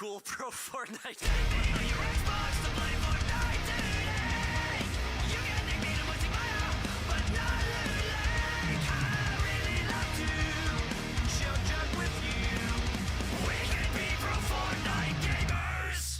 cool pro Fortnite. Take me to your Xbox to play Fortnite today. You can take me to multiplayer, but not like I really love to chill jump with you. We can be pro Fortnite gamers.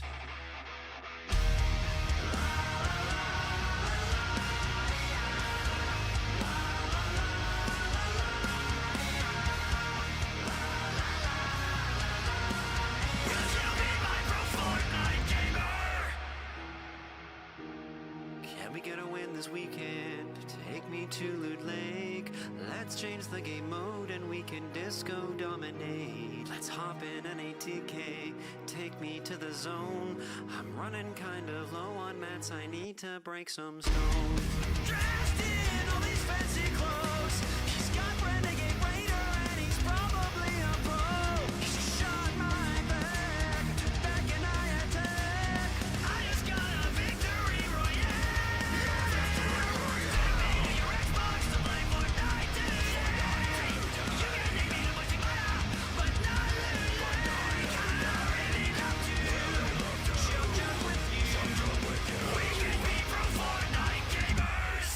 Can we get a win this weekend? Take me to Loot Lake. Let's change the game mode and we can disco dominate. Let's hop in an ATK. Take me to the zone. I'm running kind of low on mats. I need to break some stones. Dressed in all these fancy clothes. He's got Renegade Raider and he's probably a pro. He shot my back and I attack. I just got a victory royale. Take me to your Xbox to play Fortnite today. You can take me to multiplayer, but not like I really love to chill jump with you. We can be pro Fortnite gamers.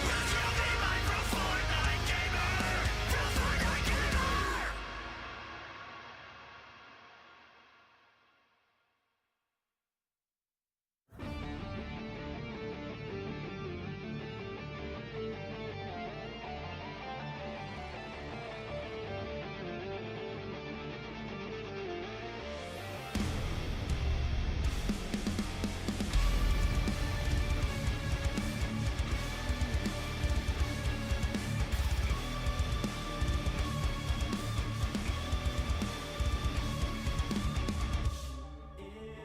Will you be my pro Fortnite gamer? Pro Fortnite gamer.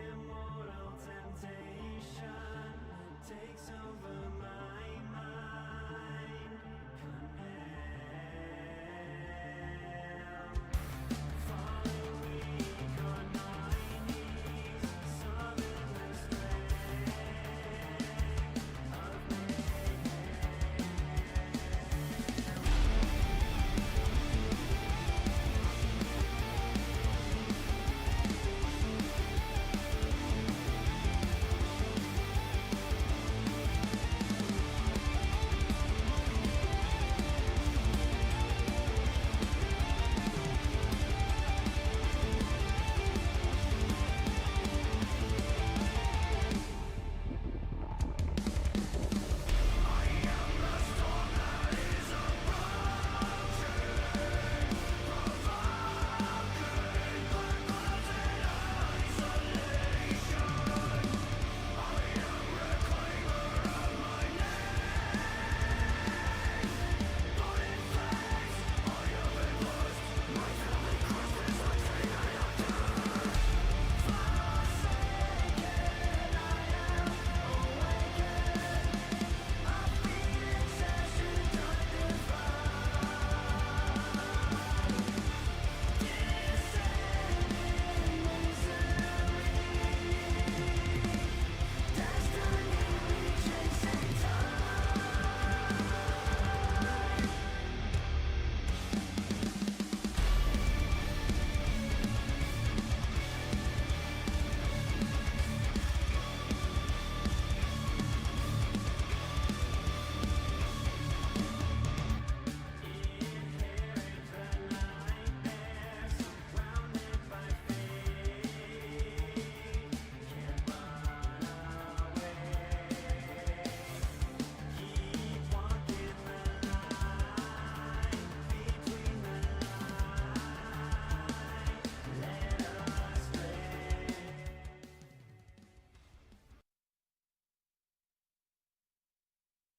Immortal temptation takes over my mind. Condemn. Falling weak on my knees, summon the strength of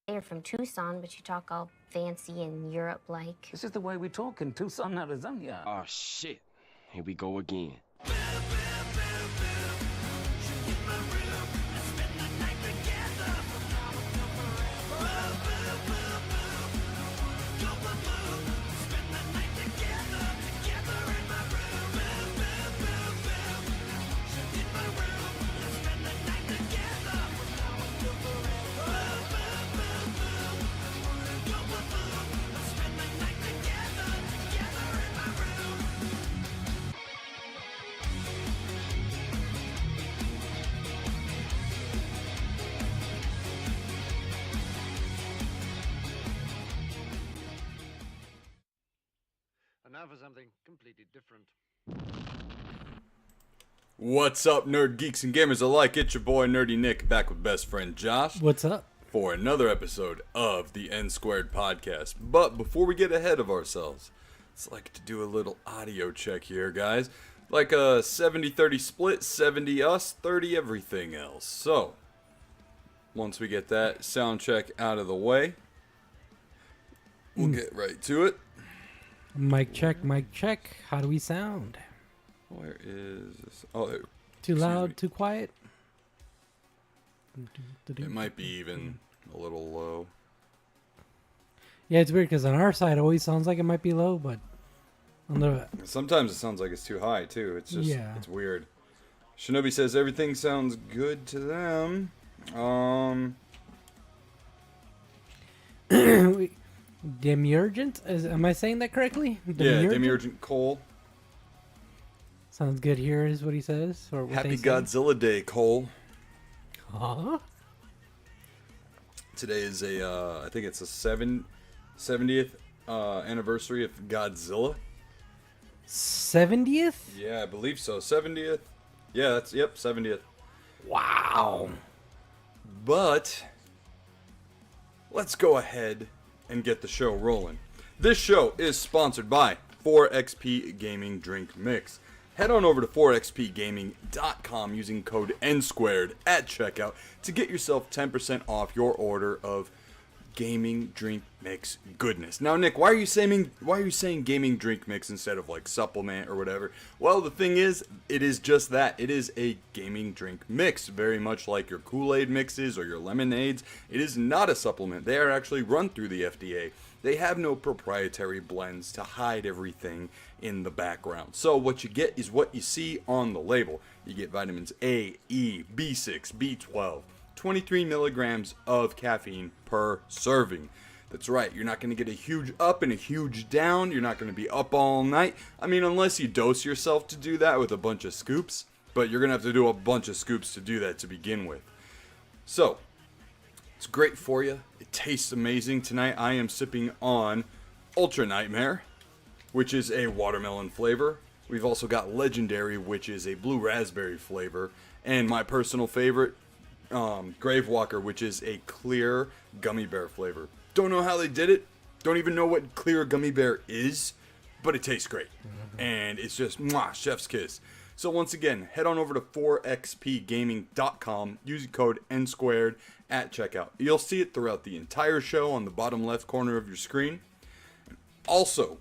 You're from Tucson, but you talk all fancy and Europe-like. This is the way we talk in Tucson, Arizona. Oh shit. Here we go again. Together in my room. Now for something completely different. What's up, nerd geeks and gamers alike? It's your boy Nerdy Nick, back with best friend Josh. What's up? For another episode of the Nsquared podcast. But before we get ahead of ourselves, let's like to do a little audio check here, guys. Like a 70-30 split, 70 us, 30 everything else. So, once we get that sound check out of the way, we'll get right to it. Mic check, mic check. How do we sound? Where is this? Oh, there. Too loud, me. too quiet? It might be even a little low. Yeah, it's weird because on our side it always sounds like it might be low, but on the Sometimes it sounds like it's too high, too. It's just, It's weird. Shinobi says everything sounds good to them. Demiurgent? Am I saying that correctly? Yeah, Demiurgent Cole. Sounds good here is what he says. Or what Happy they say. Godzilla Day, Cole. Huh? Today is I think it's a 70th anniversary of Godzilla. 70th? Yeah, I believe so. 70th. Yeah, 70th. Wow. But let's go ahead and get the show rolling. This show is sponsored by 4XP Gaming Drink Mix. Head on over to 4xpgaming.com using code Nsquared at checkout to get yourself 10% off your order of gaming drink mix goodness. Now, Nick, why are you saying gaming drink mix instead of like supplement or whatever? Well, the thing is, it is just that. It is a gaming drink mix, very much like your Kool-Aid mixes or your lemonades. It is not a supplement. They are actually run through the FDA. They have no proprietary blends to hide everything in the background. So what you get is what you see on the label. You get vitamins A, E, B6, B12, 23 milligrams of caffeine per serving. That's right, you're not going to get a huge up and a huge down. You're not going to be up all night. I mean, unless you dose yourself to do that with a bunch of scoops. But you're going to have to do a bunch of scoops to do that to begin with. So, it's great for you. It tastes amazing. Tonight I am sipping on Ultra Nightmare, which is a watermelon flavor. We've also got Legendary, which is a blue raspberry flavor. And my personal favorite, Gravewalker, which is a clear gummy bear flavor. Don't know how they did it. Don't even know what clear gummy bear is, but it tastes great. And it's just chef's kiss. So once again, head on over to 4xpgaming.com, use code Nsquared at checkout. You'll see it throughout the entire show on the bottom left corner of your screen. Also,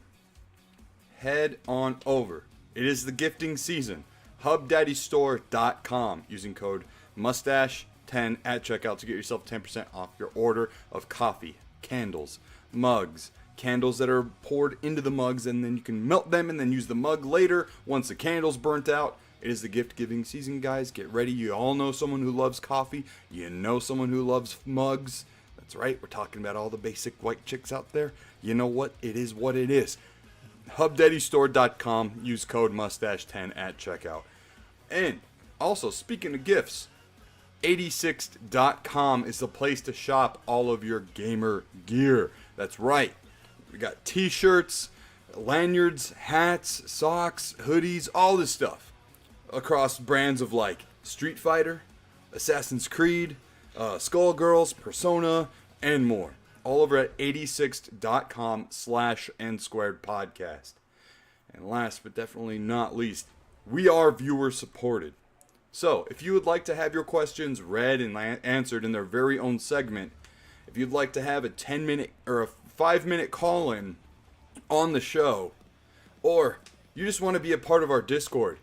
head on over. It is the gifting season. HubDaddyStore.com, using code Mustache10 at checkout to get yourself 10% off your order of coffee, candles, mugs, candles that are poured into the mugs, and then you can melt them and then use the mug later once the candle's burnt out. It is the gift giving season, guys. Get ready. You all know someone who loves coffee. You know someone who loves mugs. That's right. We're talking about all the basic white chicks out there. You know what? It is what it is. HubDaddyStore.com. Use code Mustache10 at checkout. And also, speaking of gifts, 86.com is the place to shop all of your gamer gear. That's right. We got t-shirts, lanyards, hats, socks, hoodies, all this stuff across brands of like Street Fighter, Assassin's Creed, Skullgirls, Persona, and more. All over at 86.com/Nsquared podcast. And last but definitely not least, we are viewer supported. So, if you would like to have your questions read and answered in their very own segment, if you'd like to have a 10-minute or a 5-minute call-in on the show, or you just want to be a part of our Discord,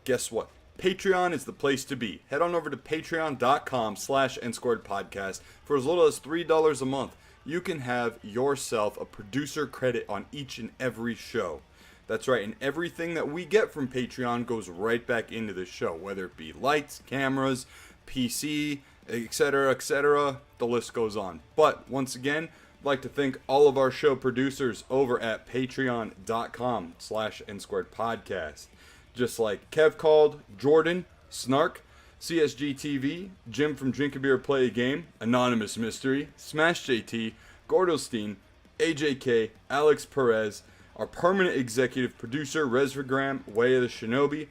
guess what? Patreon is the place to be. Head on over to patreon.com/Nsquared podcast. For as little as $3 a month, you can have yourself a producer credit on each and every show. That's right, and everything that we get from Patreon goes right back into the show, whether it be lights, cameras, PC, etc., the list goes on. But once again, I'd like to thank all of our show producers over at patreon.com/Nsquared podcast. Just like Kev Called, Jordan, Snark, CSG TV, Jim from Drink a Beer Play a Game, Anonymous Mystery, Smash JT, Gordostein, AJK, Alex Perez, our permanent executive producer, Resvagram, Way of the Shinobi,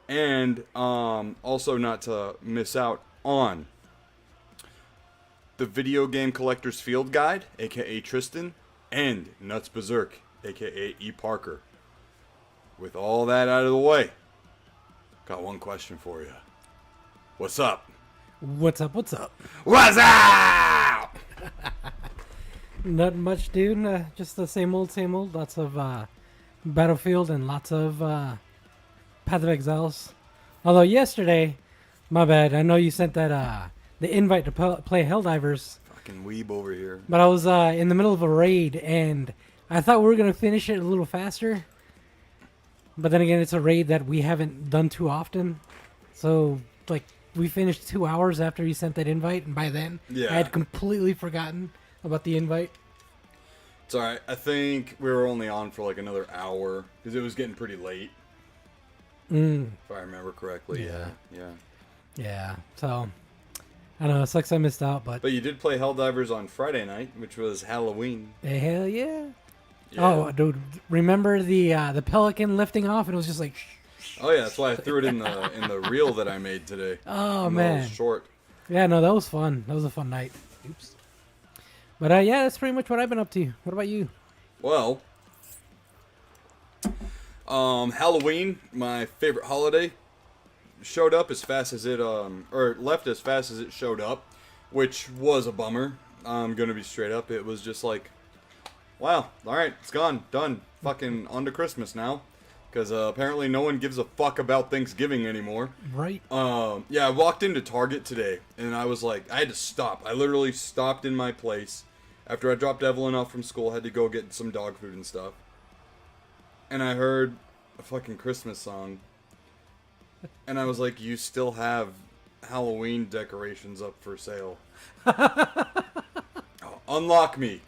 and also not to miss out on the Video Game Collector's Field Guide, aka Tristan, and Nuts Berserk, aka E. Parker. With all that out of the way, got one question for you. What's up? What's up? What's up? What's up? Not much, dude. Just the same old, same old. Lots of Battlefield and lots of Path of Exiles. Although yesterday, my bad. I know you sent that the invite to play Helldivers, Fucking weeb over here. but I was in the middle of a raid and I thought we were gonna finish it a little faster. But then again, it's a raid that we haven't done too often, so like we finished 2 hours after you sent that invite, and by then Yeah. I had completely forgotten about the invite. It's alright. I think we were only on for like another hour because it was getting pretty late. If I remember correctly. Yeah. Yeah. Yeah, so I don't know. It sucks I missed out, but But you did play Helldivers on Friday night, which was Halloween. hell yeah. Yeah. Oh, dude, remember the pelican lifting off? And it was just like, Oh yeah, that's why I threw it in the reel that I made today. oh The man, little short. yeah, no, that was fun. That was a fun night. Oops. But yeah, that's pretty much what I've been up to. What about you? Well, Halloween, my favorite holiday, showed up as fast as it or left as fast as it showed up, which was a bummer. I'm gonna be straight up. It was just like, wow, all right, it's gone, done, fucking on to Christmas now, because apparently no one gives a fuck about Thanksgiving anymore. Right. Yeah, I walked into Target today, and I was like, I had to stop. I literally stopped in my place after I dropped Evelyn off from school. Had to go get some dog food and stuff, and I heard a fucking Christmas song, and I was like, you still have Halloween decorations up for sale. Oh, unlock me.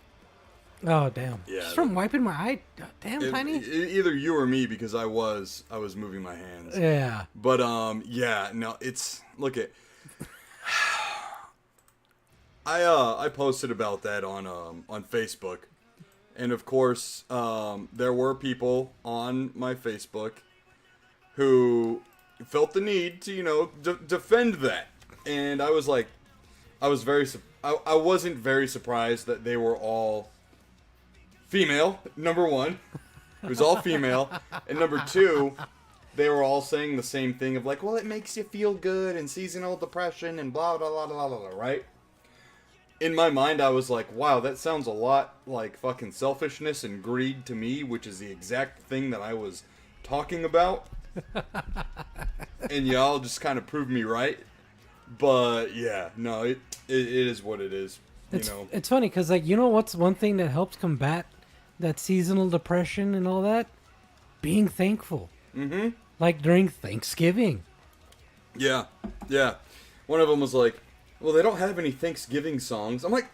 Oh damn. Yeah, Just from wiping my eye. Damn, Tiny. Either you or me, because I was moving my hands. Yeah. But yeah, no, it's look at. I posted about that on Facebook, and of course there were people on my Facebook who felt the need to defend that, and I was like, I wasn't very surprised that they were all female. Number one, it was all female, and number two, they were all saying the same thing of like, well, it makes you feel good and seasonal depression and blah blah blah blah blah, blah, right? In my mind, I was like, wow, that sounds a lot like fucking selfishness and greed to me, which is the exact thing that I was talking about. And y'all just kind of proved me right. But yeah, no, it is what it is. It's funny because like what's one thing that helps combat that seasonal depression and all that? Being thankful. Mm-hmm. Like during Thanksgiving. Yeah. One of them was like, well, they don't have any Thanksgiving songs. I'm like,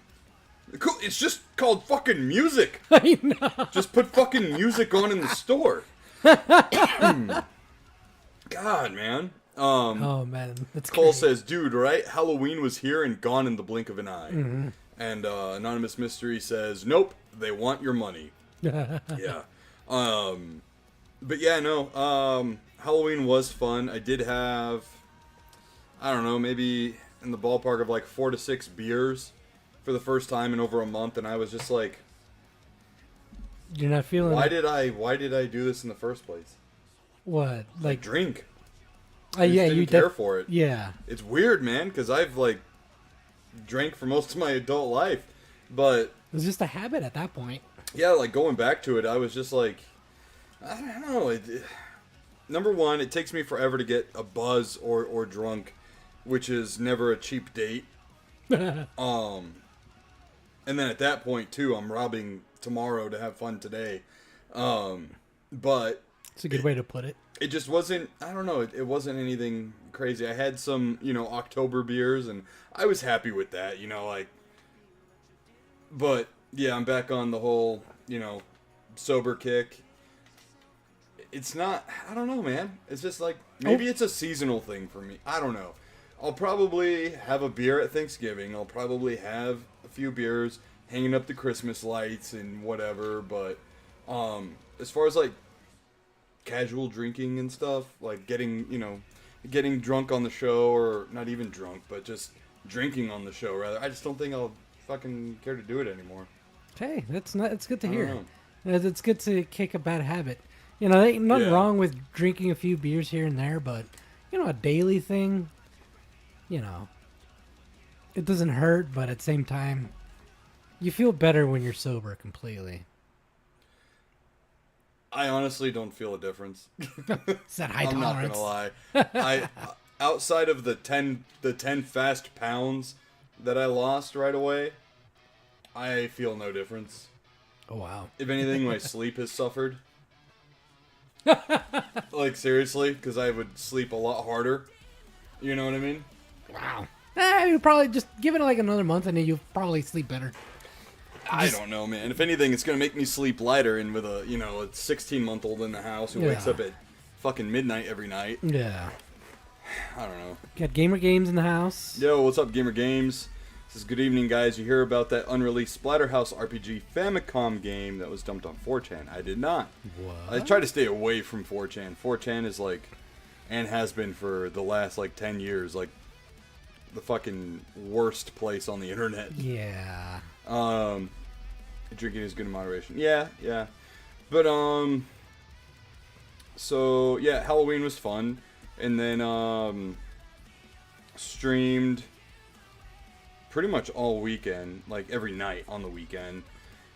cool, it's just called fucking music. I know. Just put fucking music on in the store. God, man. Oh man, that's Cole crazy. says, dude, right? Halloween was here and gone in the blink of an eye. Mm-hmm. And Anonymous Mystery says, nope, they want your money. Yeah. But yeah, no. Halloween was fun. I did have, I don't know, maybe in the ballpark of like 4 to 6 beers for the first time in over a month, and I was just like, You're not feeling why it. did I do this in the first place? What? Like Drink. yeah, didn't you care for it. Yeah. It's weird, man, because I've like drank for most of my adult life, but It was just a habit at that point. yeah, like going back to it, I was just like, I don't know. Number one, it takes me forever to get a buzz or drunk, which is never a cheap date. And then at that point too, I'm robbing tomorrow to have fun today. But It's a good way to put it. it just wasn't, I don't know, it wasn't anything crazy. I had some, October beers, and I was happy with that, like, but yeah, I'm back on the whole, sober kick. It's not, I don't know, man. It's just like, maybe it's a seasonal thing for me. I don't know. I'll probably have a beer at Thanksgiving. I'll probably have a few beers hanging up the Christmas lights and whatever, but as far as like casual drinking and stuff, like getting drunk on the show, or not even drunk, but just drinking on the show rather. I just don't think I'll fucking care to do it anymore. Hey, it's good to I hear. don't It's good to kick a bad habit. You know, ain't nothing Yeah. wrong with drinking a few beers here and there, but you know, a daily thing, you know, it doesn't hurt, but at the same time, you feel better when you're sober completely. I honestly don't feel a difference. It's that high I'm not tolerance. gonna lie. I outside of the 10 fast pounds that I lost right away, I feel no difference. Oh wow. If anything, my sleep has suffered. Like seriously, because I would sleep a lot harder. You know what I mean? Wow. You probably just give it like another month and then you'll probably sleep better. I don't know, man. If anything, it's gonna make me sleep lighter. And with a 16-month-old in the house who wakes Yeah. up at fucking midnight every night, Yeah. I don't know. Got Gamer Games in the house. Yo, what's up, Gamer Games? This is good evening, guys. You hear about that unreleased Splatterhouse RPG Famicom game that was dumped on 4chan? I did not. What? I try to stay away from 4chan. 4chan is like, and has been for the last like 10 years, like the fucking worst place on the internet. Yeah. Drinking is good in moderation. Yeah. But, so, yeah, Halloween was fun. And then, streamed pretty much all weekend, like every night on the weekend.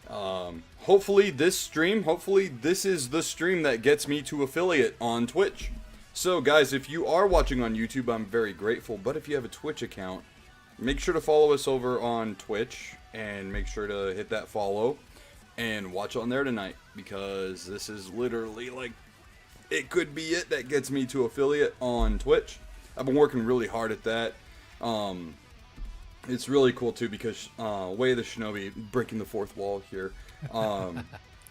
Hopefully this is the stream that gets me to affiliate on Twitch. So, guys, if you are watching on YouTube, I'm very grateful. But if you have a Twitch account, make sure to follow us over on Twitch. And make sure to hit that follow and watch on there tonight, because this is literally like, it could be it that gets me to affiliate on Twitch. I've been working really hard at that. It's really cool too, because Way of the Shinobi, breaking the fourth wall here,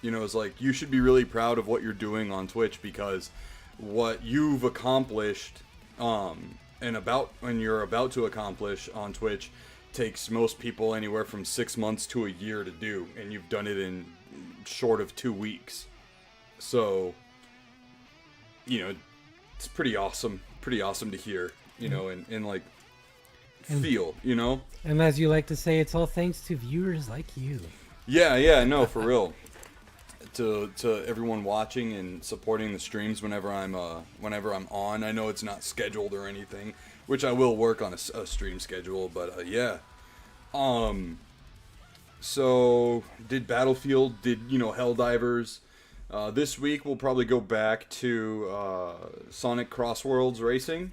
you know, it's like, you should be really proud of what you're doing on Twitch, because what you've accomplished and when you're about to accomplish on Twitch takes most people anywhere from 6 months to a year to do, and you've done it in short of 2 weeks. So, you know, it's pretty awesome to hear, you know, and like feel, you know. And as you like to say, it's all thanks to viewers like you. Yeah, no, for real. To everyone watching and supporting the streams whenever I'm on. I know it's not scheduled or anything, which I will work on a stream schedule, but yeah. So did Battlefield, did Helldivers. This week we'll probably go back to Sonic Crossworlds Racing.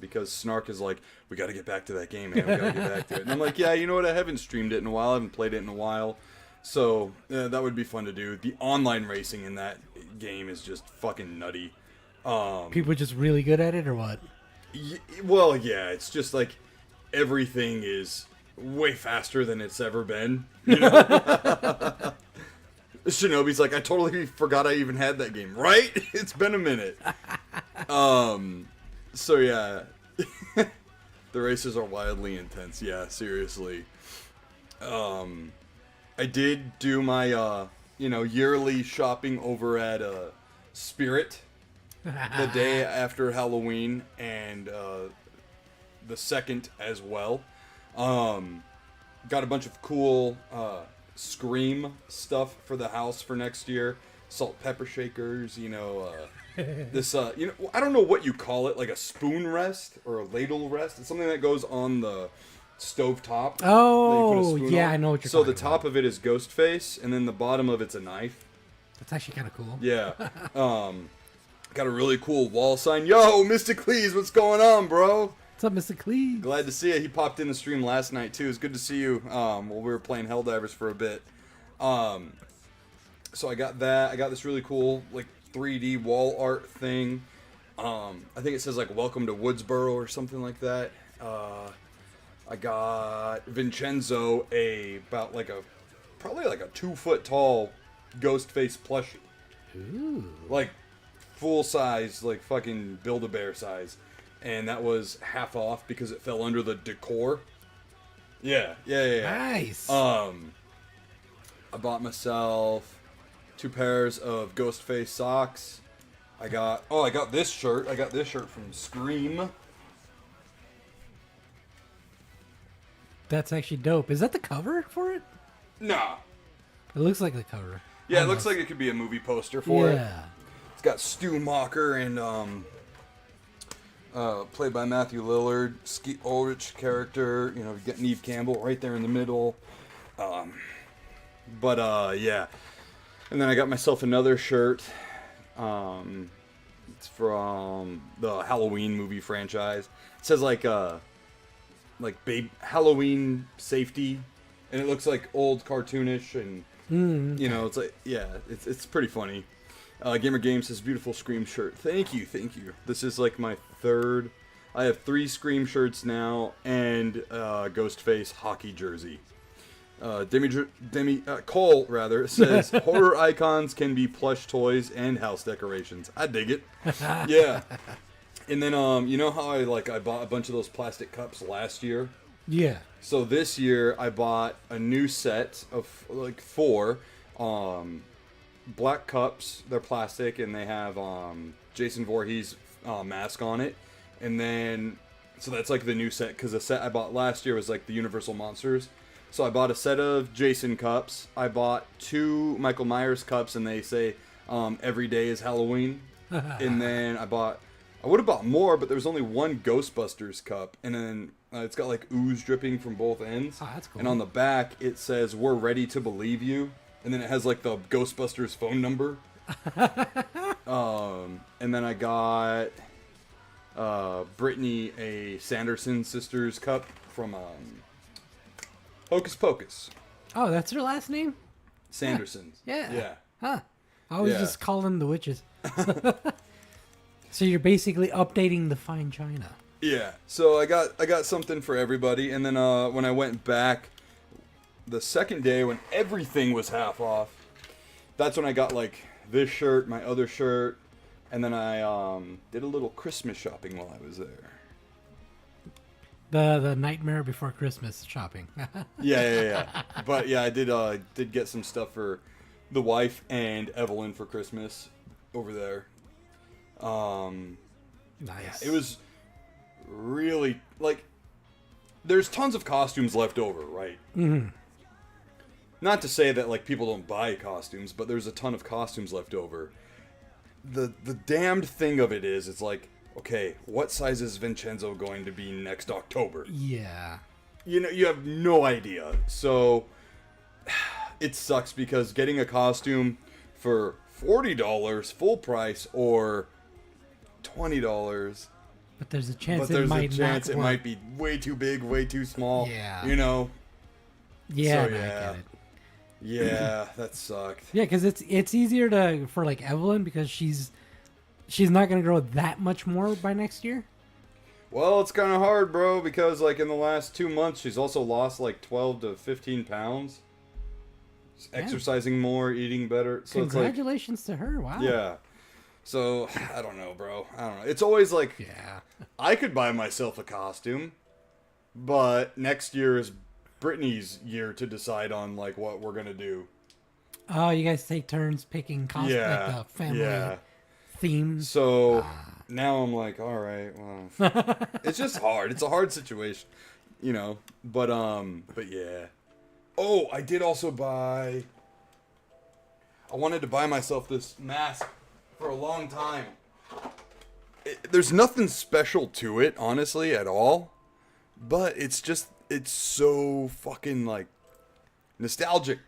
Because Snark is like, we got to get back to that game, man. We got to get back to it. And I'm like, yeah, you know what? I haven't streamed it in a while. I haven't played it in a while. So that would be fun to do. The online racing in that game is just fucking nutty. People just really good at it, or what? Well, yeah, it's just like everything is way faster than it's ever been. You know? Shinobi's like, I totally forgot I even had that game. Right? It's been a minute. So yeah, the races are wildly intense. Yeah, seriously. I did do my yearly shopping over at Spirit the day after Halloween, and the second as well. Got a bunch of cool Scream stuff for the house for next year. Salt pepper shakers, this, I don't know what you call it, like a spoon rest or a ladle rest. It's something that goes on the stove top. Oh, yeah, on. I know what you're So talking the top of it is Ghostface, and then the bottom of it's a knife. That's actually kind of cool. Yeah. Got a really cool wall sign. Yo, Mr. Cleese, what's going on, bro? What's up, Mr. Cleese? Glad to see you. He popped in the stream last night, too. It's good to see you while we were playing Helldivers for a bit. So I got that. I got this really cool, like, 3D wall art thing. I think it says, like, welcome to Woodsboro or something like that. I got Vincenzo probably like a 2-foot tall Ghostface plushie. Ooh. Like, full size, like fucking Build-A-Bear size. And that was half off because it fell under the decor. Yeah. Nice. I bought myself 2 pairs of Ghostface socks. I got this shirt. I got this shirt from Scream. That's actually dope. Is that the cover for it? Nah. It looks like the cover. Yeah, it looks like it could be a movie poster for it. Yeah. It's got Stu Mocker and played by Matthew Lillard, Skeet Ulrich character. You know, you got Neve Campbell right there in the middle. Yeah. And then I got myself another shirt. It's from the Halloween movie franchise. It says like Halloween safety, and it looks like old cartoonish, and you know, it's like, yeah, it's pretty funny. Gamer Games says beautiful Scream shirt. Thank you. This is like my 3rd. I have 3 Scream shirts now and Ghostface hockey jersey. Cole rather says horror icons can be plush toys and house decorations. I dig it. Yeah. And then you know how I bought a bunch of those plastic cups last year? Yeah. So this year I bought a new set of like 4 black cups. They're plastic and they have Jason Voorhees mask on it. And then so that's like the new set, because the set I bought last year was like the Universal Monsters. So I bought a set of Jason cups. I bought 2 Michael Myers cups, and they say every day is Halloween. And then I would have bought more, but there was only 1 Ghostbusters cup, and then it's got like ooze dripping from both ends. Oh, that's cool. And on the back it says "We're ready to believe you," and then it has like the Ghostbusters phone number. And then I got Brittany a Sanderson Sisters cup from Hocus Pocus. Oh, that's her last name? Sanderson. Yeah. Yeah. Huh. I always Yeah. just call them the witches. So you're basically updating the fine china. Yeah. So I got something for everybody, and then when I went back the second day when everything was half off, that's when I got like this shirt, my other shirt, and then I did a little Christmas shopping while I was there. The Nightmare Before Christmas shopping. Yeah. But yeah, I did get some stuff for the wife and Evelyn for Christmas over there. Nice. It was really like there's tons of costumes left over, right? Mm-hmm. Not to say that like people don't buy costumes, but there's a ton of costumes left over. The damned thing of it is, it's like, okay, what size is Vincenzo going to be next October? Yeah. You know, you have no idea. So it sucks because getting a costume for $40 full price or $20, But there's a chance but there's it might a chance not it work. might be way too big, way too small. Yeah. You know? Yeah, So, I yeah. get it. Yeah, that sucked. Yeah, because it's easier for like Evelyn, because she's not gonna grow that much more by next year. Well, it's kind of hard, bro, because like in the last 2 months, she's also lost like 12 to 15 pounds. She's exercising more, eating better. So Congratulations to her! Wow. it's like, yeah. So I don't know, bro. I don't know. It's always like, Yeah. I could buy myself a costume, but next year is Brittany's year to decide on like what we're gonna do. Oh, you guys take turns picking costumes, like the family themes. So now I'm like, all right, well, it's just hard. It's a hard situation, you know. But yeah. Oh, I did also buy. I wanted to buy myself this mask for a long time. There's nothing special to it, honestly, at all. But it's so fucking like nostalgic.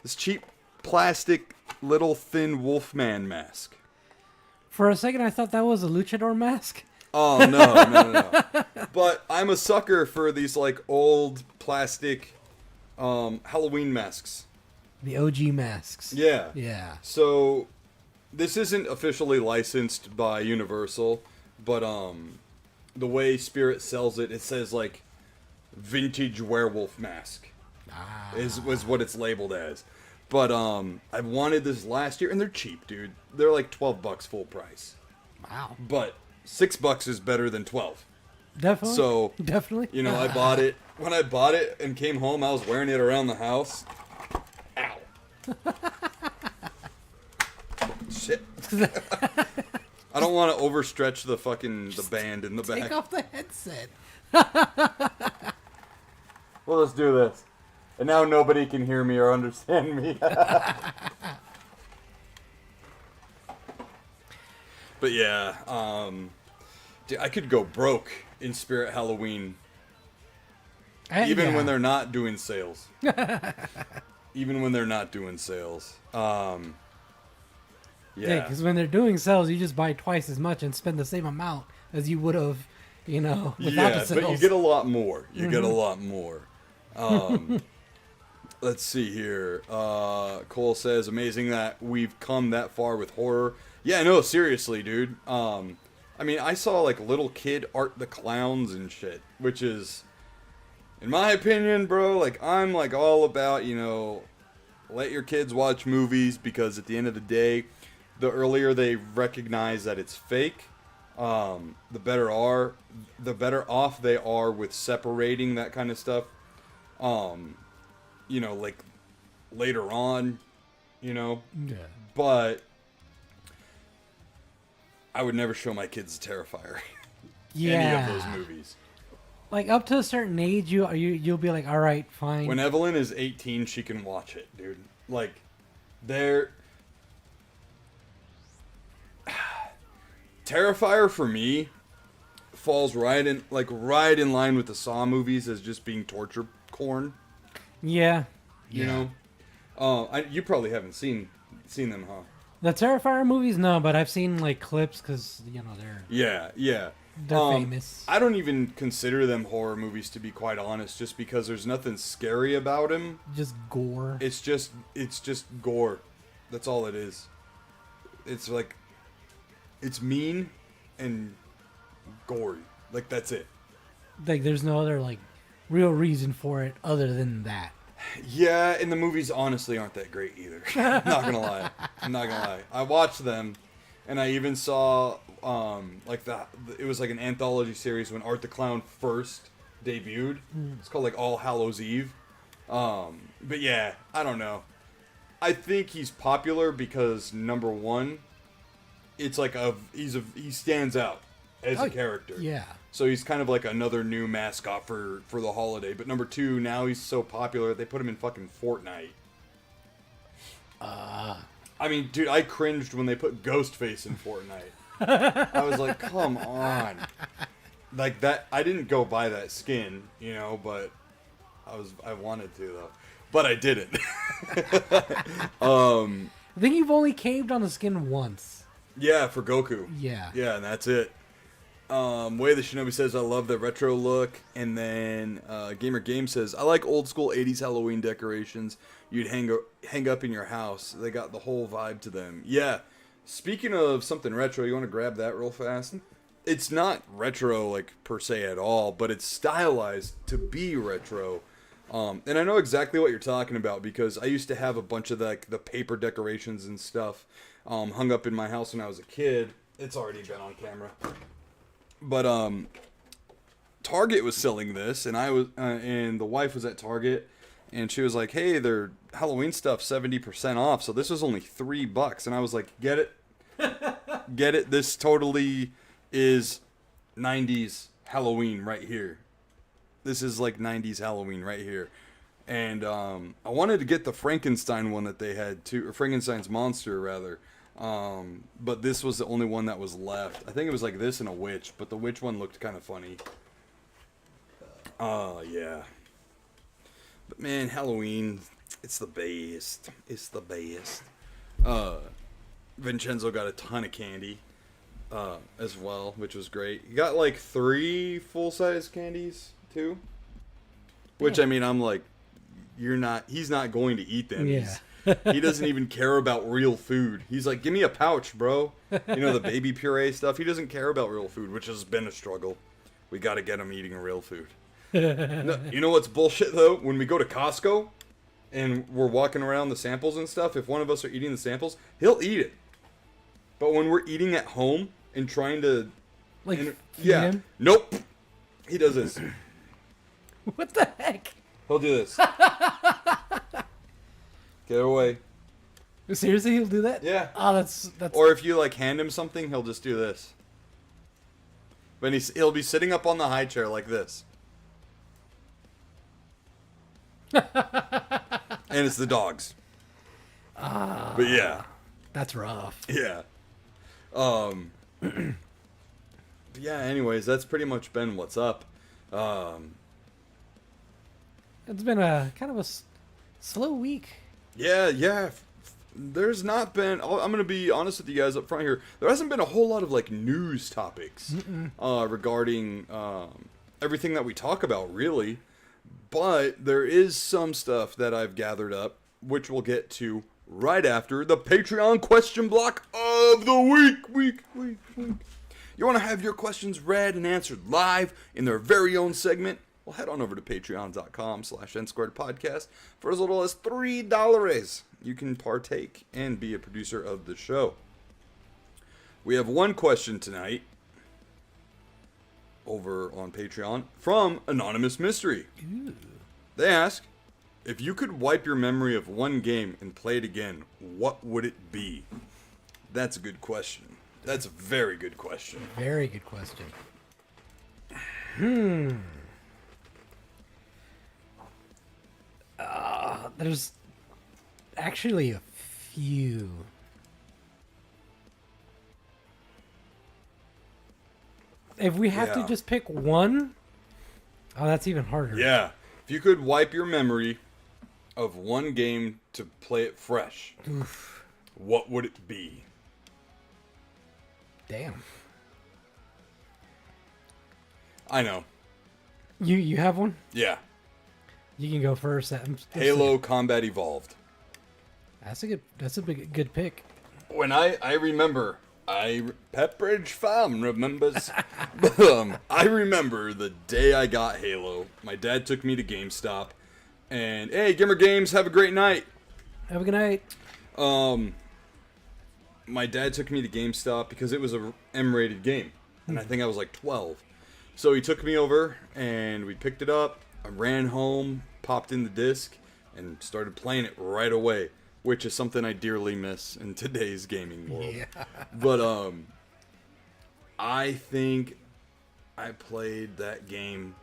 This cheap plastic little thin Wolfman mask. For a second, I thought that was a luchador mask. Oh, no. But I'm a sucker for these, like, old plastic Halloween masks. The OG masks. Yeah. Yeah. So, this isn't officially licensed by Universal, but the way Spirit sells it, it says, like, vintage werewolf mask. Is what it's labeled as. But I wanted this last year, and they're cheap, dude. They're like $12 full price. Wow. But $6 is better than 12. Definitely. So definitely. You know, I bought it. When I bought it and came home, I was wearing it around the house. Ow. Shit. I don't want to overstretch the band in the back. Take off the headset. Well, let's do this. And now nobody can hear me or understand me. But yeah, dude, I could go broke in Spirit Halloween. Even when they're not doing sales. Even when they're not doing sales. Yeah. Because when they're doing sales, you just buy twice as much and spend the same amount as you would have, without the sales. But you get a lot more. You get a lot more. Let's see here. Cole says, amazing that we've come that far with horror. Yeah, no, seriously, dude. I mean, I saw, like, little kid Art the Clowns and shit, which is, in my opinion, bro, like, I'm, like, all about, let your kids watch movies, because at the end of the day, the earlier they recognize that it's fake, the better off they are with separating that kind of stuff. Like later on, Yeah. But I would never show my kids Terrifier. Any of those movies. Like up to a certain age, you'll be like, all right, fine. When Evelyn is 18, she can watch it, dude. Like, Terrifier for me falls right in line with the Saw movies as just being torture porn. Yeah. You probably haven't seen them, huh? The Terrifier movies, no, but I've seen like clips because they're they're famous. I don't even consider them horror movies, to be quite honest, just because there's nothing scary about them. Just gore. It's just gore. That's all it is. It's like, it's mean and gory. Like, that's it. Like, there's no other like real reason for it other than that. Yeah, and the movies honestly aren't that great either. I'm not gonna lie. I watched them, and I even saw it was like an anthology series when Art the Clown first debuted. It's called like All Hallows Eve. But yeah, I don't know. I think he's popular because number one, it's like he stands out as a character. Yeah. So he's kind of like another new mascot for the holiday. But number two, now he's so popular they put him in fucking Fortnite. I mean, dude, I cringed when they put Ghostface in Fortnite. I was like, come on. Like that, I didn't go buy that skin, but I wanted to though. But I didn't. I think you've only caved on the skin once. Yeah, for Goku. Yeah. Yeah, and that's it. Way the Shinobi says, I love the retro look. And then Gamer Game says, I like old school 80s Halloween decorations you'd hang up in your house. They got the whole vibe to them. Yeah. Speaking of something retro, you want to grab that real fast? It's not retro like per se at all, but it's stylized to be retro. And I know exactly what you're talking about because I used to have a bunch of the paper decorations and stuff hung up in my house when I was a kid. It's already been on camera. But Target was selling this, and and the wife was at Target, and she was like, "Hey, their Halloween stuff 70% off." So this was only $3, and I was like, "Get it, get it. This totally is 90s Halloween right here. This is like 90s Halloween right here." And I wanted to get the Frankenstein one that they had too, or Frankenstein's monster rather. But this was the only one that was left. I think it was like this and a witch, but the witch one looked kind of funny. Yeah. But man, Halloween, it's the best. It's the best. Vincenzo got a ton of candy, as well, which was great. He got like 3 full-size candies too. Which, I mean, I'm like, he's not going to eat them. Yeah. He doesn't even care about real food. He's like, give me a pouch, bro. The baby puree stuff. He doesn't care about real food, which has been a struggle. We got to get him eating real food. No, you know what's bullshit, though? When we go to Costco and we're walking around the samples and stuff, if one of us are eating the samples, he'll eat it. But when we're eating at home and trying to... feed yeah. him? Nope. He does this. What the heck? He'll do this. Get away. Seriously, he'll do that? Yeah. Oh, that's. Or if you like hand him something, he'll just do this. But he'll be sitting up on the high chair like this. And it's the dogs. But yeah. That's rough. Yeah. But yeah, anyways, that's pretty much been what's up. It's been a kind of a slow week. Yeah. There's not been. I'm gonna be honest with you guys up front here. There hasn't been a whole lot of like news topics regarding everything that we talk about, really. But there is some stuff that I've gathered up, which we'll get to right after the Patreon question block of the week. You want to have your questions read and answered live in their very own segment? Well, head on over to patreon.com/Nsquared podcast. For as little as $3, you can partake and be a producer of the show. We have one question tonight over on Patreon from Anonymous Mystery. Ooh. They ask, if you could wipe your memory of one game and play it again, what would it be? That's a good question. That's a very good question. Very good question. There's actually a few. If we have to Yeah. just pick one, oh, that's even harder. Yeah. If you could wipe your memory of one game to play it fresh, what would it be? Damn. I know. You have one? Yeah. You can go first. Halo Combat Evolved. That's a good pick. When I remember, Pepperidge Farm remembers. I remember the day I got Halo. My dad took me to GameStop, and hey, Gamer Games, have a great night. Have a good night. My dad took me to GameStop because it was a M-rated game, and I think I was like 12. So he took me over, and we picked it up. I ran home, popped in the disc, and started playing it right away, which is something I dearly miss in today's gaming world. Yeah. But I think I played that game,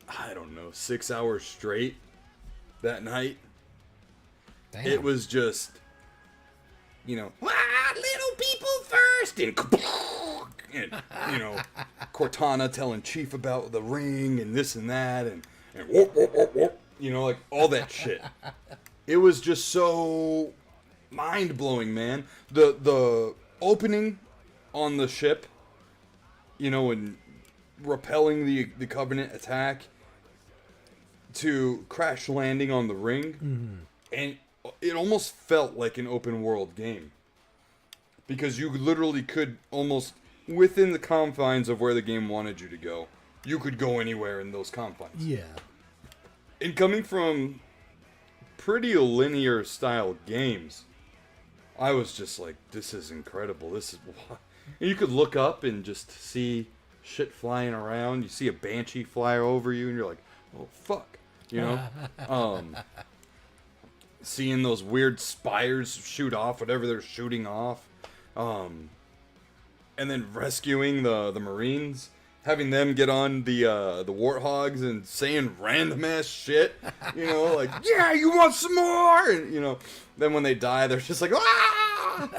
I don't know, 6 hours straight that night. Damn. It was just, little people first, and Cortana telling Chief about the ring and this and that, and whoop, whoop, whoop, whoop, like all that shit. It was just so mind-blowing, man. The opening on the ship, and repelling the Covenant attack to crash landing on the ring, and it almost felt like an open world game. Because you literally could almost, within the confines of where the game wanted you to go, you could go anywhere in those confines. Yeah. And coming from pretty linear style games, I was just like, this is incredible. This is, and you could look up and just see shit flying around. You see a banshee fly over you, and you're like, oh fuck, seeing those weird spires shoot off whatever they're shooting off, and then rescuing the Marines, having them get on the warthogs and saying random ass shit, like, yeah, you want some more, and then when they die, they're just like, ah.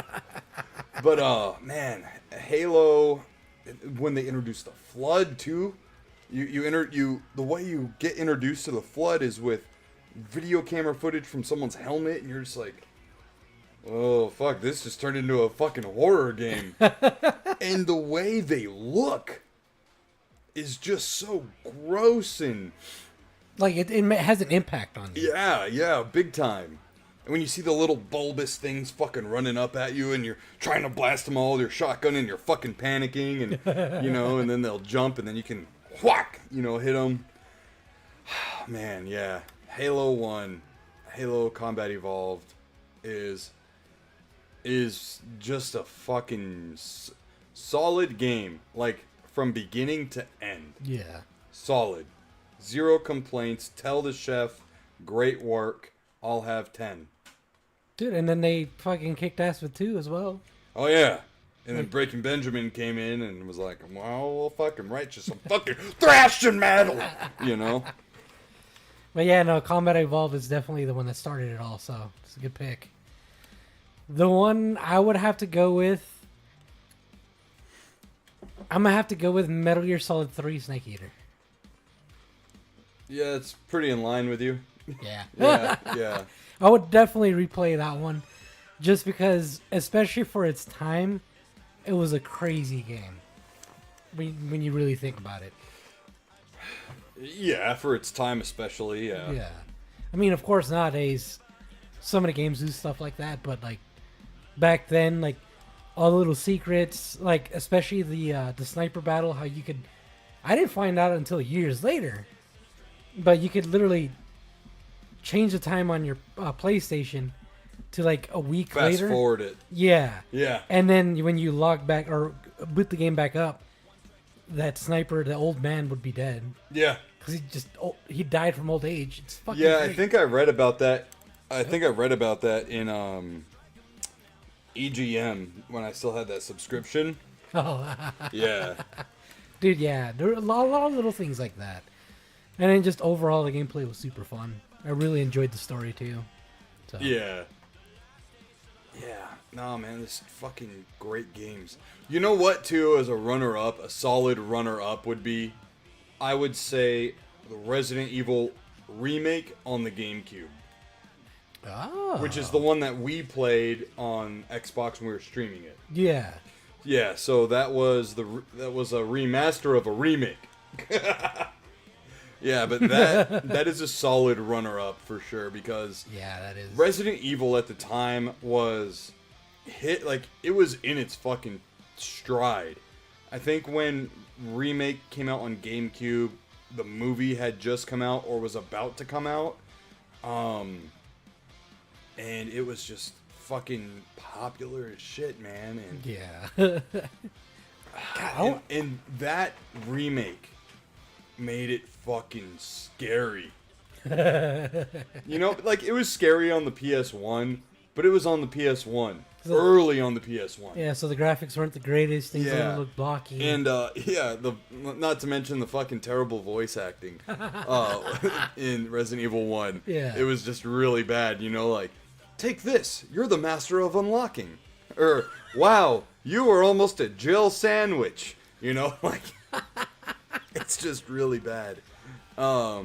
But man, Halo, when they introduced the Flood too, the way you get introduced to the Flood is with video camera footage from someone's helmet, and you're just like, oh fuck, this just turned into a fucking horror game. And the way they look is just so gross, and like it has an impact on you. yeah, big time. And when you see the little bulbous things fucking running up at you, and you're trying to blast them all with your shotgun, and you're fucking panicking, and and then they'll jump, and then you can whack, hit them. Man, yeah. Halo 1, Halo Combat Evolved is just a fucking solid game, like from beginning to end. Yeah. Solid. Zero complaints. Tell the chef, great work. I'll have 10. Dude, and then they fucking kicked ass with 2 as well. Oh yeah. And then Breaking Benjamin came in and was like, well, we'll fucking write you some fucking thrashing metal, you know? But yeah, no, Combat Evolved is definitely the one that started it all, so it's a good pick. The one I would have to go with, I'm gonna have to go with Metal Gear Solid 3 Snake Eater. Yeah, it's pretty in line with you. Yeah. Yeah. I would definitely replay that one, just because, especially for its time, it was a crazy game. When you really think about it. Yeah, for its time especially, yeah. Yeah. I mean, of course, nowadays, so many games do stuff like that, but, like, back then, like, all the little secrets, like, especially the sniper battle, how you could... I didn't find out until years later, but you could literally change the time on your PlayStation to, like, a week Fast later. forward it. Yeah. Yeah. And then when you log back, or boot the game back up, that sniper, the old man, would be dead. Yeah. Because he died from old age. It's fucking Yeah, great. I think I read about that. I think I read about that in EGM when I still had that subscription. Oh, Yeah. dude, yeah. There were a lot of little things like that. And then just overall, the gameplay was super fun. I really enjoyed the story, too. So. Yeah. Yeah. No, man, this fucking great games. You know what, too, as a runner-up, a solid runner-up would be, I would say, the Resident Evil remake on the GameCube. Oh. Which is the one that we played on Xbox when we were streaming it. Yeah. Yeah, so that was a remaster of a remake. Yeah, but that is a solid runner-up for sure, because Yeah, that is. Resident Evil at the time was it was in its fucking stride. I think when remake came out on GameCube, the movie had just come out or was about to come out. And it was just fucking popular as shit, man. And Yeah. and that remake made it fucking scary. You know, like, it was scary on the PS1, but it was on the PS1. Early on the PS1. Yeah, so the graphics weren't the greatest. Things Yeah. didn't look blocky. And, not to mention the fucking terrible voice acting in Resident Evil 1. Yeah. It was just really bad, you know, like, take this, you're the master of unlocking. Or, wow, you were almost a Jill sandwich. You know, like, it's just really bad. But,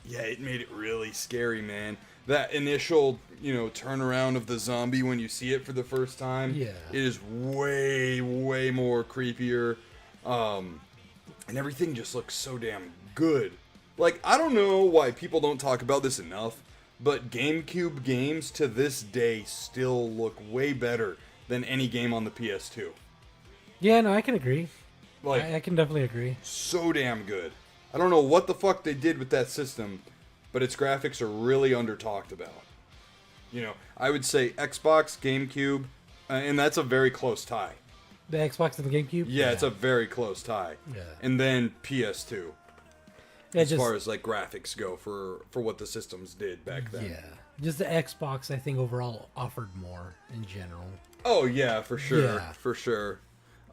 yeah, it made it really scary, man. That initial, turnaround of the zombie when you see it for the first time. Yeah. It is way, way more creepier. And everything just looks so damn good. Like, I don't know why people don't talk about this enough, but GameCube games to this day still look way better than any game on the PS2. Yeah, no, I can agree. Like, I can definitely agree. so damn good. I don't know what the fuck they did with that system, but its graphics are really under-talked about. I would say Xbox, GameCube, and that's a very close tie. The Xbox and the GameCube? Yeah, it's a very close tie. Yeah. And then PS2, Yeah, as far as, like, graphics go for what the systems did back then. Yeah. Just the Xbox, I think, overall offered more in general. Oh, yeah, for sure. Yeah. For sure.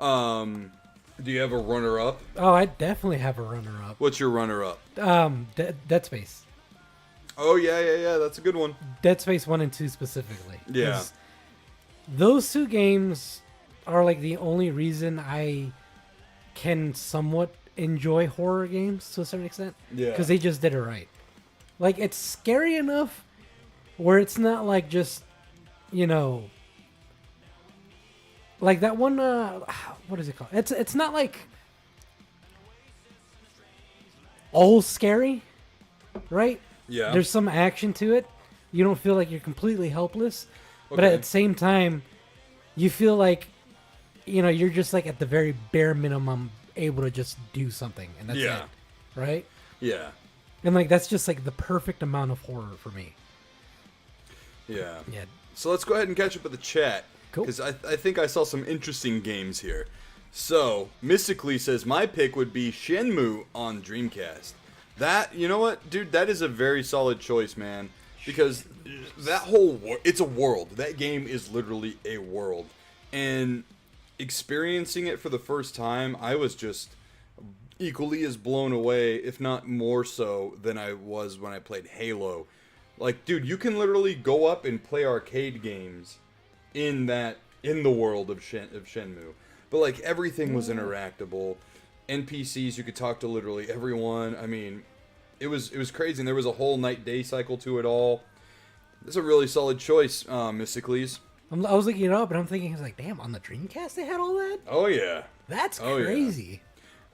Do you have a runner-up? Oh, I definitely have a runner-up. What's your runner-up? Dead Space. Oh, yeah, that's a good one. Dead Space 1 and 2 specifically. Yeah. 'Cause those two games are, like, the only reason I can somewhat enjoy horror games to a certain extent. Yeah. Because they just did it right. Like, it's scary enough where it's not, like, just, like that one, what is it called? It's not, like, all scary, right? Yeah. There's some action to it. You don't feel like you're completely helpless. But Okay. at the same time, you feel like, you're just, like, at the very bare minimum able to just do something. And that's Yeah. it. Right? Yeah. And, like, that's just, like, the perfect amount of horror for me. Yeah. Yeah. So let's go ahead and catch up with the chat. Cool. Because I think I saw some interesting games here. So, Mystically says, my pick would be Shenmue on Dreamcast. That, you know what, dude, that is a very solid choice, man. because that whole it's a world. That game is literally a world, and experiencing it for the first time, I was just equally as blown away, if not more so, than I was when I played Halo. Like, dude, you can literally go up and play arcade games in the world of Shenmue. But like everything was interactable. NPCs, you could talk to literally everyone. I mean, it was crazy. And there was a whole night-day cycle to it all. It's a really solid choice, Mysticles. I was looking it up, and I'm thinking, I was like, damn, on the Dreamcast they had all that? Oh yeah. That's Oh, yeah. crazy.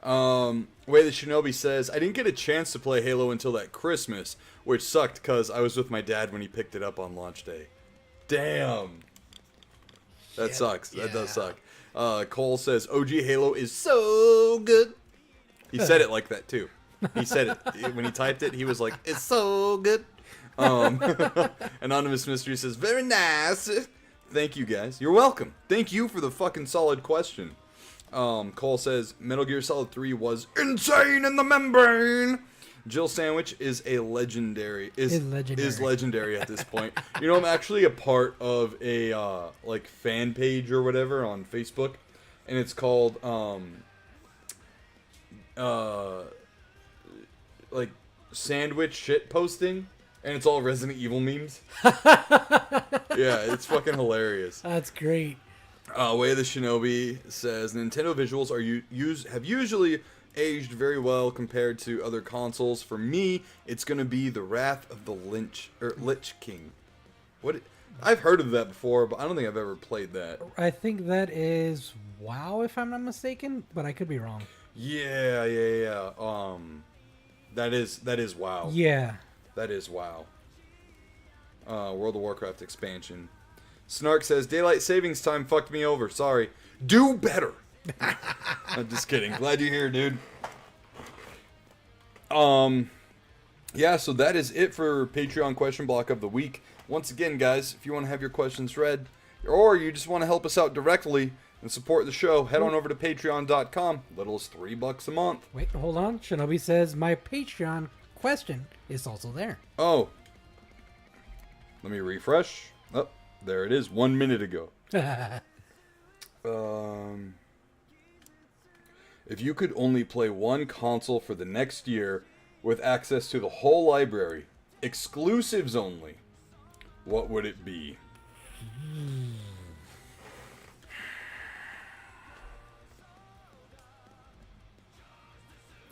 Way the Shinobi says, I didn't get a chance to play Halo until that Christmas, which sucked because I was with my dad when he picked it up on launch day. Damn. That sucks. That does suck. Cole says, OG Halo is so good. He said it like that, too. He said it. When he typed it, he was like, it's so good. Anonymous Mystery says, very nice. Thank you, guys. You're welcome. Thank you for the fucking solid question. Cole says, Metal Gear Solid 3 was insane in the membrane. Jill Sandwich is legendary at this point. You know, I'm actually a part of a like fan page or whatever on Facebook, and it's called like sandwich shit posting, and it's all Resident Evil memes. Yeah, it's fucking hilarious. That's great. Way of the Shinobi says Nintendo visuals have usually aged very well compared to other consoles. For me, it's gonna be the Wrath of the Lich King. What? I've heard of that before, but I don't think I've ever played that. I think that is WoW, if I'm not mistaken, but I could be wrong. Yeah. That is WoW. Yeah. That is WoW. World of Warcraft expansion. Snark says, Daylight Savings Time fucked me over. Sorry. Do better. I'm just kidding. Glad you're here, dude. Yeah, so that is it for Patreon question block of the week. Once again, guys, if you want to have your questions read, or you just want to help us out directly and support the show, head on over to patreon.com. Little as $3 a month. Wait, hold on. Shinobi says my Patreon question is also there. Oh. Let me refresh. Oh, there it is. 1 minute ago. If you could only play one console for the next year with access to the whole library, exclusives only, what would it be?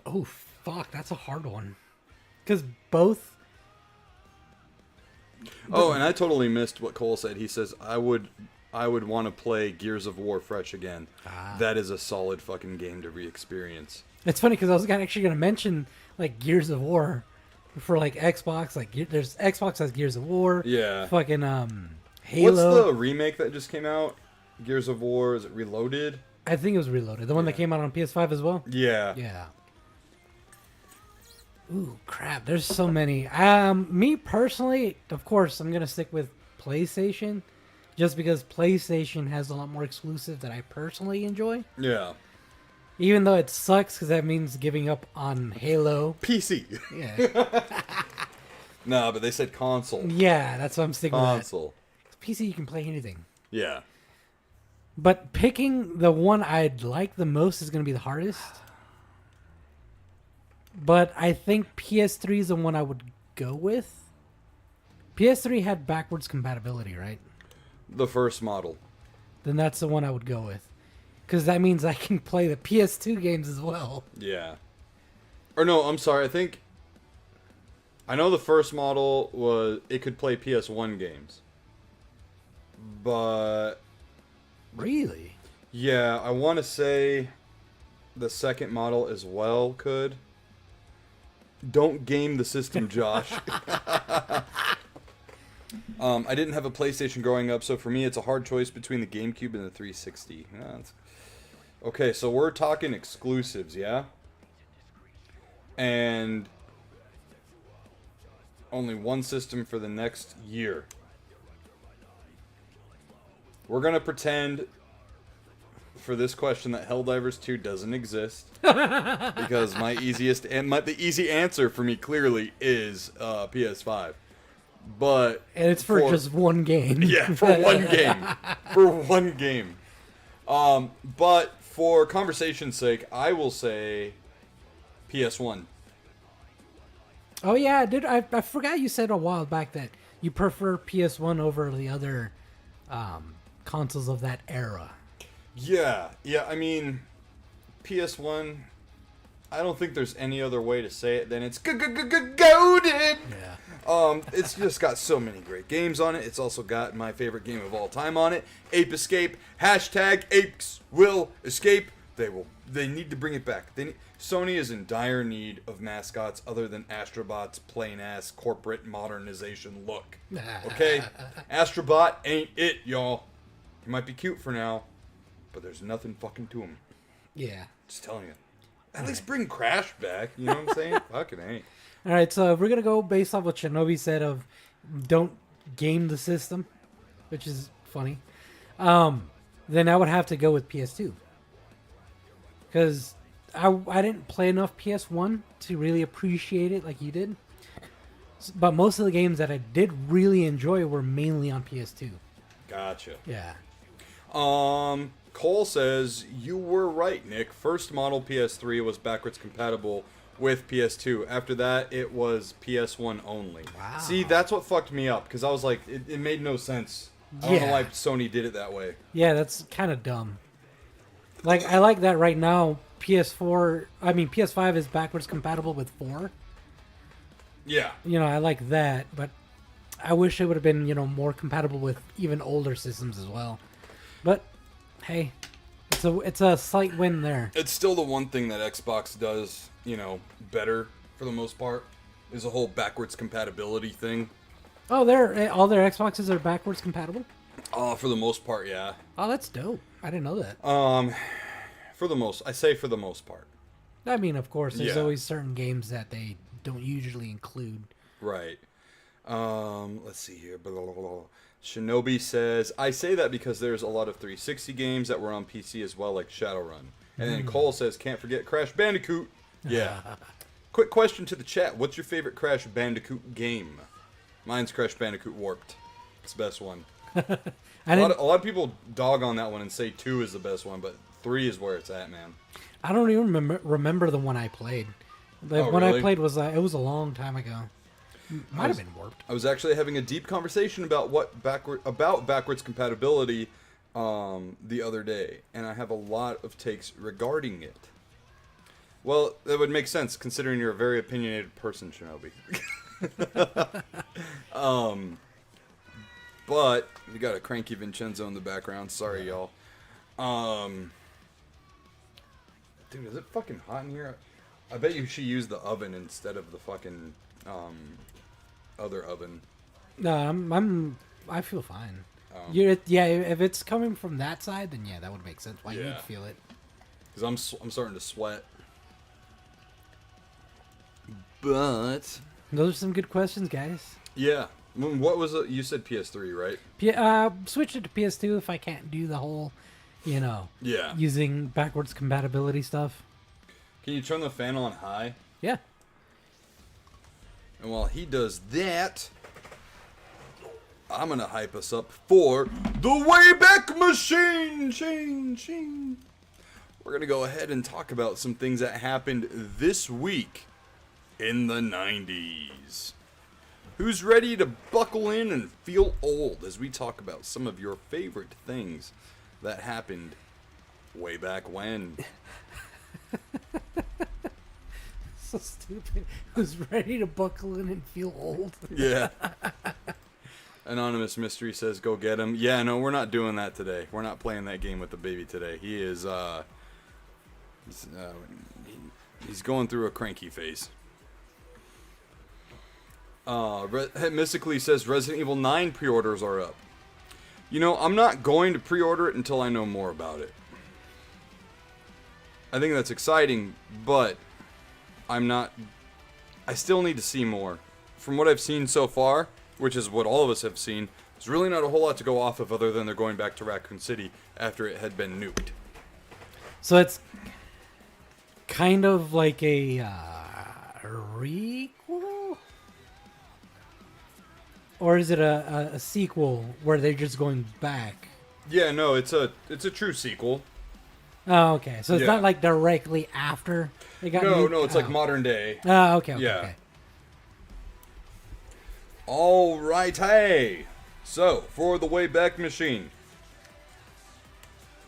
Oh, fuck. That's a hard one. Because both... Oh, and I totally missed what Cole said. He says, I would want to play Gears of War fresh again. That is a solid fucking game to re-experience. It's funny because I was actually going to mention like Gears of War for like Xbox. Like there's Xbox has Gears of War. Yeah. Fucking Halo. What's the remake that just came out? Gears of War, is it Reloaded? I think it was Reloaded. The one that came out on PS5 as well. Yeah. Yeah. Ooh, crap. There's so many. Me personally, of course, I'm going to stick with PlayStation. Just because PlayStation has a lot more exclusive that I personally enjoy. Yeah. Even though it sucks because that means giving up on Halo. PC. Yeah. No, but they said console. Yeah, that's what I'm sticking Console. with. PC, you can play anything. Yeah. But picking the one I'd like the most is going to be the hardest. But I think PS3 is the one I would go with. PS3 had backwards compatibility, right? The first model. Then that's the one I would go with. Because that means I can play the PS2 games as well. Yeah. Or no, I'm sorry. I know the first model it could play PS1 games. But Really? yeah, I want to say the second model as well could. Don't game the system, Josh. I didn't have a PlayStation growing up, so for me it's a hard choice between the GameCube and the 360. Okay, so we're talking exclusives, yeah? And only one system for the next year. We're going to pretend for this question that Helldivers 2 doesn't exist. Because the easy answer for me clearly is PS5. but And it's for just one game. yeah, for one game, for one game. But for conversation's sake, I will say PS1. Oh yeah, I did. I forgot you said a while back that you prefer PS1 over the other consoles of that era. Yeah. I mean, PS1. I don't think there's any other way to say it than it's goaded. Yeah. It's just got so many great games on it. It's also got my favorite game of all time on it, Ape Escape. Hashtag apes will escape. They need to bring it back. Sony is in dire need of mascots other than Astrobot's plain-ass corporate modernization look. Okay? Astrobot ain't it, y'all. He might be cute for now, but there's nothing fucking to him. Yeah. Just telling you. At least bring Crash back. You know what I'm saying? Fucking ain't. All right, so if we're gonna go based off what Shinobi said of don't game the system, which is funny, then I would have to go with PS2 because I didn't play enough PS1 to really appreciate it like you did. But most of the games that I did really enjoy were mainly on PS2. Gotcha. Yeah. Cole says, you were right, Nick. First model PS3 was backwards compatible with PS2. After that, it was PS1 only. Wow. See, that's what fucked me up, because I was like, it made no sense. I don't know why Sony did it that way. Yeah, that's kind of dumb. Like, I like that right now, PS5 is backwards compatible with 4. Yeah. You know, I like that, but I wish it would have been, more compatible with even older systems as well. But hey, it's a slight win there. It's still the one thing that Xbox does, better for the most part, is the whole backwards compatibility thing. Oh, all their Xboxes are backwards compatible? For the most part, yeah. Oh, that's dope. I didn't know that. For the most part. I mean, of course, there's Yeah. always certain games that they don't usually include. Right. Let's see here. Blah, blah, blah. Shinobi says, I say that because there's a lot of 360 games that were on PC as well, like Shadowrun. And then Cole says, can't forget Crash Bandicoot. Yeah. Quick question to the chat. What's your favorite Crash Bandicoot game? Mine's Crash Bandicoot Warped. It's the best one. A lot of people dog on that one and say 2 is the best one, but 3 is where it's at, man. I don't even remember the one I played. The one really? I played was it was a long time ago. Might have been Warped. I was actually having a deep conversation about backwards compatibility the other day, and I have a lot of takes regarding it. Well, that would make sense considering you're a very opinionated person, Shinobi. But we got a cranky Vincenzo in the background. Sorry, y'all. Dude, is it fucking hot in here? I bet you should use the oven instead of the fucking other oven. No, I feel fine. If it's coming from that side, then yeah, that would make sense. Why you'd feel it? Because I'm starting to sweat. But Those are some good questions, guys. yeah, what was it? You said PS3, right? Switch it to PS2 if I can't do the whole, Yeah. using backwards compatibility stuff. Can you turn the fan on high? Yeah. And while he does that, I'm gonna hype us up for the Wayback Machine. We're gonna go ahead and talk about some things that happened this week in the 90s. Who's ready to buckle in and feel old as we talk about some of your favorite things that happened way back when? So stupid. Who's ready to buckle in and feel old? Yeah. Anonymous Mystery says, go get him. Yeah, no, we're not doing that today. We're not playing that game with the baby today. He is, he's going through a cranky phase. Mystically says, Resident Evil 9 pre-orders are up. I'm not going to pre-order it until I know more about it. I think that's exciting, but I still need to see more. From what I've seen so far, which is what all of us have seen, there's really not a whole lot to go off of other than they're going back to Raccoon City after it had been nuked. So it's kind of like a requel? or is it a sequel where they're just going back? Yeah, no, it's a true sequel. Oh, okay. So it's Yeah. not like directly after they got. No, it's like oh. modern day. Oh, okay. Yeah. Okay. All right, hey. So, for the Wayback Machine.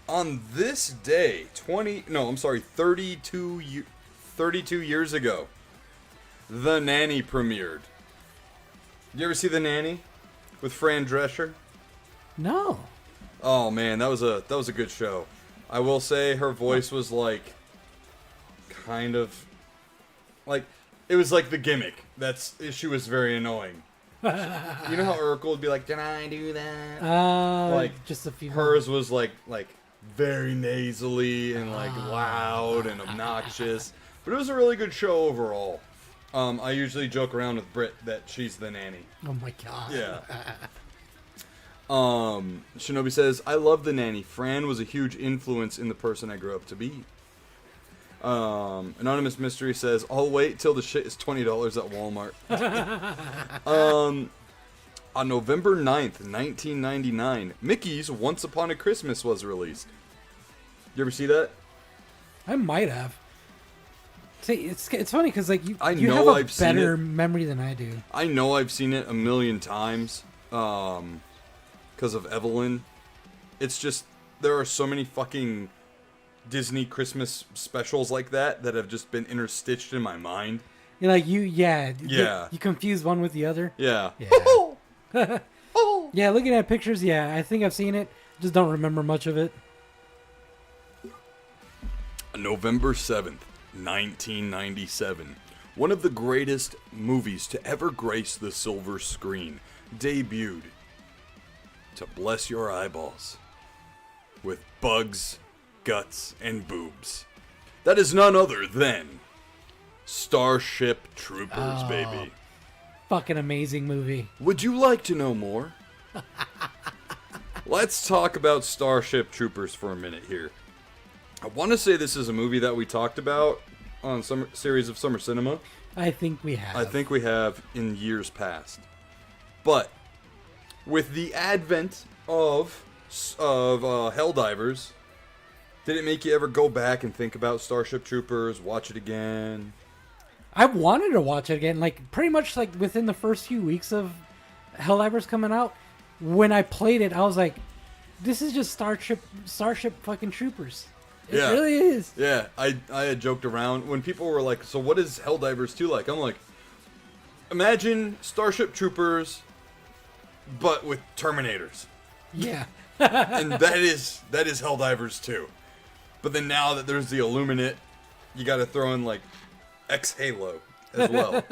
On this day, 32 years ago, The Nanny premiered. You ever see The Nanny with Fran Drescher? No. Oh man, that was a good show. I will say her voice was like kind of like it was like the gimmick. She was very annoying. You know how Urkel would be like, "Can I do that?" Like just a few. Hers was like very nasally and like loud and obnoxious. But it was a really good show overall. I usually joke around with Britt that she's the nanny. Oh my god. Yeah. Shinobi says, I love The Nanny. Fran was a huge influence in the person I grew up to be. Anonymous Mystery says, I'll wait till the shit is $20 at Walmart. On November 9th, 1999, Mickey's Once Upon a Christmas was released. You ever see that? I might have. See, it's funny because like you I know have a I've seen better it. memory than I do. I know I've seen it a million times. Because of Evelyn. It's just, there are so many fucking Disney Christmas specials like that have just been interstitched in my mind. You're like, you confuse one with the other. Yeah. Yeah. Yeah, looking at pictures, yeah, I think I've seen it. Just don't remember much of it. November 7th, 1997. One of the greatest movies to ever grace the silver screen debuted to bless your eyeballs with bugs, guts, and boobs. That is none other than Starship Troopers, baby. Fucking amazing movie. Would you like to know more? Let's talk about Starship Troopers for a minute here. I want to say this is a movie that we talked about on some series of Summer Cinema. I think we have. I think we have in years past. But with the advent of Helldivers, did it make you ever go back and think about Starship Troopers, watch it again? I wanted to watch it again, like pretty much like within the first few weeks of Helldivers coming out. When I played it, I was like, "This is just Starship fucking Troopers." It really is. Yeah, I had joked around when people were like, "So what is Helldivers 2 like?" I'm like, imagine Starship Troopers, but with Terminators. Yeah. And that is Helldivers 2. But then now that there's the Illuminate, you got to throw in like X-Halo as well.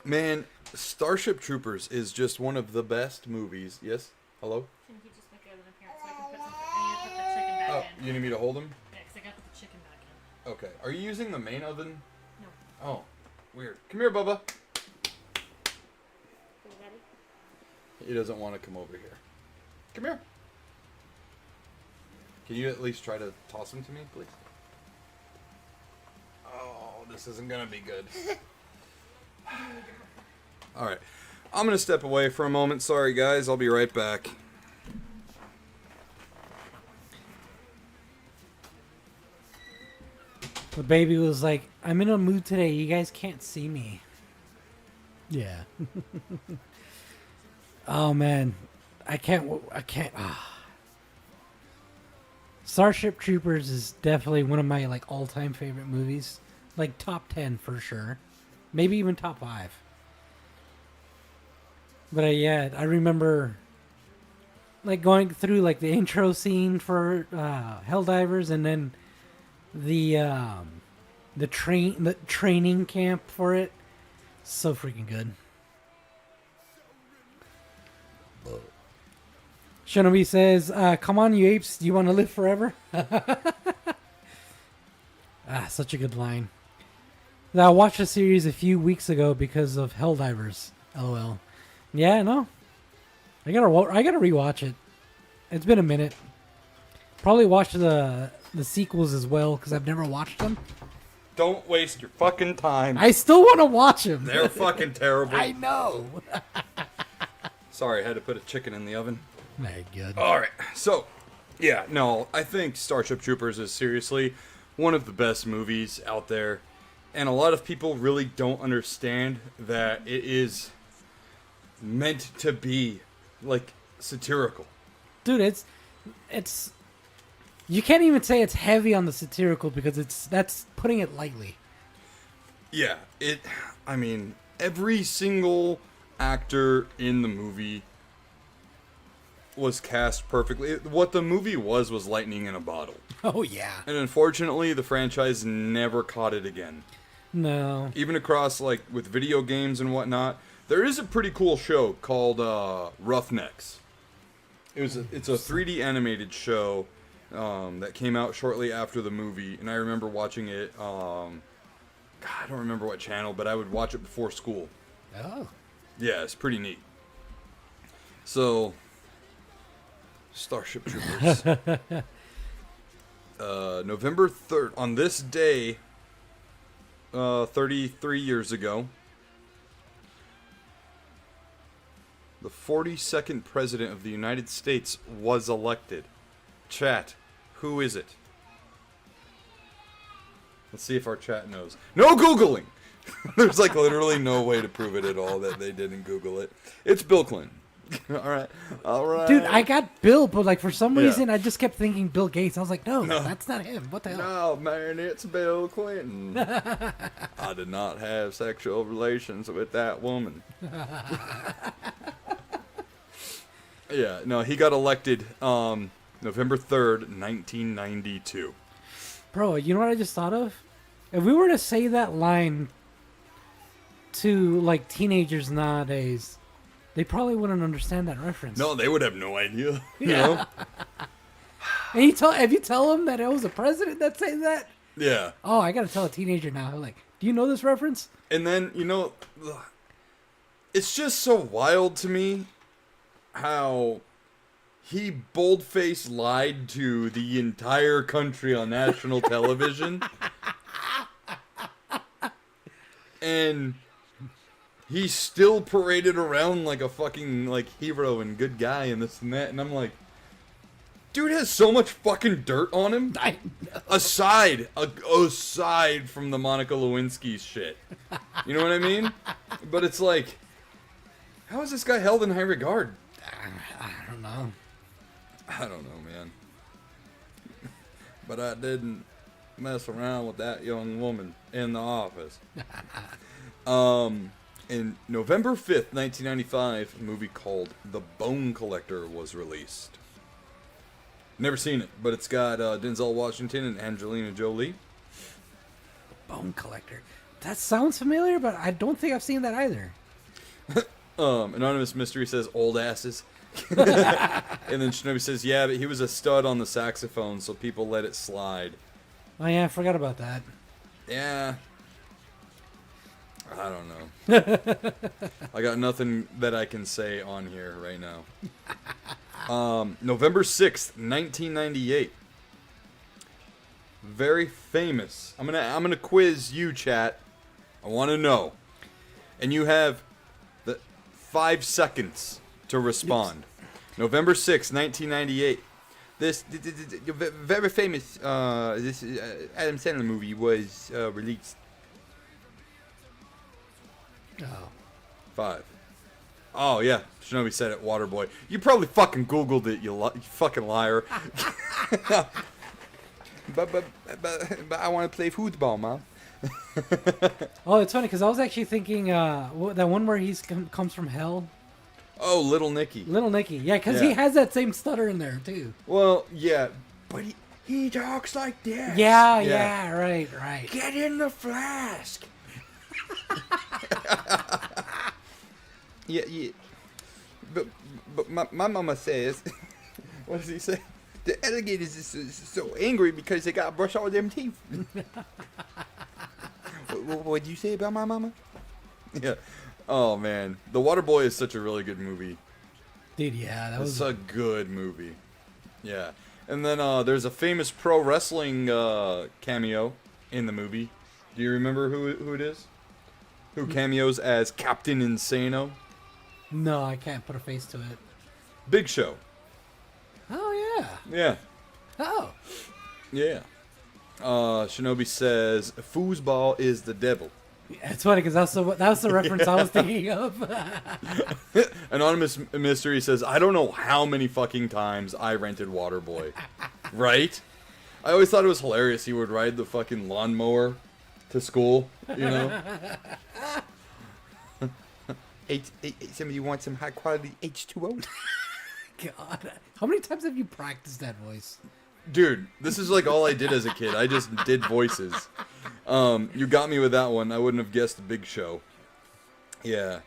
Man, Starship Troopers is just one of the best movies. Yes? Hello? Can you just make an appearance so I can put something? I need to put the chicken back in. You need me to hold him? Yeah, 'cause I got to put the chicken back in. Okay. Are you using the main oven? No. Oh, weird. Come here, Bubba. He doesn't want to come over here. Come here. Can you at least try to toss him to me, please? Oh, this isn't going to be good. All right. I'm going to step away for a moment. Sorry, guys. I'll be right back. The baby was like, "I'm in a mood today. You guys can't see me." Yeah. Oh man, I can't. Starship Troopers is definitely one of my like all-time favorite movies. Like top 10 for sure, maybe even top 5. But yeah, I remember like going through like the intro scene for Helldivers, and then the training camp for it. So freaking good. Shinobi says, "Come on, you apes! Do you want to live forever?" Such a good line. Now, I watched the series a few weeks ago because of Helldivers. LOL. Yeah, no. I gotta rewatch it. It's been a minute. Probably watch the sequels as well because I've never watched them. Don't waste your fucking time. I still want to watch them. They're fucking terrible. I know. Sorry, I had to put a chicken in the oven. Very good. All right, so yeah, no, I think Starship Troopers is seriously one of the best movies out there, and a lot of people really don't understand that it is meant to be like satirical. Dude, it's you can't even say it's heavy on the satirical because that's putting it lightly. Yeah, I mean, every single actor in the movie was cast perfectly. What the movie was lightning in a bottle. Oh yeah. And unfortunately, the franchise never caught it again. No. Even across, like, with video games and whatnot, there is a pretty cool show called Roughnecks. It's a 3D animated show that came out shortly after the movie, and I remember watching it. God, I don't remember what channel, but I would watch it before school. Oh. Yeah, it's pretty neat. So, Starship Troopers. November 3rd, on this day, 33 years ago, the 42nd President of the United States was elected. Chat, who is it? Let's see if our chat knows. No Googling! There's like literally no way to prove it at all that they didn't Google it. It's Bill Clinton. Alright. Dude, I got Bill, but like for some Yeah. reason I just kept thinking Bill Gates. I was like, no, that's not him. What the hell? No, man, it's Bill Clinton. I did not have sexual relations with that woman. Yeah, no, he got elected November 3rd, 1992. Bro, you know what I just thought of? If we were to say that line to like teenagers nowadays, they probably wouldn't understand that reference. No, they would have no idea. You know? And if you tell them that it was a president that said that, Yeah. oh, I gotta tell a teenager now. They're like, do you know this reference? And then, you know, it's just so wild to me how he bold-faced lied to the entire country on national television. And he still paraded around like a fucking, like, hero and good guy and this and that. And I'm like, dude has so much fucking dirt on him. I know. Aside from the Monica Lewinsky shit. You know what I mean? But it's like, how is this guy held in high regard? I don't know. I don't know, man. But I didn't mess around with that young woman in the office. In November 5th, 1995, a movie called The Bone Collector was released. Never seen it, but it's got Denzel Washington and Angelina Jolie. Bone Collector. That sounds familiar, but I don't think I've seen that either. Anonymous Mystery says old asses. And then Shinobi says, yeah, but he was a stud on the saxophone, so people let it slide. Oh yeah, I forgot about that. Yeah. I don't know. I got nothing that I can say on here right now. November 6th, 1998. Very famous. I'm gonna quiz you, chat. I want to know. And you have the 5 seconds to respond. November 6th, 1998. This very famous Adam Sandler movie was released. Oh. 5. Oh yeah, Shinobi said it. Waterboy. You probably fucking Googled it. You fucking liar. but I want to play football, man. Oh, it's funny because I was actually thinking that one where he's comes from hell. Oh, Little Nicky. Little Nicky, yeah, because Yeah. he has that same stutter in there too. Well, yeah, but he talks like this. Yeah, right. Get in the flask. Yeah. But my mama says, what does he say? The alligators is so angry because they got to brush all them teeth. What did you say about my mama? Yeah. Oh man, The Waterboy is such a really good movie. Dude, yeah, that was It's a good movie. Yeah. And then there's a famous pro wrestling cameo in the movie. Do you remember who it is? Who cameos as Captain Insano? No, I can't put a face to it. Big Show. Oh yeah. Yeah. Oh. Yeah. Shinobi says, foosball is the devil. It's funny because that's the reference I was thinking of. Anonymous Mystery says, I don't know how many fucking times I rented Waterboy. Right? I always thought it was hilarious he would ride the fucking lawnmower to school, you know? Somebody want some high quality H2O? God, how many times have you practiced that voice? Dude, this is like all I did as a kid. I just did voices. You got me with that one. I wouldn't have guessed the Big Show. Yeah.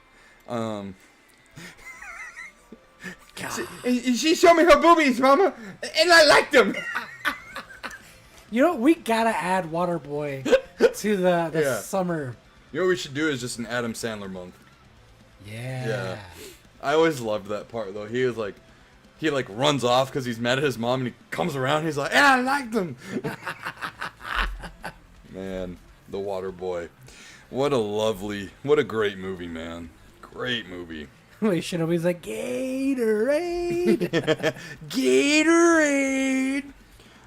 She showed me her boobies, Mama, and I liked them. You know, we gotta add Waterboy to the Yeah. summer. You know what we should do is just an Adam Sandler month. Yeah. Yeah. I always loved that part though. He runs off because he's mad at his mom, and he comes around. And he's like, "Yeah, I liked them." Man, The Water Boy. What a great movie, man. Great movie. Wait, Shinobi's like Gatorade. Gatorade.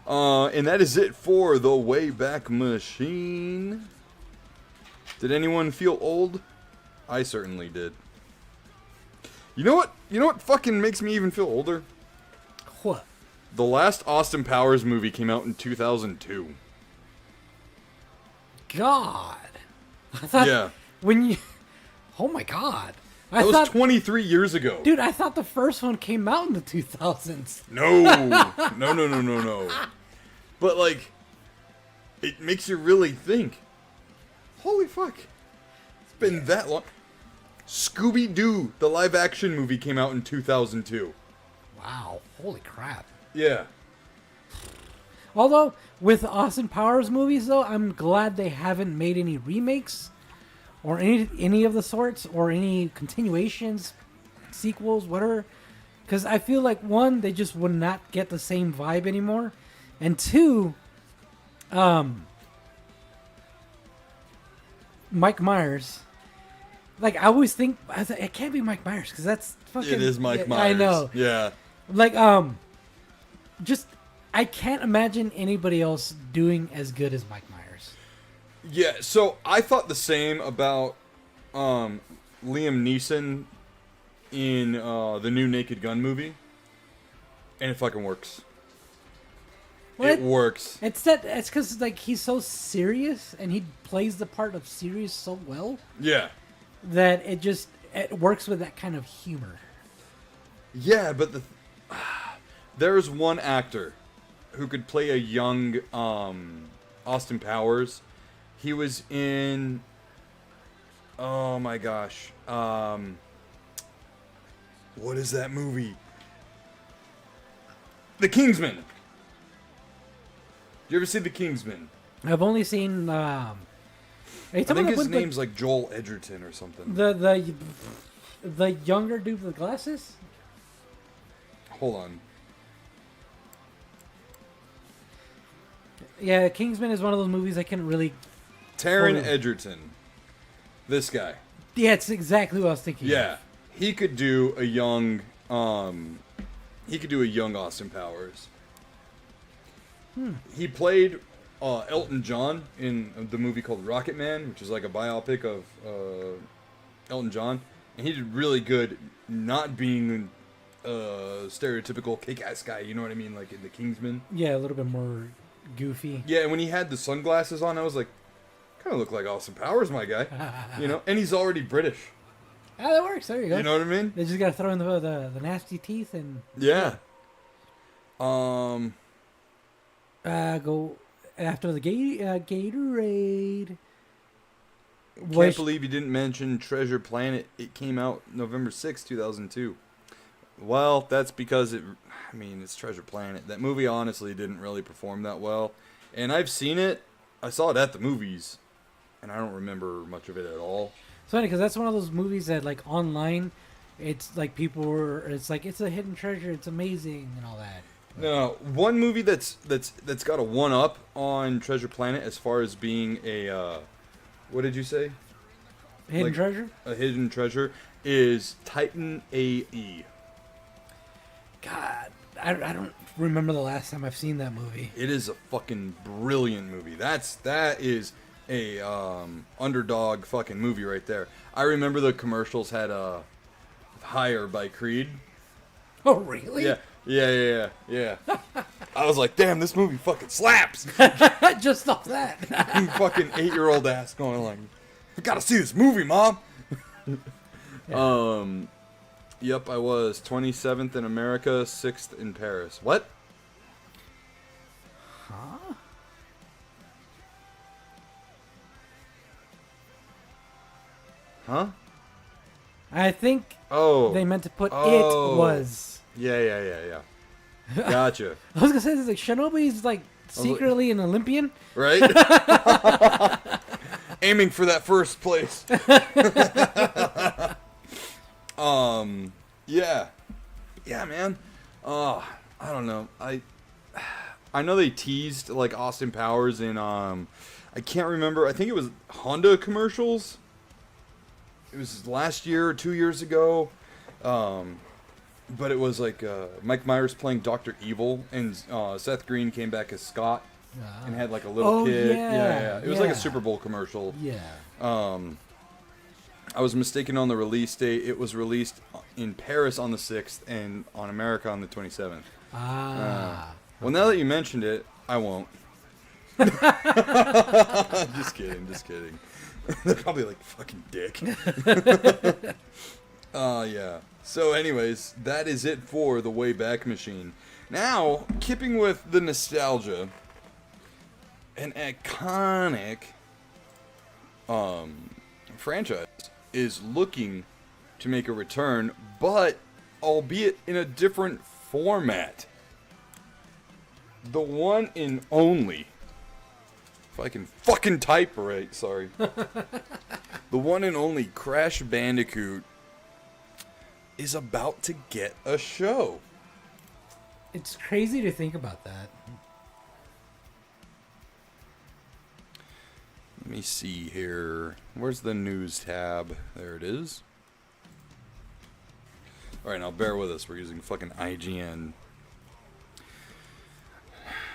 And that is it for the Wayback Machine. Did anyone feel old? I certainly did. You know what? You know what fucking makes me even feel older? What? The last Austin Powers movie came out in 2002. God. I thought Yeah. when you. Oh my God. I That was thought, 23 years ago. dude, I thought the first one came out in the 2000s. No. No. But like, it makes you really think. Holy fuck. It's been that long. Scooby-Doo, the live-action movie, came out in 2002. Wow. Holy crap. Yeah. Although, with Austin Powers movies, though, I'm glad they haven't made any remakes or any of the sorts or any continuations, sequels, whatever. Because I feel like, one, they just would not get the same vibe anymore. And two, Mike Myers. Like, I always think, it can't be Mike Myers because that's fucking... It is Mike yeah, Myers. I know. Yeah. Like, just, I can't imagine anybody else doing as good as Mike Myers. Yeah, so I thought the same about Liam Neeson in the new Naked Gun movie. And it fucking works. Well, it works. It's because, like, he's so serious and he plays the part of serious so well Yeah. that it works with that kind of humor. Yeah, but there's one actor who could play a young Austin Powers. He was in, oh my gosh, what is that movie? The Kingsman. You ever see The Kingsman? I've only seen. I think his name's like Joel Edgerton or something. The younger dude with the glasses. Hold on. Yeah, Kingsman is one of those movies I couldn't really. Taron Hold on. Egerton. This guy. Yeah, it's exactly what I was thinking. Yeah, he could do a young, Austin Powers. He played Elton John in the movie called Rocket Man, which is like a biopic of Elton John, and he did really good, not being a stereotypical kick-ass guy. You know what I mean? Like in The Kingsman. Yeah, a little bit more goofy. Yeah, and when he had the sunglasses on, I was like, kind of look like Austin Powers, my guy. You know, and he's already British. Ah, that works. There you go. You know what I mean? They just gotta throw in the nasty teeth and Yeah. go after the Gatorade. Can't believe you didn't mention Treasure Planet. It came out November 6, 2002. Well, that's because it's Treasure Planet. That movie honestly didn't really perform that well. And I've seen it. I saw it at the movies. And I don't remember much of it at all. It's funny because that's one of those movies that, like, online, it's like it's like, it's a hidden treasure, it's amazing and all that. No, one movie that's got a one-up on Treasure Planet as far as being a, what did you say? Hidden Like, treasure? A hidden treasure. is Titan AE. God, I don't remember the last time I've seen that movie. It is a fucking brilliant movie. That is a underdog fucking movie right there. I remember the commercials had Higher by Creed. Oh, really? Yeah. I was like, damn, this movie fucking slaps. Just off that. Fucking 8-year-old ass going like, I gotta see this movie, Mom. Yep, I was 27th in America, 6th in Paris. What? Huh? Huh? I think Oh. they meant to put Oh. it was. Yeah. Gotcha. I was gonna say this, like Shinobi's like secretly an Olympian. Right? Aiming for that first place. Yeah, man. I don't know. I know they teased like Austin Powers in I can't remember. I think it was Honda commercials. It was last year or 2 years ago. But it was like Mike Myers playing Dr. Evil, and Seth Green came back as Scott and had like a little kid. Yeah. It was like a Super Bowl commercial. Yeah. I was mistaken on the release date. It was released in Paris on the 6th and on America on the 27th. Well, now that you mentioned it, I won't. Just kidding. They're probably like, fucking dick. Yeah. So anyways, that is it for the Wayback Machine. Now, keeping with the nostalgia, an iconic franchise is looking to make a return, but albeit in a different format. The one and only, if I can fucking type right, sorry. The one and only Crash Bandicoot is about to get a show. It's crazy to think about that. Let me see here. Where's the news tab? There it is. Alright, now bear with us. We're using fucking IGN.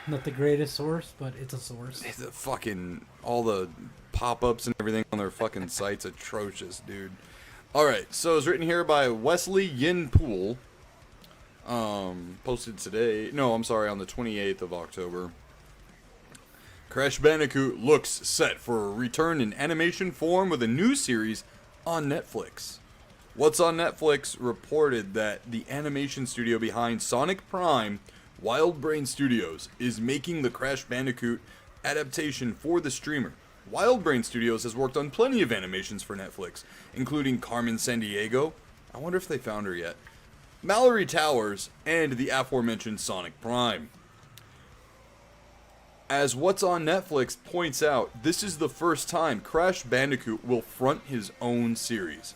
Not the greatest source, but it's a source. The fucking, all the pop-ups and everything on their fucking site's atrocious, dude. Alright, so it's written here by Wesley Yin Pool. Posted today. No, I'm sorry, on the 28th of October. Crash Bandicoot looks set for a return in animation form with a new series on Netflix. What's on Netflix reported that the animation studio behind Sonic Prime, Wild Brain Studios, is making the Crash Bandicoot adaptation for the streamer. Wild Brain Studios has worked on plenty of animations for Netflix, including Carmen Sandiego, I wonder if they found her yet, Mallory Towers, and the aforementioned Sonic Prime. As What's on Netflix points out, this is the first time Crash Bandicoot will front his own series.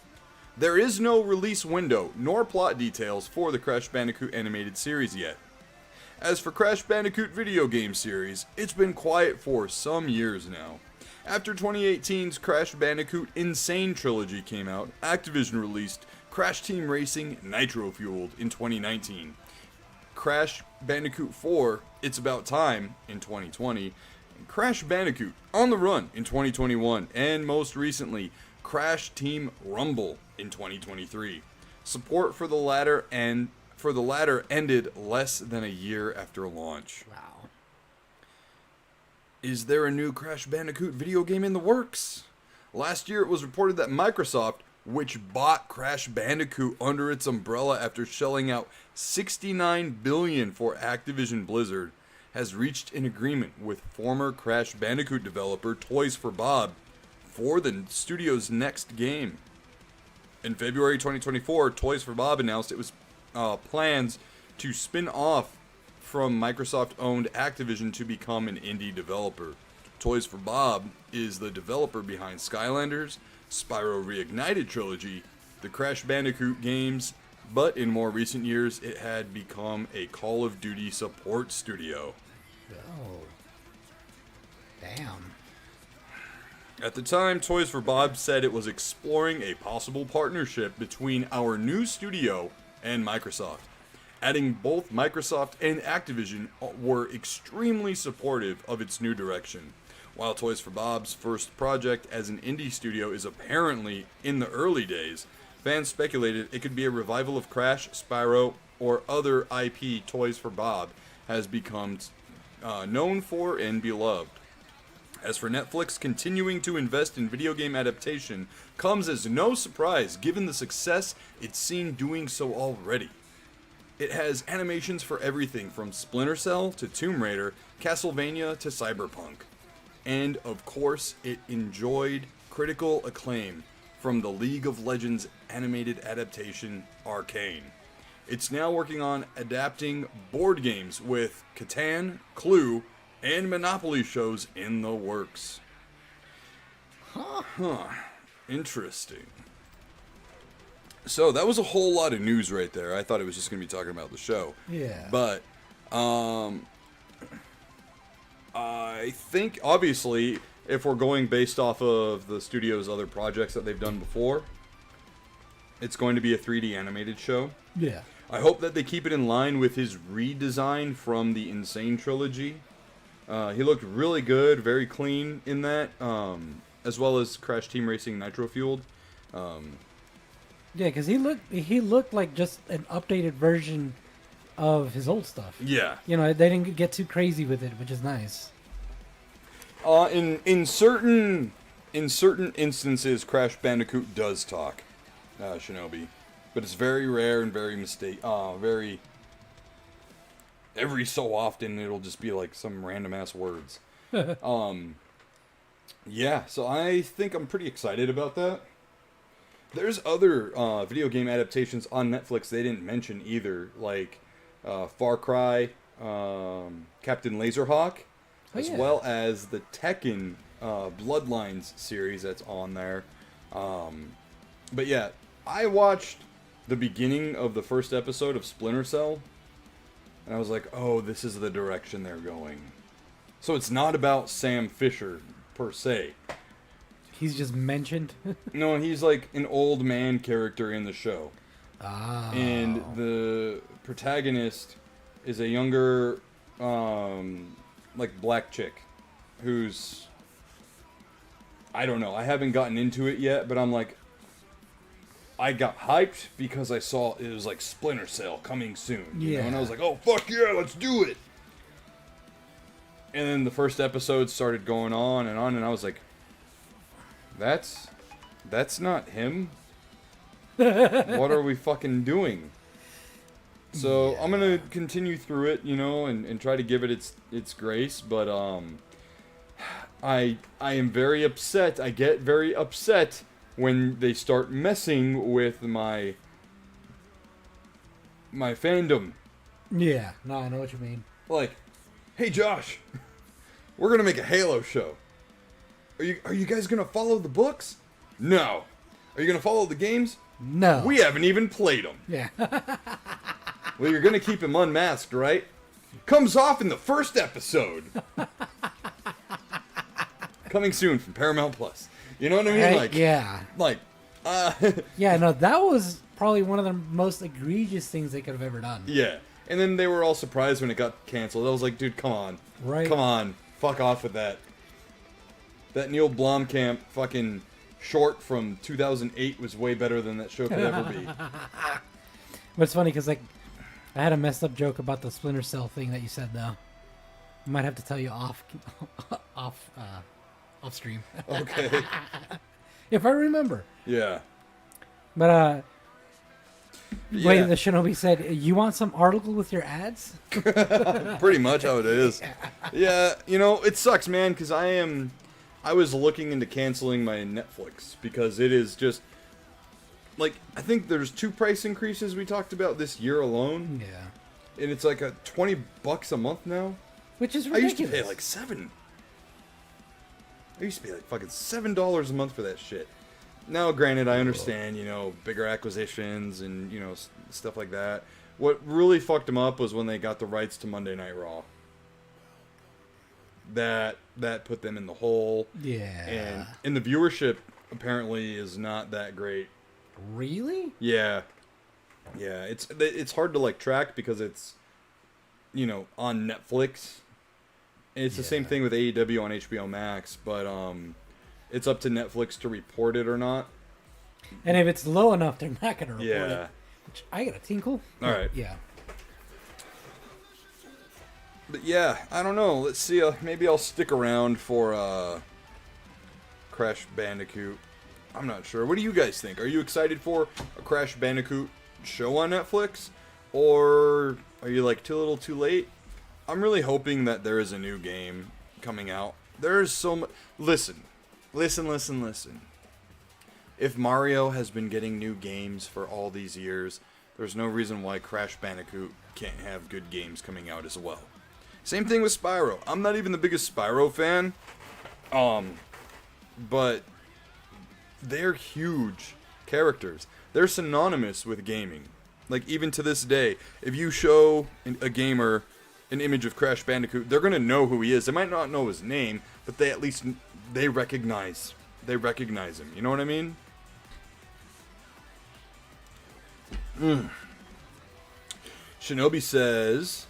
There is no release window nor plot details for the Crash Bandicoot animated series yet. As for Crash Bandicoot video game series, it's been quiet for some years now. After 2018's Crash Bandicoot Insane Trilogy came out, Activision released Crash Team Racing Nitro Fueled in 2019. Crash Bandicoot 4, It's About Time in 2020, and Crash Bandicoot On the Run in 2021, and most recently, Crash Team Rumble in 2023. Support for the latter ended less than a year after launch. Wow. Is there a new Crash Bandicoot video game in the works? Last year it was reported that Microsoft, which bought Crash Bandicoot under its umbrella after shelling out $69 billion for Activision Blizzard, has reached an agreement with former Crash Bandicoot developer Toys for Bob for the studio's next game. In February 2024, Toys for Bob announced it was plans to spin off from Microsoft-owned Activision to become an indie developer. Toys for Bob is the developer behind Skylanders, Spyro Reignited Trilogy, the Crash Bandicoot games, but in more recent years it had become a Call of Duty support studio. Oh. Damn. At the time, Toys for Bob said it was exploring a possible partnership between our new studio and Microsoft. Adding both Microsoft and Activision were extremely supportive of its new direction. While Toys for Bob's first project as an indie studio is apparently in the early days, fans speculated it could be a revival of Crash, Spyro, or other IP Toys for Bob has become known for and beloved. As for Netflix, continuing to invest in video game adaptation comes as no surprise given the success it's seen doing so already. It has animations for everything from Splinter Cell to Tomb Raider, Castlevania to Cyberpunk. And, of course, it enjoyed critical acclaim from the League of Legends animated adaptation Arcane. It's now working on adapting board games with Catan, Clue, and Monopoly shows in the works. Interesting. So that was a whole lot of news right there. I thought it was just going to be talking about the show. Yeah. But I think, obviously, if we're going based off of the studio's other projects that they've done before, it's going to be a 3D animated show. Yeah. I hope that they keep it in line with his redesign from the Insane trilogy. He looked really good, very clean in that, as well as Crash Team Racing Nitro Fueled. Yeah, because he looked like just an updated version of his old stuff. Yeah. You know, they didn't get too crazy with it, which is nice. In certain instances, Crash Bandicoot does talk, Shinobi, but it's very rare and very every so often it'll just be like some random ass words. Yeah, so I think I'm pretty excited about that. There's other video game adaptations on Netflix they didn't mention either, like Far Cry, Captain Laserhawk, as well as the Tekken Bloodlines series that's on there. But yeah, I watched the beginning of the first episode of Splinter Cell, and I was like, oh, this is the direction they're going. So it's not about Sam Fisher, per se. He's just mentioned? No, he's like an old man character in the show. Ah. And the protagonist is a younger, like, black chick who's... I don't know. I haven't gotten into it yet, but I'm like... I got hyped because I saw it was like Splinter Cell coming soon. You know? And I was like, oh, fuck yeah, let's do it. And then the first episode started going on, and I was like, that's not him. What are we fucking doing? So I'm gonna continue through it, you know, and try to give it its grace, but I am very upset. I get very upset when they start messing with my fandom. Yeah, no, I know what you mean. Like, hey Josh, we're gonna make a Halo show. Are you guys gonna follow the books? No. Are you gonna follow the games? No. We haven't even played them. Yeah. Well, you're gonna keep him unmasked, right? Comes off in the first episode. Coming soon from Paramount Plus. You know what I mean? Like, yeah. Like, yeah, no, that was probably one of the most egregious things they could have ever done. Yeah. And then they were all surprised when it got canceled. I was like, dude, come on. Right. Come on. Fuck off with that. That Neil Blomkamp fucking short from 2008 was way better than that show could ever be. But it's funny because, like, I had a messed up joke about the Splinter Cell thing that you said, though. I might have to tell you off stream. Okay. If I remember. Yeah. But, Yeah. wait, the Shinobi said, you want some article with your ads? Pretty much how it is. Yeah, you know, it sucks, man, because I was looking into canceling my Netflix because it is just, like, I think there's 2 price increases we talked about this year alone. Yeah. And it's like a $20 a month now. Which is I ridiculous. used to pay like $7. I used to pay like fucking $7 a month for that shit. Now, granted, I understand, you know, bigger acquisitions and, you know, stuff like that. What really fucked them up was when they got the rights to Monday Night Raw. That put them in the hole. Yeah. And the viewership apparently is not that great. Really? Yeah. Yeah, it's hard to like track because it's, you know, on Netflix. And it's the same thing with AEW on HBO Max, but it's up to Netflix to report it or not. And if it's low enough, they're not going to report Yeah. it. Which I got a tinkle. All right. Yeah. But yeah, I don't know. Let's see. Maybe I'll stick around for Crash Bandicoot. I'm not sure. What do you guys think? Are you excited for a Crash Bandicoot show on Netflix? Or are you like too little too late? I'm really hoping that there is a new game coming out. There's so much. Listen. If Mario has been getting new games for all these years, there's no reason why Crash Bandicoot can't have good games coming out as well. Same thing with Spyro. I'm not even the biggest Spyro fan, but they're huge characters. They're synonymous with gaming. Like, even to this day, if you show a gamer an image of Crash Bandicoot, they're gonna know who he is. They might not know his name, but they at least recognize him. You know what I mean? Shinobi says,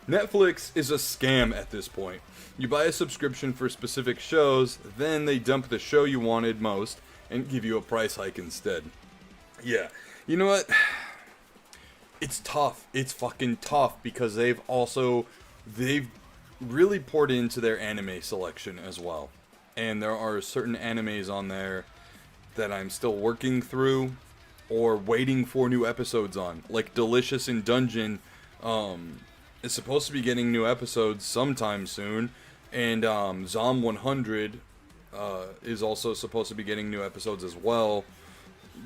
Netflix is a scam at this point. You buy a subscription for specific shows, then they dump the show you wanted most and give you a price hike instead. Yeah. You know what? It's tough. It's fucking tough because they've really poured into their anime selection as well. And there are certain animes on there that I'm still working through or waiting for new episodes on. Like Delicious in Dungeon is supposed to be getting new episodes sometime soon. And Zom 100 is also supposed to be getting new episodes as well.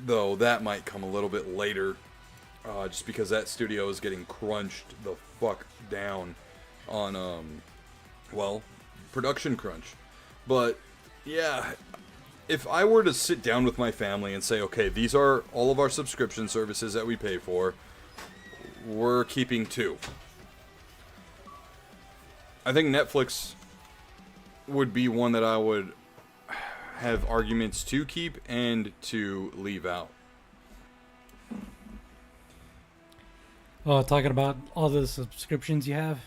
Though that might come a little bit later. Just because that studio is getting crunched the fuck down on, production crunch. But, yeah, if I were to sit down with my family and say, okay, these are all of our subscription services that we pay for, we're keeping 2. I think Netflix would be one that I would have arguments to keep and to leave out. Oh, talking about all the subscriptions you have?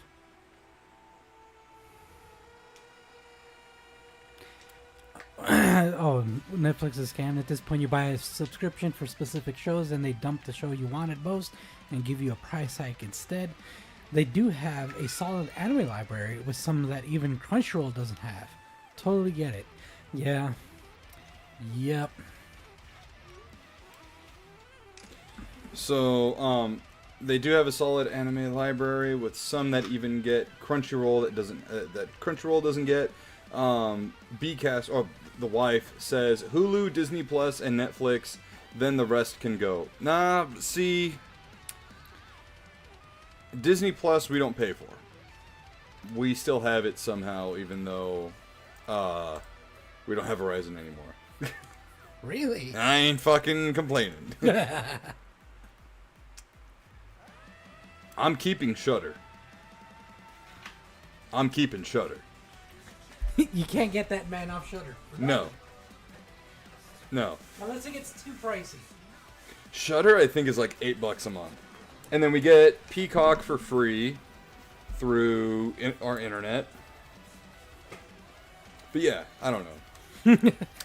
Oh, Netflix is scammed. At this point, you buy a subscription for specific shows, and they dump the show you wanted most and give you a price hike instead. They do have a solid anime library with some that even Crunchyroll doesn't have. Totally get it. Yeah. Yep. So, they do have a solid anime library with some that even get Crunchyroll that Crunchyroll doesn't get. Bcast, or the wife, says Hulu, Disney Plus, and Netflix, then the rest can go. Nah, see, Disney Plus we don't pay for. We still have it somehow, even though we don't have Verizon anymore. Really? I ain't fucking complaining. I'm keeping Shudder. I'm keeping Shudder. You can't get that man off Shudder. No. Unless it gets too pricey. Shudder, I think, is like $8 a month. And then we get Peacock for free through our internet. But yeah, I don't know.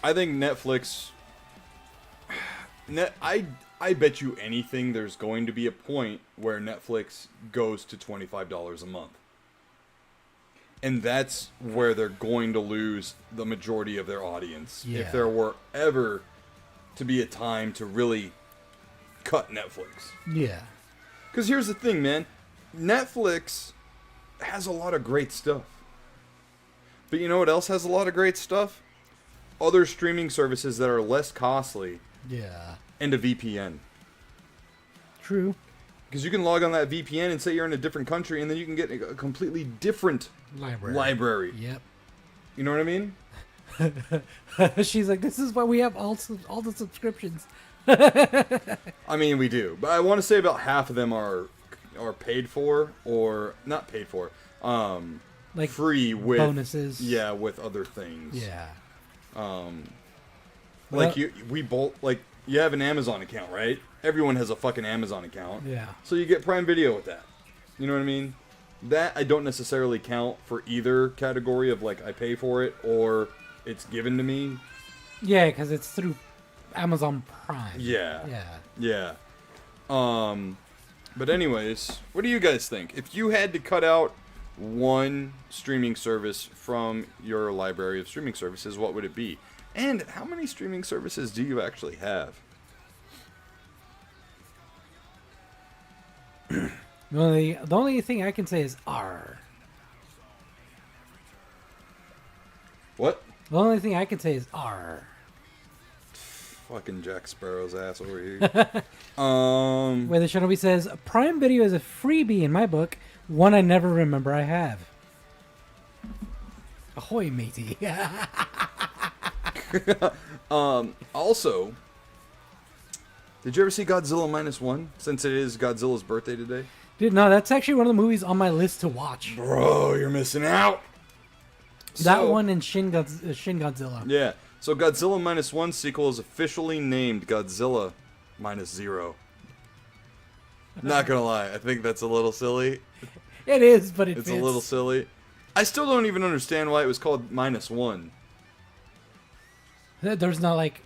I think Netflix... I bet you anything there's going to be a point where Netflix goes to $25 a month. And that's where they're going to lose the majority of their audience. Yeah. If there were ever to be a time to really cut Netflix. Yeah. Because here's the thing, man. Netflix has a lot of great stuff. But you know what else has a lot of great stuff? Other streaming services that are less costly. Yeah. And a VPN. True. Because you can log on that VPN and say you're in a different country, and then you can get a completely different library. Yep. You know what I mean? She's like, this is why we have all the subscriptions. I mean, we do. But I want to say about half of them are paid for, or not paid for. Like free with bonuses. Yeah, with other things. Yeah. Like Well- we both like you have an Amazon account, right? Everyone has a fucking Amazon account. Yeah. So you get Prime Video with that. You know what I mean? That I don't necessarily count for either category of like I pay for it or it's given to me. Yeah, because it's through Amazon Prime. Yeah. Yeah. Yeah. But anyways, what do you guys think? If you had to cut out one streaming service from your library of streaming services, what would it be? And how many streaming services do you actually have? The only thing I can say is R. What? The only thing I can say is R. Fucking Jack Sparrow's ass over here. Where the Shinobi says, Prime Video is a freebie in my book, one I never remember I have. Ahoy, matey. Also, did you ever see Godzilla -1? Since it is Godzilla's birthday today. Dude, no, that's actually one of the movies on my list to watch. Bro, you're missing out. That So- one and Shin Godzilla. Yeah. So Godzilla -1 sequel is officially named Godzilla -0. Not gonna lie, I think that's a little silly. It is, but it It's fits. a little silly. I still don't even understand why it was called -1. There's not like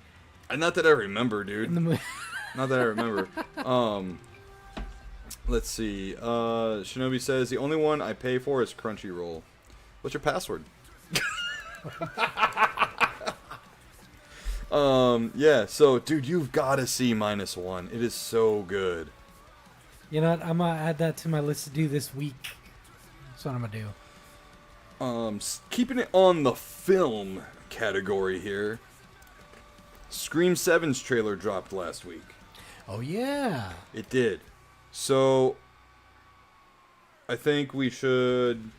Not that I remember, dude. in the movie. Not that I remember. Let's see. Shinobi says the only one I pay for is Crunchyroll. What's your password? Yeah. So, dude, you've got to see -1. It is so good. You know what? I'm gonna add that to my list to do this week. That's what I'm gonna do. Keeping it on the film category here. Scream 7's trailer dropped last week. Oh yeah. It did. So, I think we should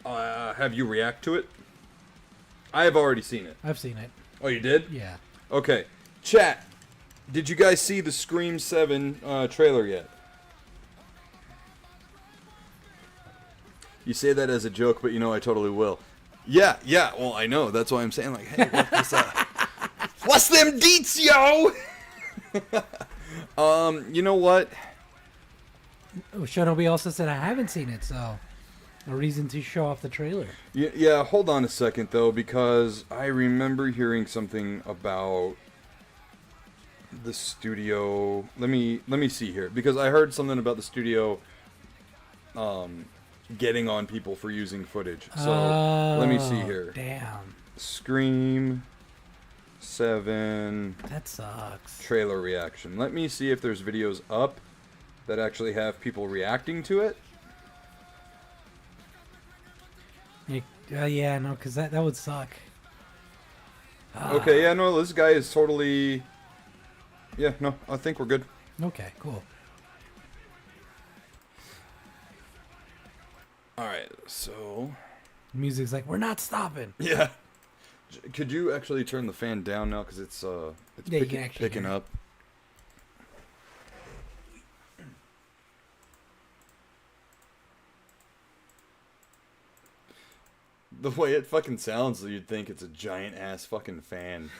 have you react to it. I have already seen it. I've seen it. Oh, you did? Yeah. Okay. Chat, did you guys see the Scream 7 trailer yet? You say that as a joke, but you know I totally will. Yeah, well, I know. That's why I'm saying, like, hey, what's them deets, yo? You know what? Shinobi also said I haven't seen it, so a reason to show off the trailer. Yeah, hold on a second, though, because I remember hearing something about the studio. Let me see here, because I heard something about the studio getting on people for using footage. So, let me see here. Damn. Scream 7 That sucks. trailer reaction. Let me see if there's videos up that actually have people reacting to it. Yeah, no, because that would suck. Okay, yeah, no, this guy is totally... Yeah, no, I think we're good. Okay, cool. Alright, so... Music's like, we're not stopping. Yeah. Could you actually turn the fan down now? Because it's Yeah, you can actually picking hear it. up. The way it fucking sounds, you'd think it's a giant ass fucking fan.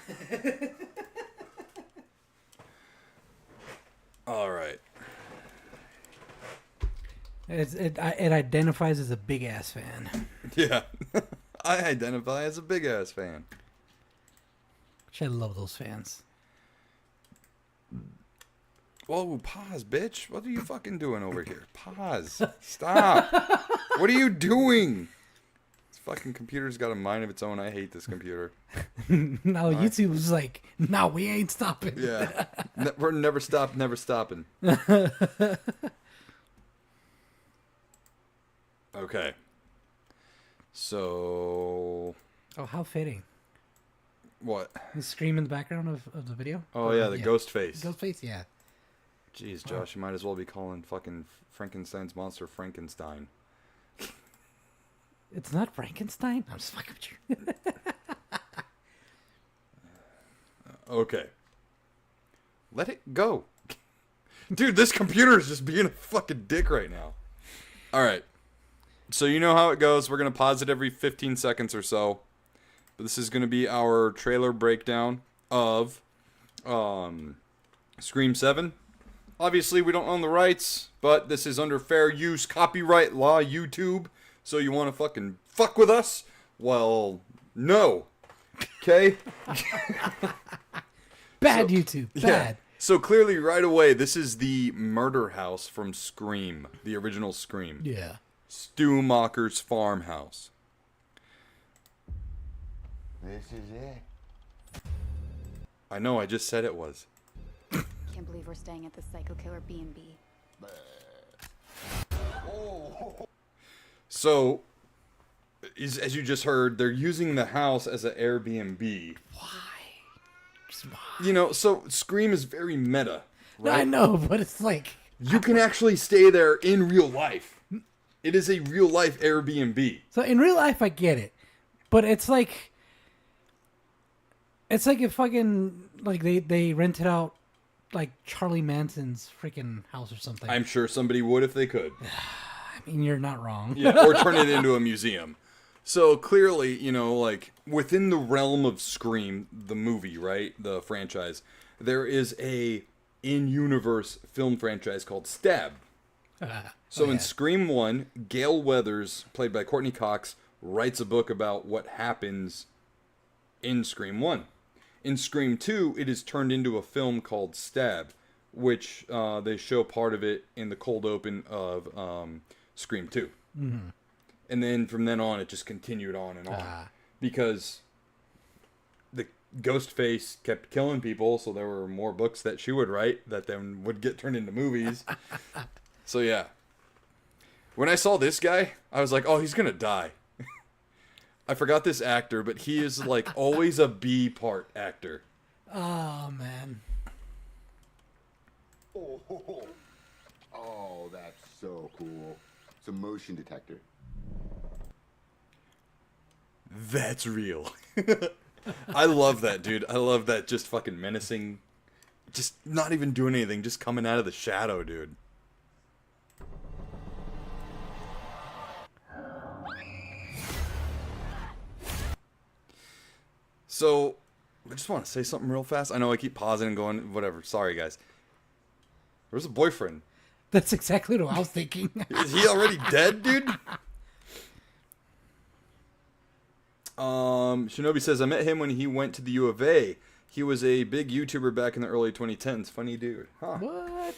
Alright. It identifies as a big ass fan. Yeah. I identify as a big ass fan. Which I love those fans. Whoa, pause, bitch. What are you fucking doing over here? Pause. Stop. What are you doing? This fucking computer's got a mind of its own. I hate this computer. No, YouTube's like, no, we ain't stopping. Yeah. We're never stopping. Okay. So... Oh, how fitting. What? The scream in the background of the video? Oh, yeah, the ghost face. Ghost face, yeah. Jeez, Josh, you might as well be calling fucking Frankenstein's monster Frankenstein. It's not Frankenstein? I'm just fucking with you. Okay. Let it go. Dude, this computer is just being a fucking dick right now. Alright. So you know how it goes. We're going to pause it every 15 seconds or so. This is going to be our trailer breakdown of Scream 7. Obviously, we don't own the rights, but this is under fair use copyright law YouTube. So you want to fucking fuck with us? Well, no. Okay? Bad YouTube. Bad. Yeah. So clearly, right away, this is the murder house from Scream, the original Scream. Yeah. Stu Macher's farmhouse. This is it. I know, I just said it was. Can't believe we're staying at the Psycho Killer B&B. So, as you just heard, they're using the house as an Airbnb. Why? You know, so Scream is very meta. Right? I know, but it's like... You can actually stay there in real life. It is a real life Airbnb. So in real life, I get it. But it's like... It's like if fucking... Like they rented out like Charlie Manson's freaking house or something. I'm sure somebody would if they could. I mean, you're not wrong. Yeah, or turn it into a museum. So clearly, you know, like within the realm of Scream, the movie, right, the franchise, there is a in-universe film franchise called Stab. So in Scream 1, Gale Weathers, played by Courtney Cox, writes a book about what happens in Scream 1. In Scream 2, it is turned into a film called Stab, which they show part of it in the cold open of Scream 2. Mm-hmm. And then from then on, it just continued on and on. Because the Ghostface kept killing people, so there were more books that she would write that then would get turned into movies. So yeah. When I saw this guy, I was like, oh, he's going to die. I forgot this actor, but he is like always a B part actor. Oh, man. Oh, that's so cool. It's a motion detector. That's real. I love that, dude. I love that just fucking menacing, just not even doing anything, just coming out of the shadow, dude. So, I just want to say something real fast. I know I keep pausing and going, whatever. Sorry, guys. Where's a boyfriend? That's exactly what I was thinking. Is he already dead, dude? Shinobi says, I met him when he went to the U of A. He was a big YouTuber back in the early 2010s. Funny dude. Huh. What?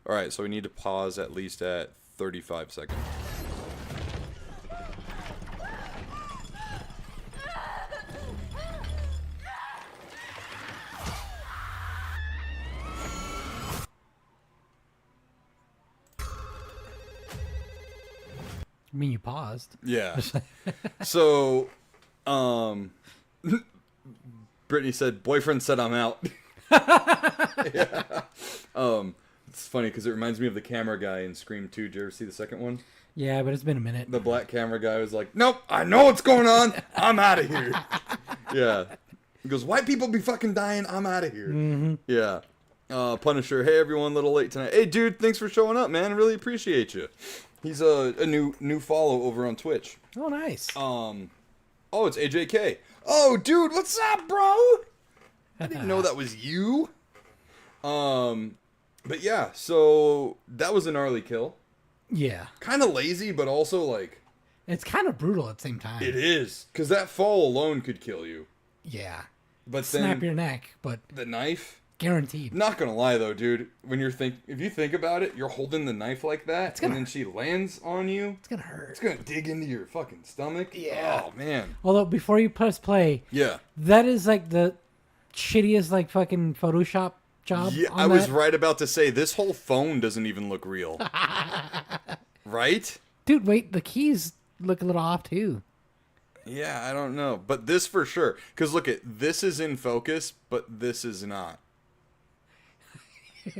Alright, so we need to pause at least at 35 seconds. I mean, you paused. Yeah. So, Brittany said, boyfriend said I'm out. Yeah. It's funny because it reminds me of the camera guy in Scream 2. Did you ever see the second one? Yeah, but it's been a minute. The black camera guy was like, nope, I know what's going on. I'm out of here. Yeah. He goes, white people be fucking dying. I'm out of here. Mm-hmm. Yeah. Punisher, hey everyone, little late tonight. Hey dude, thanks for showing up, man. Really appreciate you. He's a new follow over on Twitch. Oh, nice. Oh, it's AJK. Oh, dude, what's up, bro? I didn't know that was you. But yeah, so that was a gnarly kill. Yeah. Kind of lazy, but also like... It's kind of brutal at the same time. It is. Because that fall alone could kill you. Yeah. But Snap then your neck, but... The knife? Guaranteed. Not gonna lie though, dude. When if you think about it, you're holding the knife like that, and then she lands on you. It's gonna hurt. It's gonna dig into your fucking stomach. Yeah. Oh man. Although before you press play, Yeah. that is like the shittiest like fucking Photoshop job. Yeah, on I was that. right about to say this whole phone doesn't even look real. Right? Dude, wait, the keys look a little off too. Yeah, I don't know, but this for sure. Because look at this is in focus, but this is not.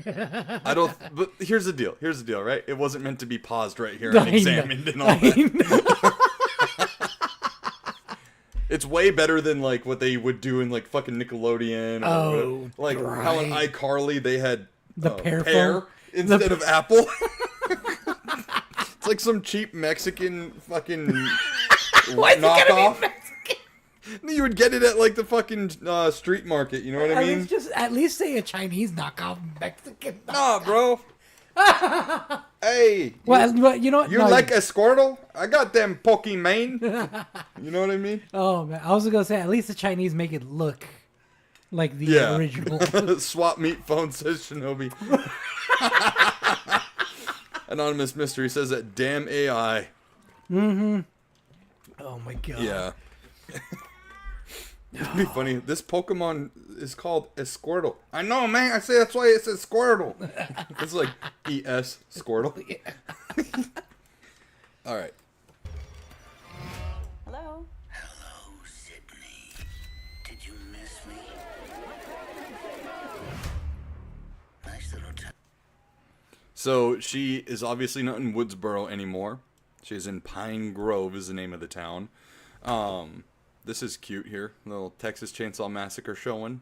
I don't. But here's the deal. Here's the deal, right? It wasn't meant to be paused right here and examined and all that. It's way better than like what they would do in like fucking Nickelodeon. Or like how in iCarly they had the pear instead of apple. It's like some cheap Mexican fucking knockoff. You would get it at like the fucking street market. You know what I mean? At least say a Chinese knockoff Mexican. Nah, bro. Hey. Well, you know what? You like a Squirtle? I got them Pokemon. You know what I mean? Oh man, I was gonna say at least the Chinese make it look like the original. Swap meet phone says Shinobi. Anonymous Mystery says that damn AI. Mm-hmm. Oh my god. Yeah. It'd be funny. This Pokemon is called a Squirtle. I know, man. I say that's why it says Squirtle. It's like ES Squirtle. All right. Hello? Hello, Sydney. Did you miss me? Nice little town. So she is obviously not in Woodsboro anymore. She's in Pine Grove is the name of the town. This is cute here. Little Texas Chainsaw Massacre showing.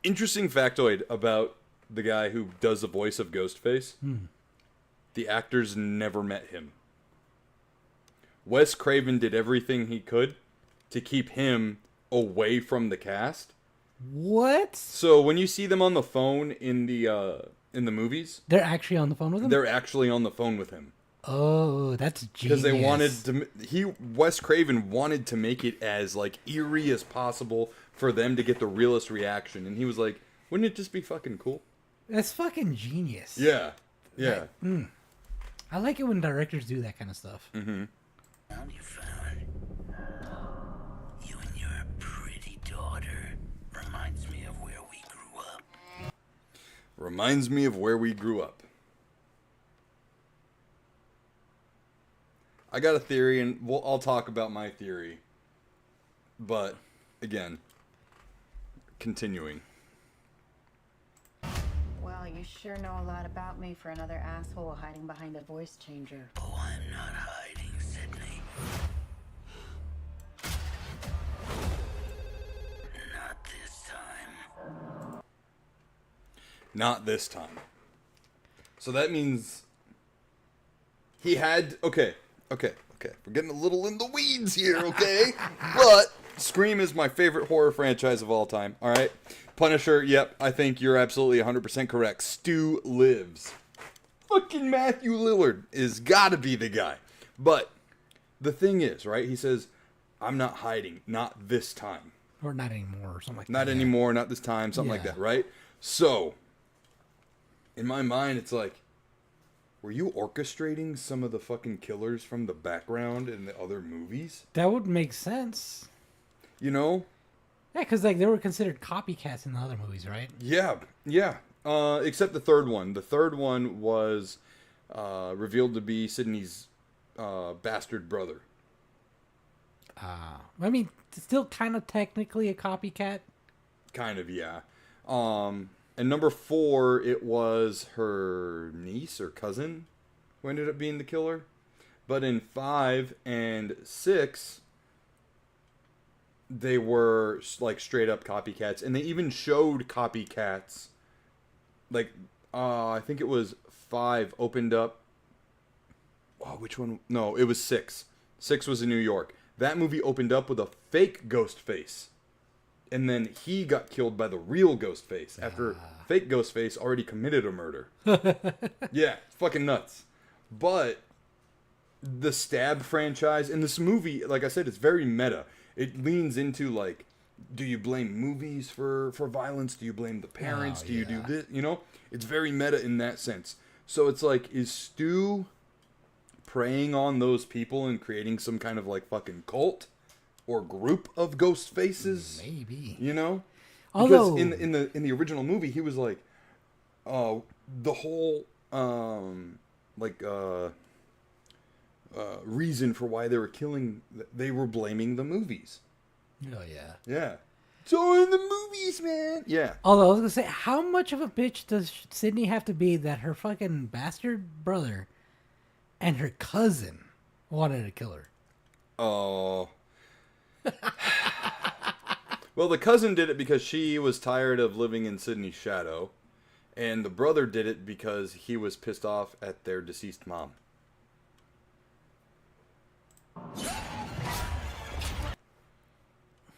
Interesting factoid about the guy who does the voice of Ghostface. The actors never met him. Wes Craven did everything he could to keep him away from the cast. What? So when you see them on the phone in the movies, They're actually on the phone with him? they're actually on the phone with him. Oh, that's genius. Because they wanted to, Wes Craven wanted to make it as like eerie as possible for them to get the realest reaction, and he was like, "Wouldn't it just be fucking cool?" That's fucking genius. Yeah, yeah. I like it when directors do that kind of stuff. Mm-hmm. Found you found. You and your pretty daughter reminds me of where we grew up. Reminds me of where we grew up. I got a theory, and I'll talk about my theory. But, again, continuing. Well, you sure know a lot about me for another asshole hiding behind a voice changer. Oh, I'm not hiding, Sydney. Not this time. Not this time. So that means he had... Okay. We're getting a little in the weeds here, okay? But Scream is my favorite horror franchise of all time, all right? Punisher, yep, I think you're absolutely 100% correct. Stu lives. Fucking Matthew Lillard is gotta be the guy. But the thing is, right, he says, I'm not hiding, not this time. Or not anymore, or something like that. Not anymore, not this time, something like that, right? So, in my mind, it's like, were you orchestrating some of the fucking killers from the background in the other movies? That would make sense. You know? Yeah, because like they were considered copycats in the other movies, right? Yeah. Except the third one. The third one was revealed to be Sydney's bastard brother. I mean, still kind of technically a copycat. Kind of, yeah. And number 4, it was her niece or cousin who ended up being the killer. But in 5 and 6, they were like straight up copycats. And they even showed copycats. Like, I think it was 5 opened up. Oh, which one? No, it was 6. 6 was in New York. That movie opened up with a fake Ghostface. And then he got killed by the real Ghostface after fake Ghostface already committed a murder. Yeah, fucking nuts. But the Stab franchise in this movie, like I said, it's very meta. It leans into like, do you blame movies for violence? Do you blame the parents? Do you do this? You know, it's very meta in that sense. So it's like, is Stu preying on those people and creating some kind of like fucking cult? Or group of ghost faces, maybe, you know. Although because in the original movie, he was like, the whole reason for why they were killing, they were blaming the movies. Oh yeah, yeah. So in the movies, man. Yeah. Although I was gonna say, how much of a bitch does Sydney have to be that her fucking bastard brother and her cousin wanted to kill her? Oh. Well, the cousin did it because she was tired of living in Sydney's shadow, and the brother did it because he was pissed off at their deceased mom.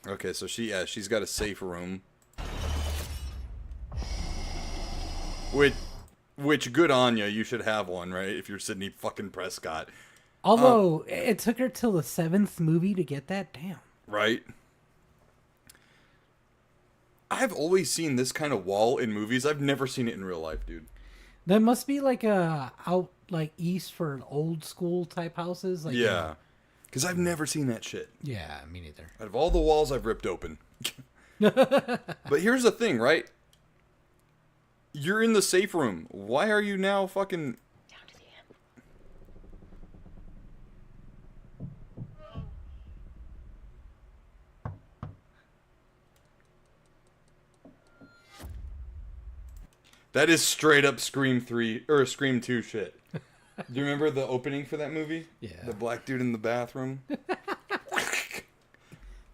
Okay, so she's got a safe room. Which good on you should have one, right? If you're Sidney fucking Prescott. Although it took her till the 7th movie to get that. Damn. Right? I've always seen this kind of wall in movies. I've never seen it in real life, dude. That must be like out like east for old school type houses. Like Yeah. Because I've never seen that shit. Yeah, me neither. Out of all the walls I've ripped open. But here's the thing, right? You're in the safe room. Why are you now fucking... Down to the end. That is straight up Scream 3 or Scream 2 shit. Do you remember the opening for that movie? Yeah. The black dude in the bathroom.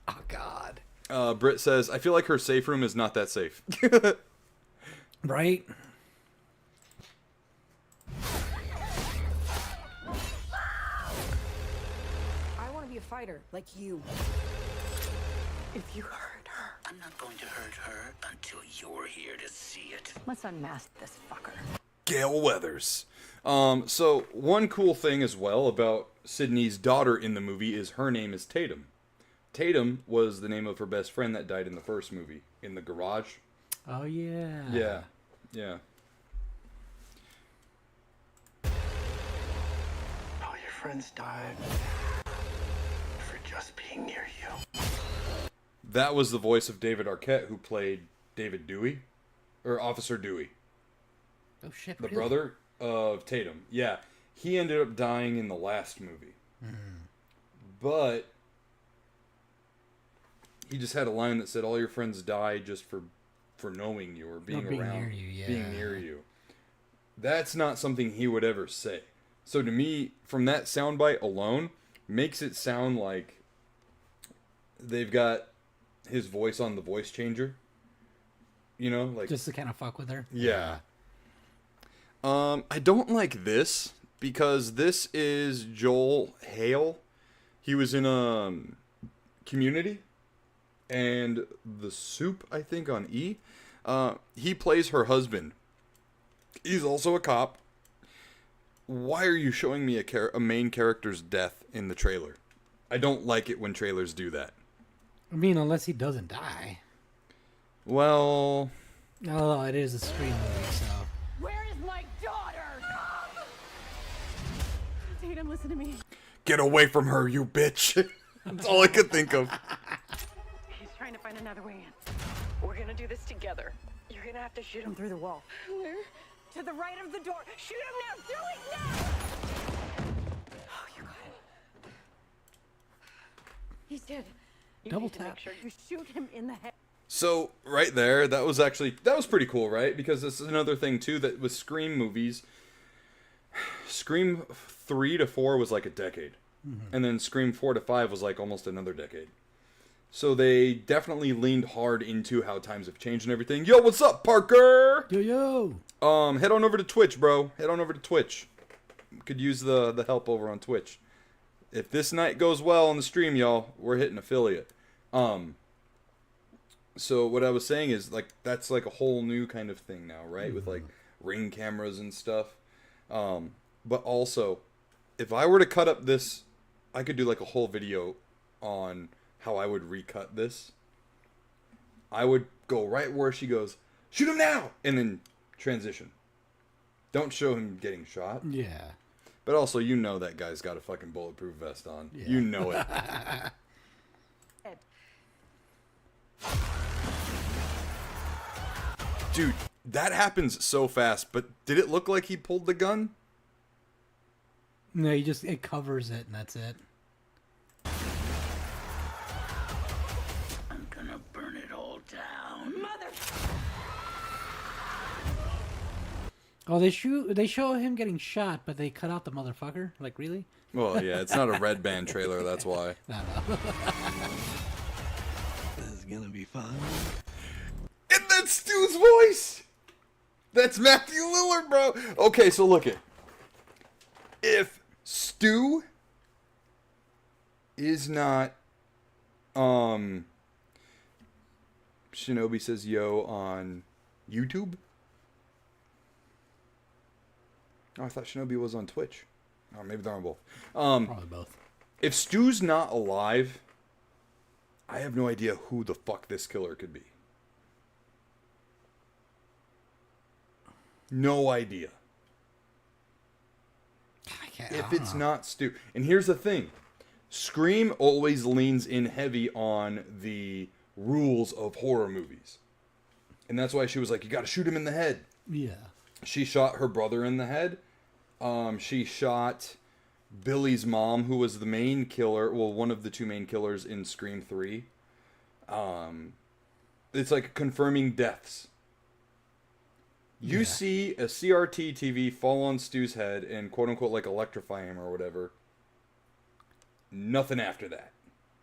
Oh God. Britt says, I feel like her safe room is not that safe. Right? I want to be a fighter like you. If you hurt her, I'm not going to hurt her until you're here to see it. Let's unmask this fucker. Gail Weathers. So one cool thing as well about Sydney's daughter in the movie is her name is Tatum. Tatum was the name of her best friend that died in the first movie, in the garage. Oh yeah. Yeah, yeah. All your friends died for just being near you. That was the voice of David Arquette, who played David Dewey, or Officer Dewey, Oh shit. the really? brother of Tatum. Yeah, he ended up dying in the last movie, but he just had a line that said, "All your friends die just for knowing you or being being around, near you, yeah. being near you." That's not something he would ever say. So to me, from that soundbite alone, makes it sound like they've got his voice on the voice changer. You know, like Just to kind of fuck with her. yeah. I don't like this because this is Joel Hale. He was in Community and The Soup, I think, on E. He plays her husband. He's also a cop. Why are you showing me a main character's death in the trailer? I don't like it when trailers do that. I mean, unless he doesn't die. Well, No, it is a Scream movie, so. Where is my daughter? Tatum, listen to me. get away from her, you bitch. That's all I could think of. He's trying to find another way in. We're gonna do this together. You're gonna have to shoot him through the wall. Where? To the right of the door. Shoot him now! Do it now! Oh, you got it. He's dead. You Double need to tap. make sure you shoot him in the head. So right there, that was pretty cool, right? Because this is another thing too that with Scream movies, Scream 3 to 4 was like a decade, and then Scream 4 to 5 was like almost another decade. So they definitely leaned hard into how times have changed and everything. Yo, what's up, Parker? Yo. Head on over to Twitch, bro. Head on over to Twitch. Could use the help over on Twitch. If this night goes well on the stream, y'all, we're hitting affiliate. So what I was saying is, like, that's like a whole new kind of thing now, right? With like Ring cameras and stuff. But also, if I were to cut up this, I could do like a whole video on how I would recut this. I would go right where she goes, shoot him now, and then transition. Don't show him getting shot. Yeah. But also, you know that guy's got a fucking bulletproof vest on. Yeah. You know it. Dude, that happens so fast, but did it look like he pulled the gun? No, it covers it and that's it. I'm gonna burn it all down. Mother! Oh, they show him getting shot, but they cut out the motherfucker. Like, really? Well, yeah, it's not a Red Band trailer, that's why. No. This is gonna be fun. And that's Stu's voice! That's Matthew Lillard, bro! Okay, so look it. If Stu is not, Shinobi says yo on YouTube. Oh, I thought Shinobi was on Twitch. Oh, maybe they're on both. Probably both. If Stu's not alive, I have no idea who the fuck this killer could be. No idea. If it's not Stu. And here's the thing. Scream always leans in heavy on the rules of horror movies. And that's why she was like, you gotta shoot him in the head. Yeah. She shot her brother in the head. She shot Billy's mom, who was the main killer. Well, one of the two main killers in Scream 3. It's like confirming deaths. You see a CRT TV fall on Stu's head and quote-unquote like electrify him or whatever. Nothing after that.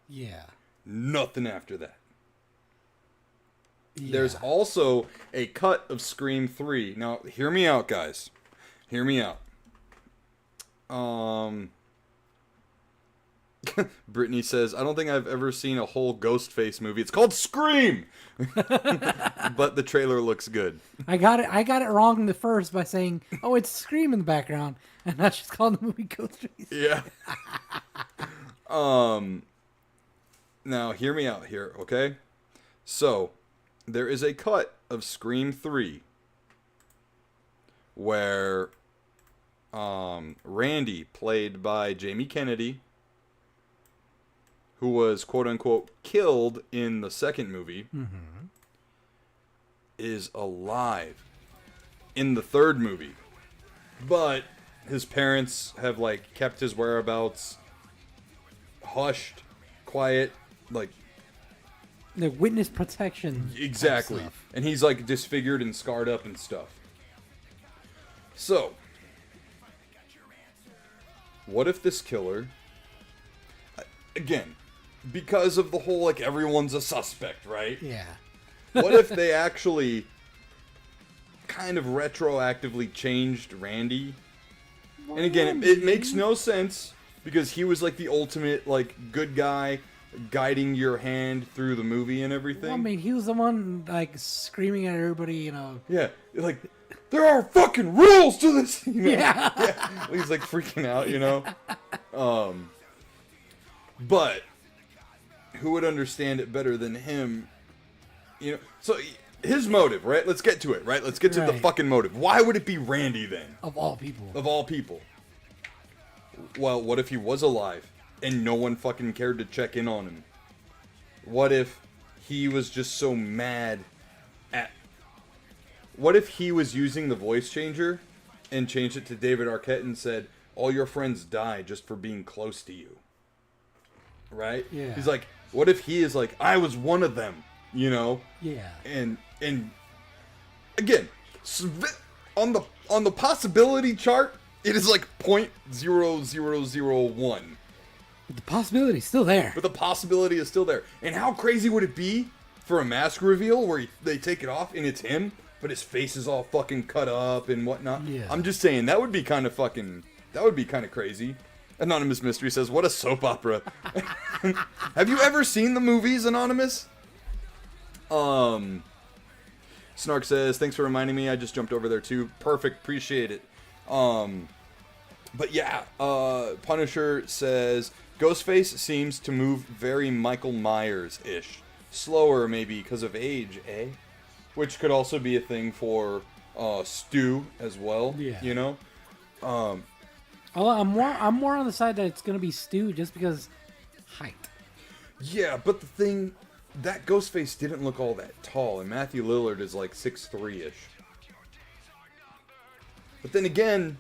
Yeah. Nothing after that. Yeah. There's also a cut of Scream 3. Now, hear me out, guys. Hear me out. Brittany says, I don't think I've ever seen a whole Ghostface movie. It's called Scream! But the trailer looks good. I got it wrong the first by saying, oh, it's Scream in the background. And that's just called the movie Ghostface. Yeah. Now, hear me out here, okay? So, there is a cut of Scream 3 where Randy, played by Jamie Kennedy, who was quote-unquote killed in the second movie, is alive in the third movie. But his parents have, like, kept his whereabouts hushed, quiet, like... The witness protection. Exactly. And he's, like, disfigured and scarred up and stuff. So, what if this killer... Again, because of the whole, like, everyone's a suspect, right? Yeah. What if they actually kind of retroactively changed Randy? And again, it makes no sense because he was like the ultimate like good guy guiding your hand through the movie and everything. Well, I mean, he was the one like screaming at everybody, you know. Yeah, like there are fucking rules to this. You know? Yeah. Yeah. He's like freaking out, you know. But who would understand it better than him? You know, so his motive, right? Let's get to it, right? Let's get to the fucking motive. Why would it be Randy then? Of all people. Of all people. Well, what if he was alive and no one fucking cared to check in on him? What if he was just so mad at... What if he was using the voice changer and changed it to David Arquette and said, all your friends die just for being close to you? Right? Yeah. He's like, what if he is like, I was one of them? You know? Yeah. And again, on the possibility chart, it is like 0.0001. But the possibility's still there. But the possibility is still there. And how crazy would it be for a mask reveal where they take it off and it's him, but his face is all fucking cut up and whatnot? Yeah. I'm just saying, that would be kind of crazy. Anonymous Mystery says, what a soap opera. Have you ever seen the movies, Anonymous? Snark says, thanks for reminding me. I just jumped over there too. Perfect. Appreciate it. But yeah, Punisher says, Ghostface seems to move very Michael Myers-ish. Slower maybe because of age, eh? Which could also be a thing for Stu as well. Yeah. You know? I'm more on the side that it's gonna be Stu just because height. Yeah, but the thing, that Ghostface didn't look all that tall, and Matthew Lillard is like 6'3"-ish. But then again,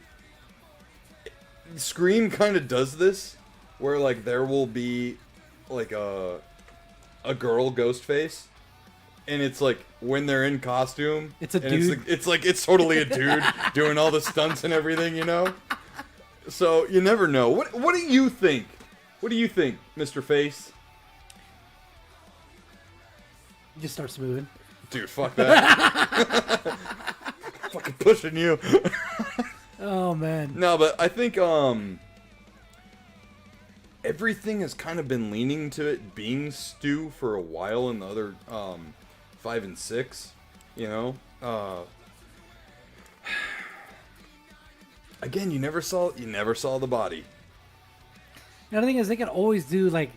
Scream kind of does this, where like there will be like a girl Ghostface, and it's like when they're in costume, it's a and dude. It's totally a dude doing all the stunts and everything, you know. So you never know. What do you think? What do you think, Mr. Face? Just starts moving. Dude, fuck that. Fucking pushing you. Oh man. No, but I think everything has kind of been leaning to it being Stu for a while in the other 5 and 6. You know, again, you never saw the body. The thing is, they could always do like,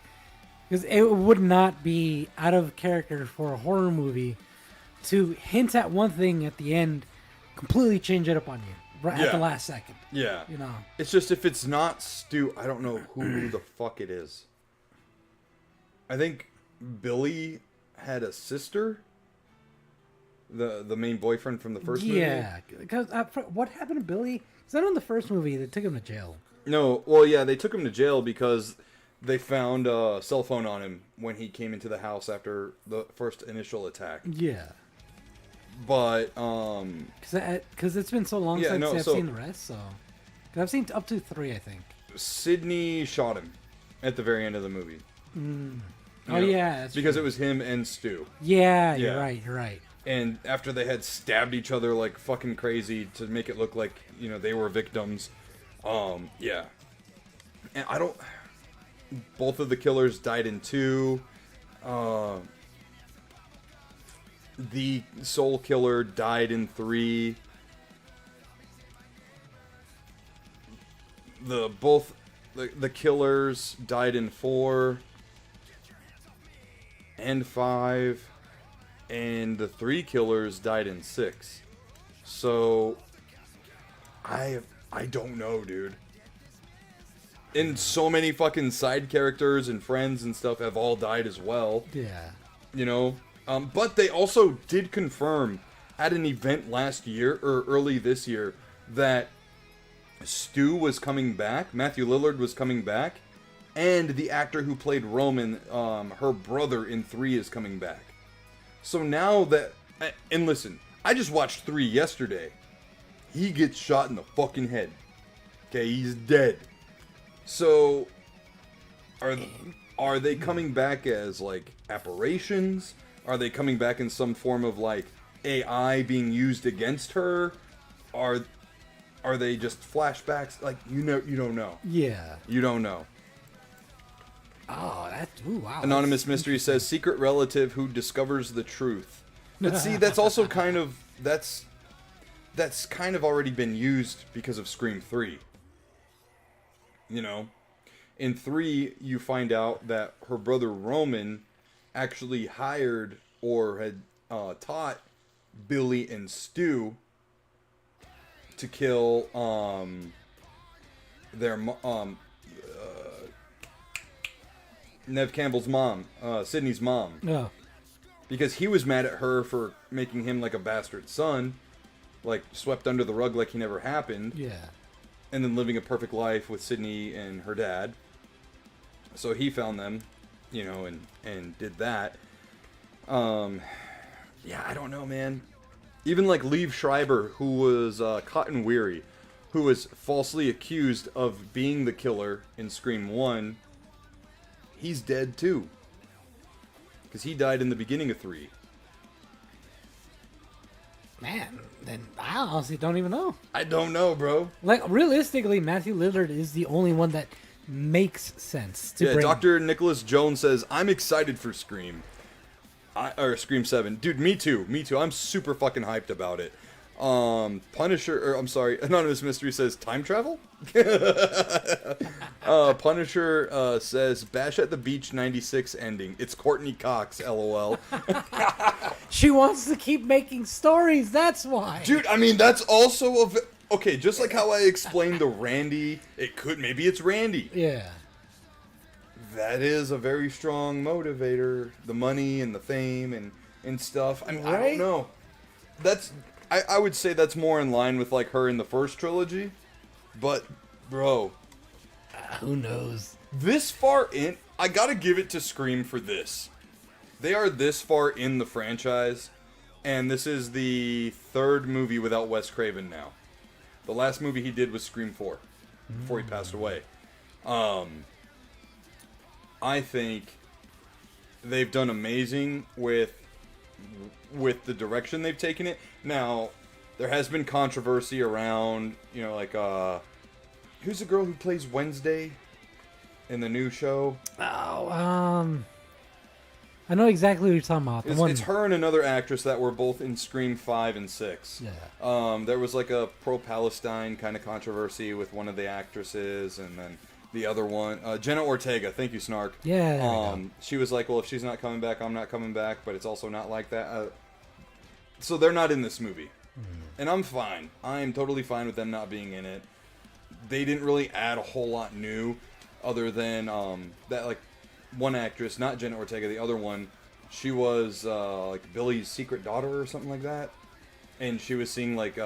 because it would not be out of character for a horror movie to hint at one thing at the end, completely change it up on you right at the last second. Yeah. You know, It's just if it's not Stu, I don't know who the fuck it is. I think Billy had a sister. The main boyfriend from the first movie. Yeah, because what happened to Billy? Is that in the first movie? They took him to jail. No, well, yeah, they took him to jail because they found a cell phone on him when he came into the house after the first initial attack. Yeah. But because it's been so long since I've seen the rest, so 'cause I've seen up to 3, I think. Sydney shot him at the very end of the movie. Oh yeah, that's because true. it was him and Stu. Yeah, Yeah. you're right. And after they had stabbed each other like fucking crazy to make it look like, you know, they were victims. Yeah. And I don't... Both of the killers died in 2. The soul killer died in 3. The killers died in 4 and 5. And the 3 killers died in 6. So I don't know, dude. And so many fucking side characters and friends and stuff have all died as well. Yeah. You know? But they also did confirm at an event last year, or early this year, that Stu was coming back, Matthew Lillard was coming back, and the actor who played Roman, her brother in 3 is coming back. So now that... And listen, I just watched 3 yesterday. He gets shot in the fucking head. Okay, he's dead. So, are they coming back as, like, apparitions? Are they coming back in some form of, like, AI being used against her? Are they just flashbacks? Like, you don't know. Yeah. You don't know. Oh, wow. Anonymous Mystery says, secret relative who discovers the truth. But see, that's also kind of... That's kind of already been used because of Scream 3. You know? In 3, you find out that her brother Roman actually hired or had taught Billy and Stu to kill their Nev Campbell's mom, Sydney's mom. No. Because he was mad at her for making him like a bastard son, like swept under the rug like he never happened. Yeah. And then living a perfect life with Sydney and her dad. So he found them, you know, and did that. Yeah, I don't know, man. Even like Liev Schreiber, who was Cotton Weary, who was falsely accused of being the killer in Scream 1, he's dead too. Because he died in the beginning of 3. Man, then I honestly don't even know. I don't know, bro. Like, realistically, Matthew Lillard is the only one that makes sense to bring. Dr. Nicholas Jones says, I'm excited for Scream. Or Scream 7. Dude, me too. I'm super fucking hyped about it. Anonymous Mystery says, time travel? Punisher says, Bash at the Beach 96 ending. It's Courtney Cox, lol. She wants to keep making stories, that's why. Dude, I mean, that's also okay, just like how I explained the Randy, maybe it's Randy. Yeah. That is a very strong motivator. The money and the fame and stuff. I mean, I don't know. I would say that's more in line with like her in the first trilogy. But, bro. Who knows? This far in, I gotta give it to Scream for this. They are this far in the franchise. And this is the 3rd movie without Wes Craven now. The last movie he did was Scream 4. Before he passed away. I think they've done amazing with the direction they've taken it. Now, there has been controversy around, you know, like, who's the girl who plays Wednesday in the new show? Oh, I know exactly what you're talking about. It's her and another actress that were both in Scream 5 and 6. Yeah. There was like a pro-Palestine kind of controversy with one of the actresses, and then the other one, Jenna Ortega. Thank you, Snark. Yeah. there we go. She was like, well, if she's not coming back, I'm not coming back, but it's also not like that. So they're not in this movie. And I'm fine. I am totally fine with them not being in it. They didn't really add a whole lot new, other than that, like, one actress, not Jenna Ortega, the other one, she was like Billy's secret daughter or something like that. And she was seeing like,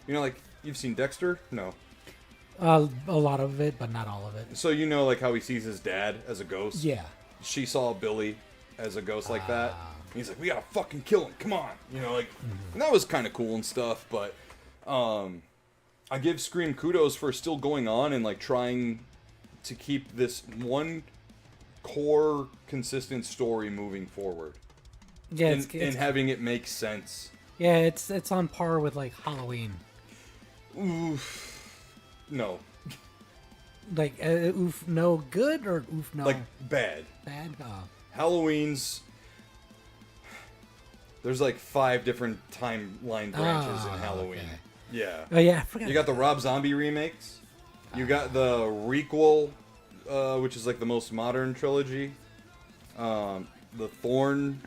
like, you've seen Dexter? No. A lot of it, but not all of it. So you know, like, how he sees his dad as a ghost? Yeah. She saw Billy as a ghost like that. He's like, we gotta fucking kill him, come on. And that was kind of cool and stuff, but I give Scream kudos for still going on and, like, trying to keep this one core, consistent story moving forward. Yeah, and having it make sense. Yeah, it's on par with, like, Halloween. Oof. No. Like, oof, no good, or oof, no... Like, bad. Bad? Oh. Halloween's... There's like 5 different timeline branches in Halloween. Okay. Yeah. Oh, yeah, I forgot. You got the Rob Zombie remakes. You got the requel, which is like the most modern trilogy. The Thorn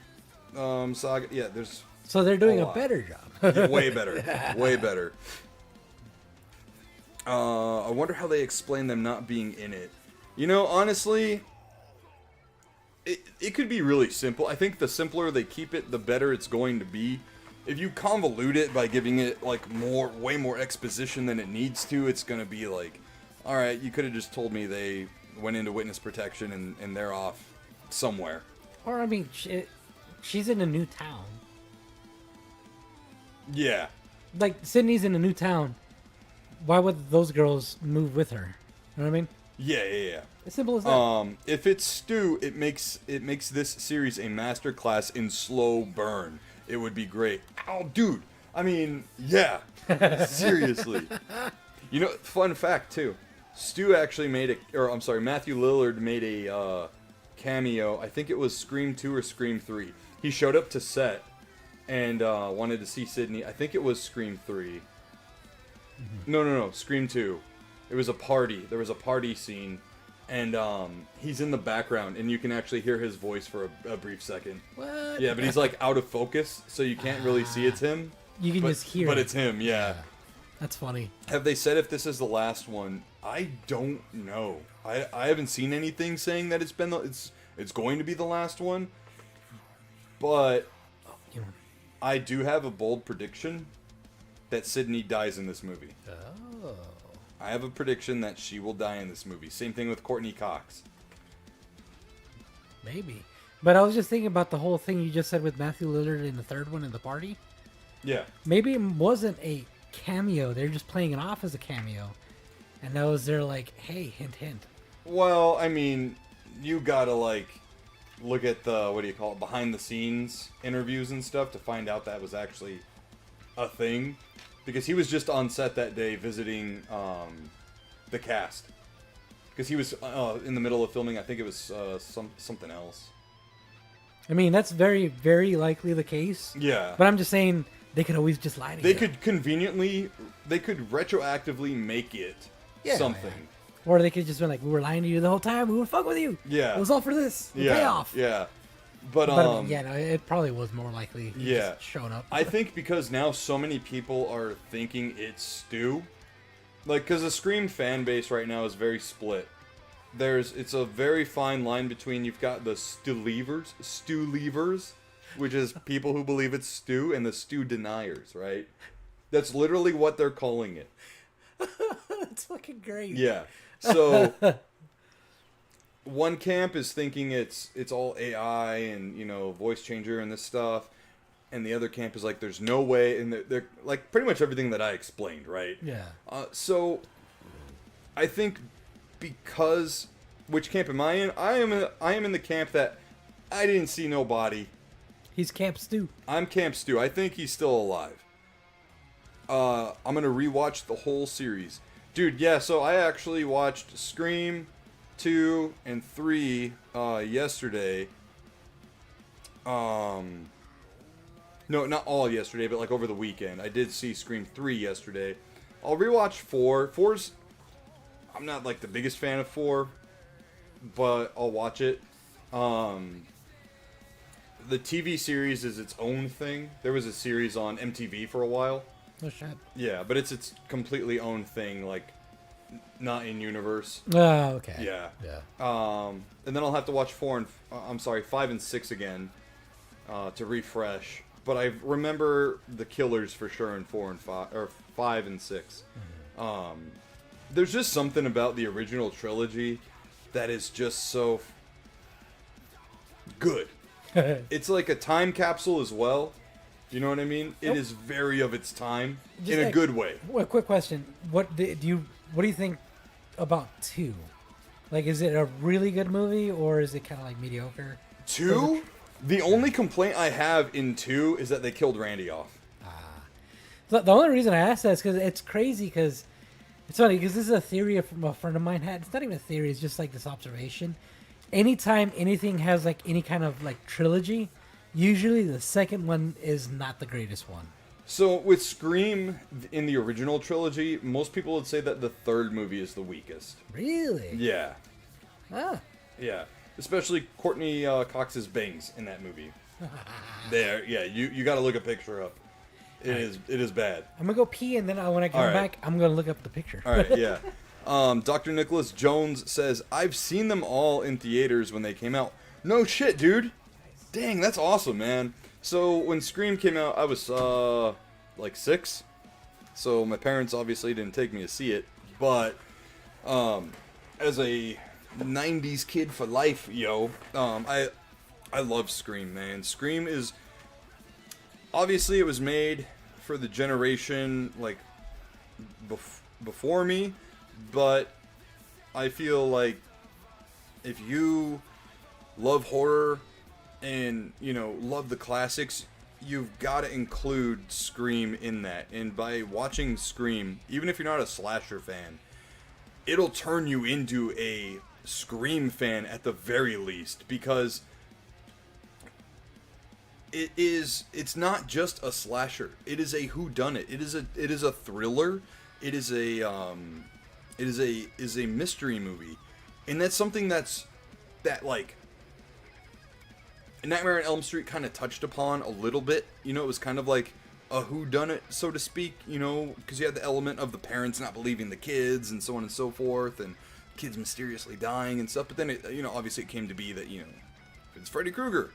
saga. Yeah, there's... So they're doing a better job. Yeah, way better. Way better. I wonder how they explain them not being in it. Honestly, it could be really simple. I think the simpler they keep it, the better it's going to be. If you convolute it by giving it like way more exposition than it needs to, it's going to be like, all right, you could have just told me they went into witness protection and they're off somewhere. Or, I mean, she's in a new town. Yeah. Like, Sydney's in a new town. Why would those girls move with her? You know what I mean? Yeah. As simple as that. If it's Stu, it makes this series a masterclass in slow burn. It would be great. Oh, dude. I mean, yeah. Seriously. Fun fact too. Stu actually Matthew Lillard made a cameo. I think it was Scream 2 or Scream 3. He showed up to set and wanted to see Sydney. I think it was Scream 3. No, Scream 2. It was a party. There was a party scene, and he's in the background, and you can actually hear his voice for a brief second. What? Yeah, but he's like out of focus, so you can't really see it's him. You can just hear But it. it's him, yeah. That's funny. Have they said if this is the last one? I don't know. I haven't seen anything saying that it's going to be the last one. But I do have a bold prediction that Sydney dies in this movie. Oh. I have a prediction that she will die in this movie. Same thing with Courtney Cox. Maybe. But I was just thinking about the whole thing you just said with Matthew Lillard in the third one in the party. Yeah. Maybe it wasn't a cameo. They're just playing it off as a cameo. And that was their, like, hey, hint, hint. Well, I mean, you gotta, like, look at the, behind the scenes interviews and stuff to find out that was actually a thing. Because he was just on set that day visiting the cast. Because he was in the middle of filming, I think it was something else. I mean, that's very, very likely the case. Yeah. But I'm just saying, they could always just lie to you. They could retroactively make it something. Yeah. Or they could just be like, we were lying to you the whole time. We were fucking with you. Yeah. It was all for this. The payoff. Yeah. But yeah, no, it probably was more likely. Yeah. Just showing up. I think because now so many people are thinking it's Stu. Like, because the Scream fan base right now is very split. It's a very fine line between, you've got the Stu-leavers, which is people who believe it's Stu, and the Stu deniers, right? That's literally what they're calling it. That's fucking great. Yeah. So one camp is thinking it's all AI and, voice changer and this stuff. And the other camp is like, there's no way. And they're like pretty much everything that I explained, right? Yeah. So I think because, which camp am I in? I am in the camp that I didn't see no body. He's Camp Stu. I'm Camp Stu. I think he's still alive. I'm going to rewatch the whole series. Dude, yeah, so I actually watched Scream 2 and 3 yesterday. No, not all yesterday, but like over the weekend. I did see Scream 3 yesterday. I'll rewatch 4. 4's... I'm not like the biggest fan of 4, but I'll watch it. The TV series is its own thing. There was a series on MTV for a while. Oh, shit. Yeah, but it's its completely own thing, like, not in universe. Oh, okay. Yeah. Yeah. And then I'll have to watch 5 and 6 again to refresh. But I remember the killers for sure in 4 and 5, or 5 and 6. Mm-hmm. There's just something about the original trilogy that is just so good. It's like a time capsule as well. You know what I mean? It is very of its time in a good way. A quick question: What do you think about 2? Like, is it a really good movie or is it kind of like mediocre? 2? The only complaint I have in 2 is that they killed Randy off. The only reason I asked that is because it's crazy. Because it's funny because this is a theory from a friend of mine had. It's not even a theory; it's just like this observation. Anytime anything has like any kind of like trilogy, usually the second one is not the greatest one. So with Scream in the original trilogy, most people would say that the third movie is the weakest. Really? Yeah. Ah. Yeah. Especially Courtney Cox's bangs in that movie. There, yeah, you got to look a picture up. It is bad. I'm gonna go pee, and then when I come back, I'm gonna look up the picture. All right, yeah. Dr. Nicholas Jones says, I've seen them all in theaters when they came out. No shit, dude. Dang, that's awesome, man. So when Scream came out, I was like 6. So my parents obviously didn't take me to see it. But as a 90s kid for life, I love Scream, man. Scream is... Obviously, it was made for the generation, like, before me. But I feel like if you love horror and, love the classics, you've got to include Scream in that. And by watching Scream, even if you're not a slasher fan, it'll turn you into a Scream fan at the very least, because it's not just a slasher. It is a whodunit. It is a thriller. It is a mystery movie, and that's something that like Nightmare on Elm Street kind of touched upon a little bit. It was kind of like a whodunit, so to speak. Because you had the element of the parents not believing the kids and so on and so forth, and kids mysteriously dying and stuff. But then obviously it came to be that it's Freddy Krueger.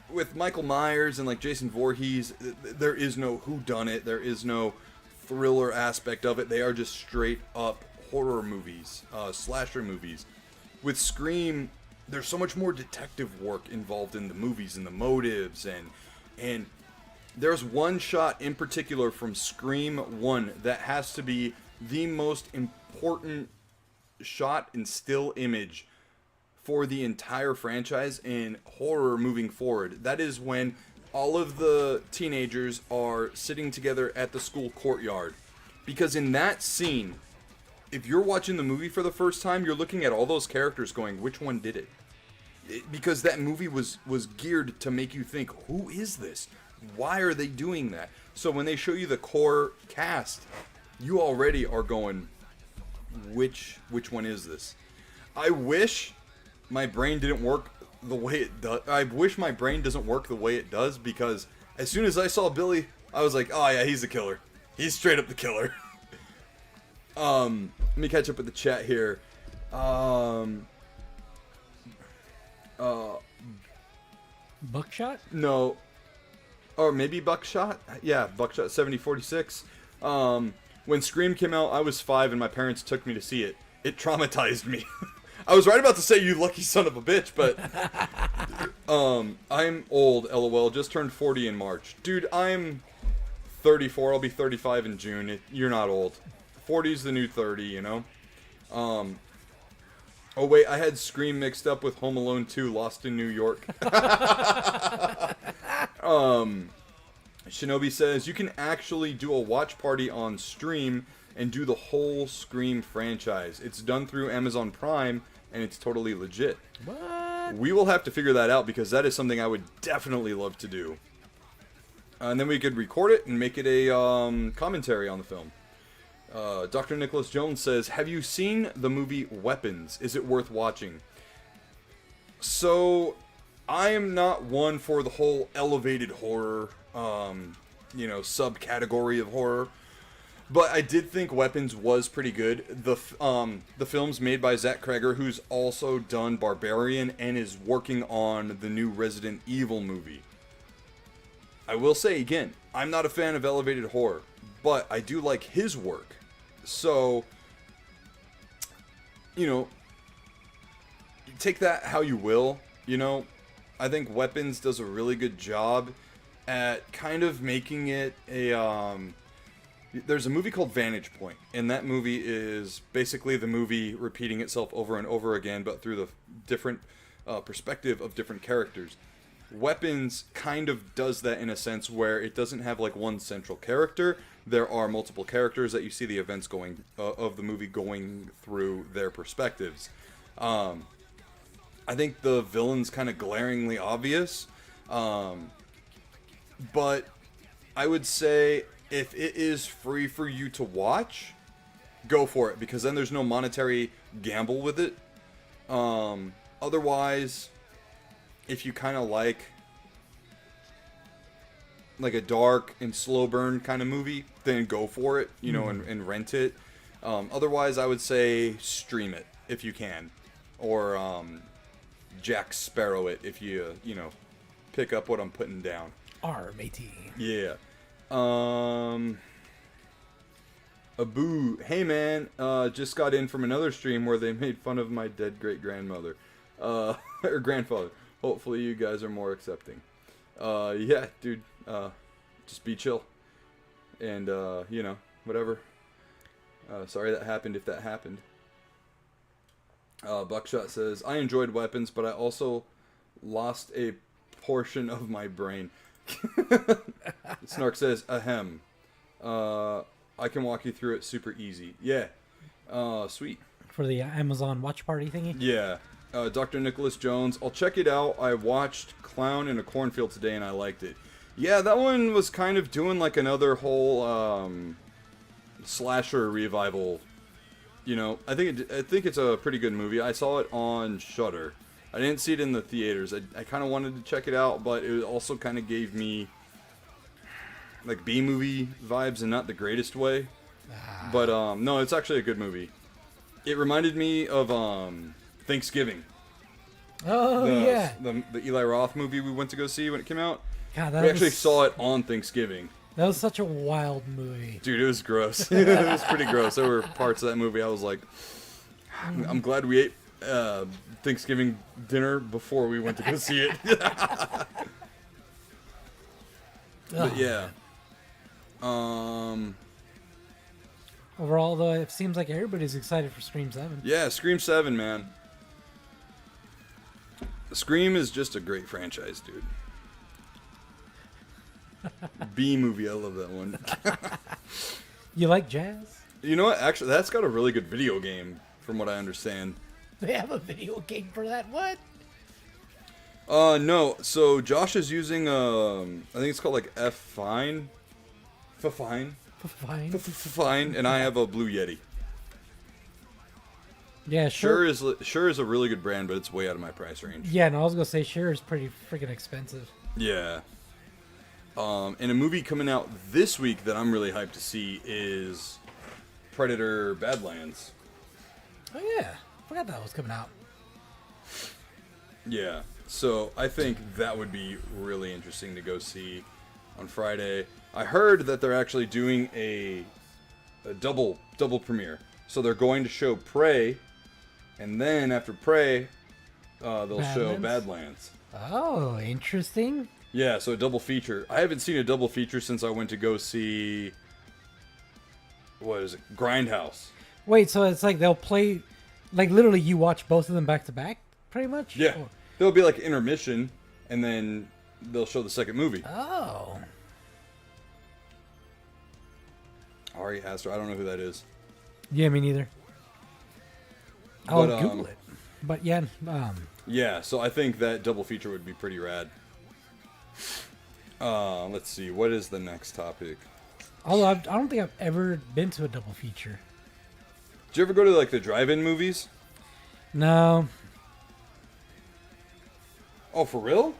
With Michael Myers and like Jason Voorhees, there is no whodunit. There is no thriller aspect of it. They are just straight up horror movies, slasher movies. With Scream, there's so much more detective work involved in the movies and the motives, and there's one shot in particular from Scream 1 that has to be the most important shot and still image for the entire franchise in horror moving forward. That is when all of the teenagers are sitting together at the school courtyard. Because in that scene, if you're watching the movie for the first time, you're looking at all those characters going, which one did it? Because that movie was geared to make you think, who is this? Why are they doing that? So when they show you the core cast, you already are going, which one is this? I wish my brain didn't work the way it does. I wish my brain doesn't work the way it does, because as soon as I saw Billy, I was like, oh yeah, he's the killer. He's straight up the killer. Let me catch up with the chat here. Buckshot? No. Or maybe Buckshot? Yeah, Buckshot 7046. When Scream came out, I was 5 and my parents took me to see it. It traumatized me. I was right about to say, you lucky son of a bitch, but I'm old, LOL. Just turned 40 in March. Dude, I'm 34. I'll be 35 in June. You're not old. 40's the new 30, Oh wait, I had Scream mixed up with Home Alone 2, Lost in New York. Shinobi says, you can actually do a watch party on stream and do the whole Scream franchise. It's done through Amazon Prime, and it's totally legit. What? We will have to figure that out because that is something I would definitely love to do. And then we could record it and make it a commentary on the film. Dr. Nicholas Jones says, have you seen the movie Weapons? Is it worth watching? So, I am not one for the whole elevated horror, subcategory of horror. But I did think Weapons was pretty good. The film's made by Zach Kreger, who's also done Barbarian and is working on the new Resident Evil movie. I will say again, I'm not a fan of elevated horror, but I do like his work. So, take that how you will, I think Weapons does a really good job at kind of making it a, there's a movie called Vantage Point, and that movie is basically the movie repeating itself over and over again, but through the different perspective of different characters. Weapons kind of does that in a sense where it doesn't have like one central character. There are multiple characters that you see the events going of the movie going through their perspectives. I think the villain's kind of glaringly obvious, but I would say if it is free for you to watch, go for it, because then there's no monetary gamble with it. Otherwise, if you kind of like a dark and slow burn kind of movie, then go for it, and rent it. Otherwise, I would say stream it if you can, or Jack Sparrow it if you pick up what I'm putting down. R-matey. Yeah. Abu, hey man, just got in from another stream where they made fun of my dead great grandmother, or grandfather. Hopefully you guys are more accepting. Yeah, dude, just be chill. And, whatever. Sorry that happened if that happened. Buckshot says, I enjoyed Weapons, but I also lost a portion of my brain. Snark says, ahem. I can walk you through it super easy. Yeah. Sweet. For the Amazon watch party thingy? Yeah. Dr. Nicholas Jones. I'll check it out. I watched Clown in a Cornfield today and I liked it. Yeah, that one was kind of doing like another whole slasher revival. I think it's a pretty good movie. I saw it on Shudder. I didn't see it in the theaters. I kind of wanted to check it out, but it also kind of gave me like B-movie vibes in not the greatest way. But no, it's actually a good movie. It reminded me of Thanksgiving. Oh, yeah. The Eli Roth movie we went to go see when it came out. God, we actually saw it on Thanksgiving. That was such a wild movie. Dude, it was gross. It was pretty gross. There were parts of that movie I was like, I'm glad we ate Thanksgiving dinner before we went to go see it. But yeah. Overall, though, it seems like everybody's excited for Scream 7. Yeah, Scream 7, man. Scream is just a great franchise, dude. B movie, I love that one. You like jazz? You know what? Actually, that's got a really good video game, from what I understand. They have a video game for that? What? No. So Josh is using I think it's called like Fine, and I have a Blue Yeti. Yeah, Sure is a really good brand, but it's way out of my price range. Yeah, no, I was gonna say Shure is pretty freaking expensive. Yeah. And a movie coming out this week that I'm really hyped to see is Predator Badlands. Oh yeah, forgot that was coming out. Yeah, so I think that would be really interesting to go see on Friday. I heard that they're actually doing a double premiere. So they're going to show Prey, and then after Prey, they'll show Badlands. Oh, interesting. Yeah, so a double feature. I haven't seen a double feature since I went to go see, what is it, Grindhouse. Wait, so it's like they'll play, like literally you watch both of them back to back, pretty much? Yeah. There'll be like intermission, and then they'll show the second movie. Oh. Ari Aster, I don't know who that is. Yeah, me neither. I'll Google it. But yeah, Yeah, so I think that double feature would be pretty rad. Let's see, what is the next topic? Although I don't think I've ever been to a double feature. Did you ever go to like the drive-in movies? No. Oh, for real?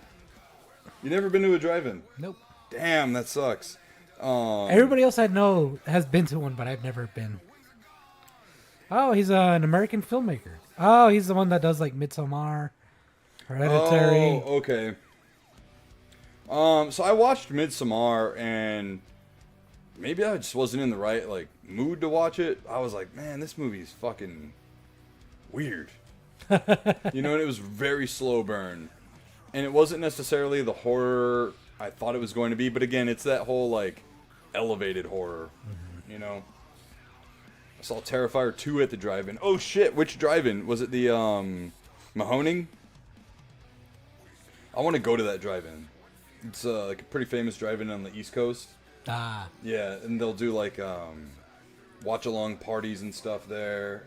You never been to a drive-in? Nope. Damn, that sucks. Everybody else I know has been to one, but I've never been. Oh, he's an American filmmaker. Oh, he's the one that does like Midsommar, Hereditary. Oh, okay. So I watched Midsommar, and maybe I just wasn't in the right like mood to watch it. I was like, man, this movie is fucking weird. You know, and it was very slow burn. And it wasn't necessarily the horror I thought it was going to be, but again, it's that whole like elevated horror, you know. I saw Terrifier 2 at the drive-in. Oh shit, which drive-in? Was it the Mahoning? I want to go to that drive-in. It's like a pretty famous drive-in on the East Coast. Ah. Yeah, and they'll do like watch-along parties and stuff there.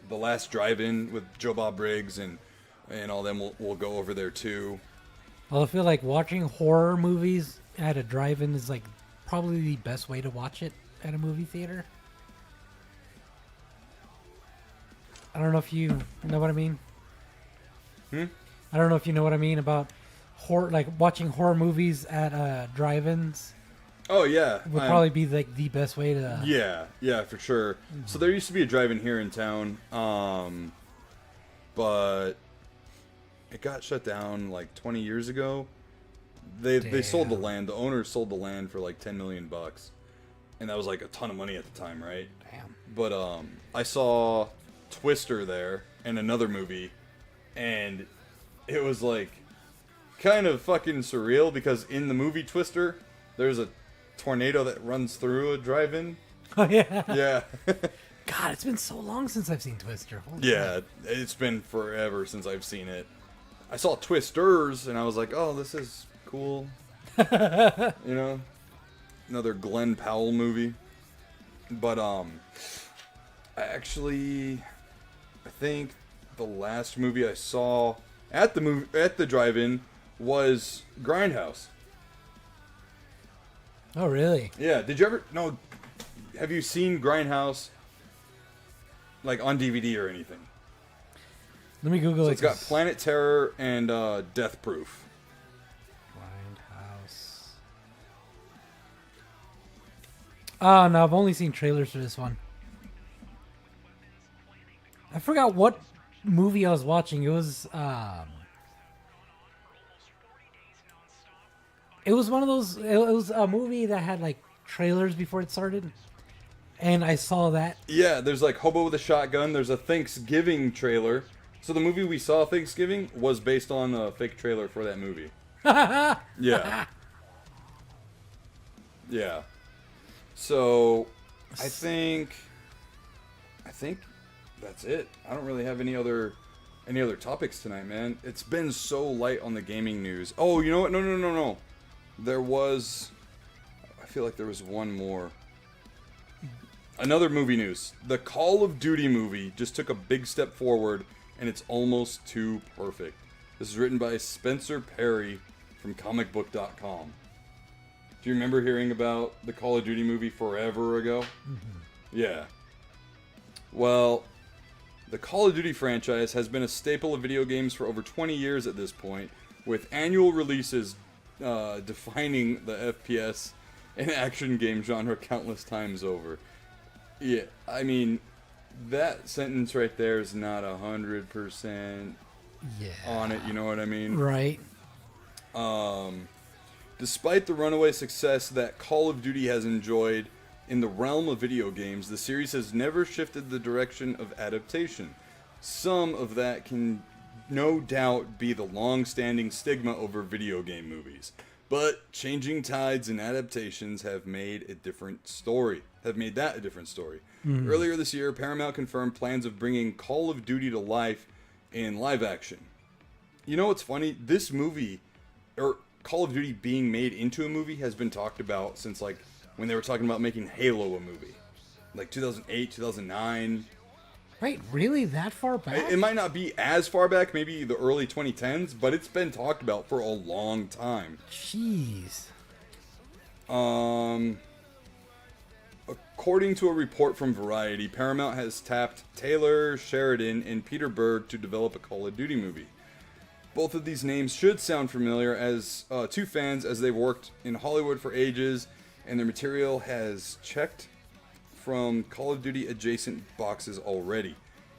The last drive-in with Joe Bob Briggs and all them will go over there too. Well, I feel like watching horror movies at a drive-in is like probably the best way to watch it at a movie theater. I don't know if you know what I mean. I don't know if you know what I mean about horror, like watching horror movies at drive-ins. Oh yeah, Would probably be like the best way to. Yeah, for sure. So there used to be a drive-in here in town, but it got shut down like 20 years ago. They sold the land. The owners sold the land for like $10 million, and that was like a ton of money at the time, right? Damn. But I saw Twister there and another movie, and it was like kind of fucking surreal because in the movie Twister, there's a tornado that runs through a drive-in. Oh yeah. Yeah. God, it's been so long since I've seen Twister. Holy Yeah, shit. it's been forever since I've seen it. I saw Twisters, and I was like, oh, this is cool. You know? Another Glenn Powell movie. But, I think the last movie I saw at the drive-in was Grindhouse. Oh really? Yeah, did you ever... No, have you seen Grindhouse, like, on DVD or anything? Let me Google So it. it's got Planet Terror and Death Proof. Grindhouse. Oh no, I've only seen trailers for this one. I forgot what movie I was watching. It was one of those. It was a movie that had like trailers before it started, and I saw that. Yeah, there's like Hobo with a Shotgun. There's a Thanksgiving trailer. So the movie we saw Thanksgiving was based on a fake trailer for that movie. Yeah. Yeah. So I think that's it. I don't really have any other topics tonight, man. It's been so light on the gaming news. Oh, you know what? No. I feel like there was one more. Another movie news. The Call of Duty movie just took a big step forward, and it's almost too perfect. This is written by Spencer Perry from comicbook.com. Do you remember hearing about the Call of Duty movie forever ago? Yeah. Well, the Call of Duty franchise has been a staple of video games for over 20 years at this point, with annual releases defining the FPS and action game genre countless times over. Yeah, I mean, that sentence right there is not 100% on it, you know what I mean? Right. Despite the runaway success that Call of Duty has enjoyed in the realm of video games, the series has never shifted the direction of adaptation. Some of that can no doubt be the long-standing stigma over video game movies. But changing tides and adaptations have made that a different story. Earlier this year, Paramount confirmed plans of bringing Call of Duty to life in live action. You know what's funny? This movie, or Call of Duty being made into a movie, has been talked about since like when they were talking about making Halo a movie. Like 2008, 2009. Wait, really? That far back? It might not be as far back, maybe the early 2010s, but it's been talked about for a long time. Jeez. According to a report from Variety, Paramount has tapped Taylor Sheridan and Peter Berg to develop a Call of Duty movie. Both of these names should sound familiar as to fans, as they've worked in Hollywood for ages, and their material has checked from Call of Duty adjacent boxes already.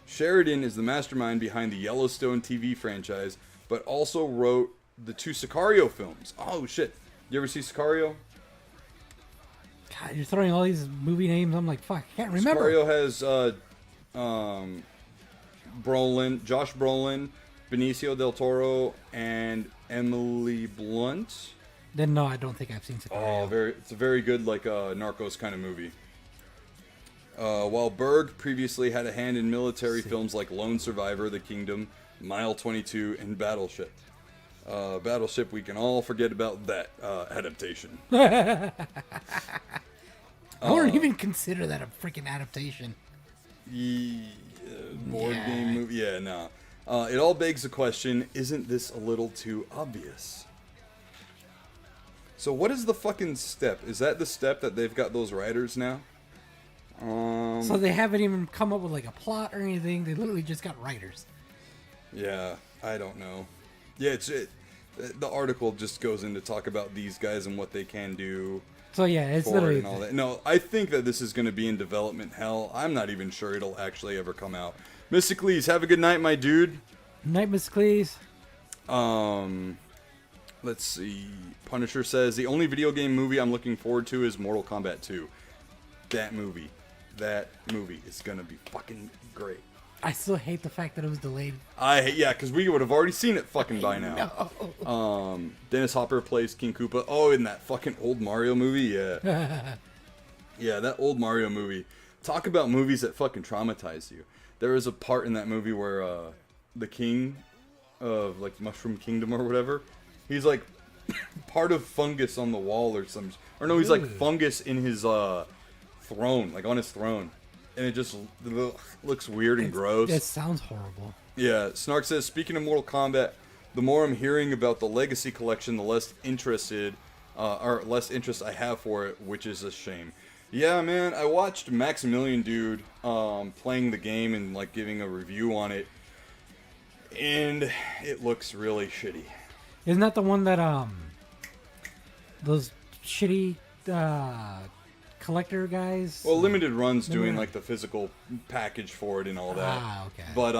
Sheridan is the mastermind behind the Yellowstone TV franchise, but also wrote the 2 Sicario films. Oh shit. You ever see Sicario? God, you're throwing all these movie names. I'm like, fuck, I can't remember. Sicario has Josh Brolin, Benicio del Toro, and Emily Blunt. Then no, I don't think I've seen Sicario. Oh, it's a very good like Narcos kind of movie. While Berg previously had a hand in military films like Lone Survivor, The Kingdom, Mile 22, and Battleship. Battleship, we can all forget about that adaptation. I wouldn't even consider that a freaking adaptation. Board game movie? Yeah, nah. It all begs the question, isn't this a little too obvious? So what is the fucking step? Is that the step that they've got those writers now? So they haven't even come up with like a plot or anything. They literally just got writers. Yeah, I don't know. Yeah, the article just goes in to talk about these guys and what they can do. So yeah, it's for literally and all that. No, I think that this is going to be in development hell. I'm not even sure it'll actually ever come out. Mysticles, have a good night, my dude. Night, Mysticles. Let's see. Punisher says the only video game movie I'm looking forward to is Mortal Kombat 2. That movie is gonna be fucking great. I still hate the fact that it was delayed. Yeah, because we would have already seen it fucking by now. Dennis Hopper plays King Koopa. Oh, in that fucking old Mario movie, yeah. Yeah, that old Mario movie. Talk about movies that fucking traumatize you. There was a part in that movie where the king of like Mushroom Kingdom or whatever, he's like part of fungus on the wall or some, or no, he's like fungus in his throne, like on his throne. And it just looks weird and gross. It sounds horrible. Yeah, Snark says, speaking of Mortal Kombat, the more I'm hearing about the Legacy Collection, the less interest I have for it, which is a shame. Yeah, man, I watched Maximilian Dude playing the game and like giving a review on it, and it looks really shitty. Isn't that the one that those shitty collector guys? Well, Limited Run's doing like the physical package for it and all that. Ah, okay. But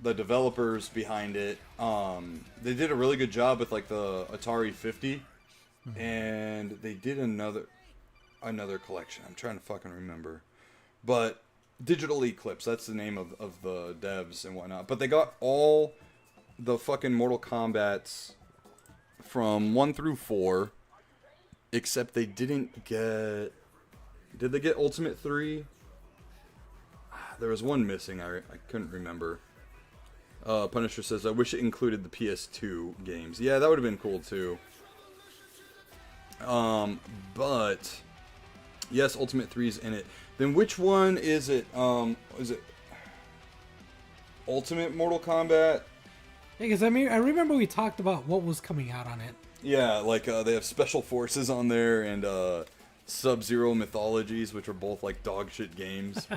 the developers behind it, they did a really good job with like the Atari 50, and they did another collection. I'm trying to fucking remember, but Digital Eclipse, that's the name of the devs and whatnot. But they got all the fucking Mortal Kombats from 1 through 4, except they didn't get. Did they get Ultimate 3? There was one missing. I couldn't remember. Punisher says, I wish it included the PS2 games. Yeah, that would have been cool too. But yes, Ultimate 3's in it. Then which one is it? Is it Ultimate Mortal Kombat? Yeah, because I remember we talked about what was coming out on it. Yeah, like they have Special Forces on there and Sub-Zero Mythologies, which are both like dog shit games.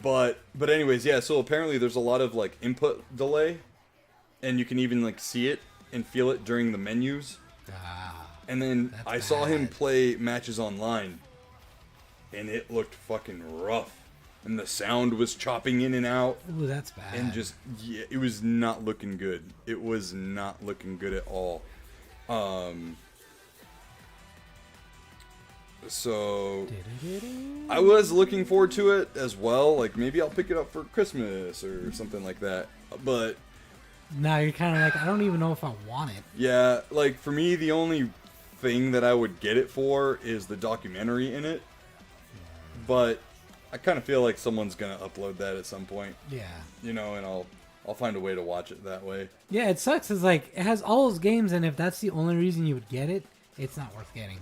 But anyways, yeah, so apparently there's a lot of like input delay, and you can even like see it and feel it during the menus. And then I saw him play matches online, and it looked fucking rough, and the sound was chopping in and out. Ooh, that's bad. And just, yeah, it was not looking good. It was not looking good at all. So I was looking forward to it as well. Like maybe I'll pick it up for Christmas or something like that. But now you're kind of like, I don't even know if I want it. Yeah, like for me, the only thing that I would get it for is the documentary in it. But I kind of feel like someone's gonna upload that at some point. Yeah. You know, and I'll find a way to watch it that way. Yeah, it sucks. It's like it has all those games, and if that's the only reason you would get it, it's not worth getting.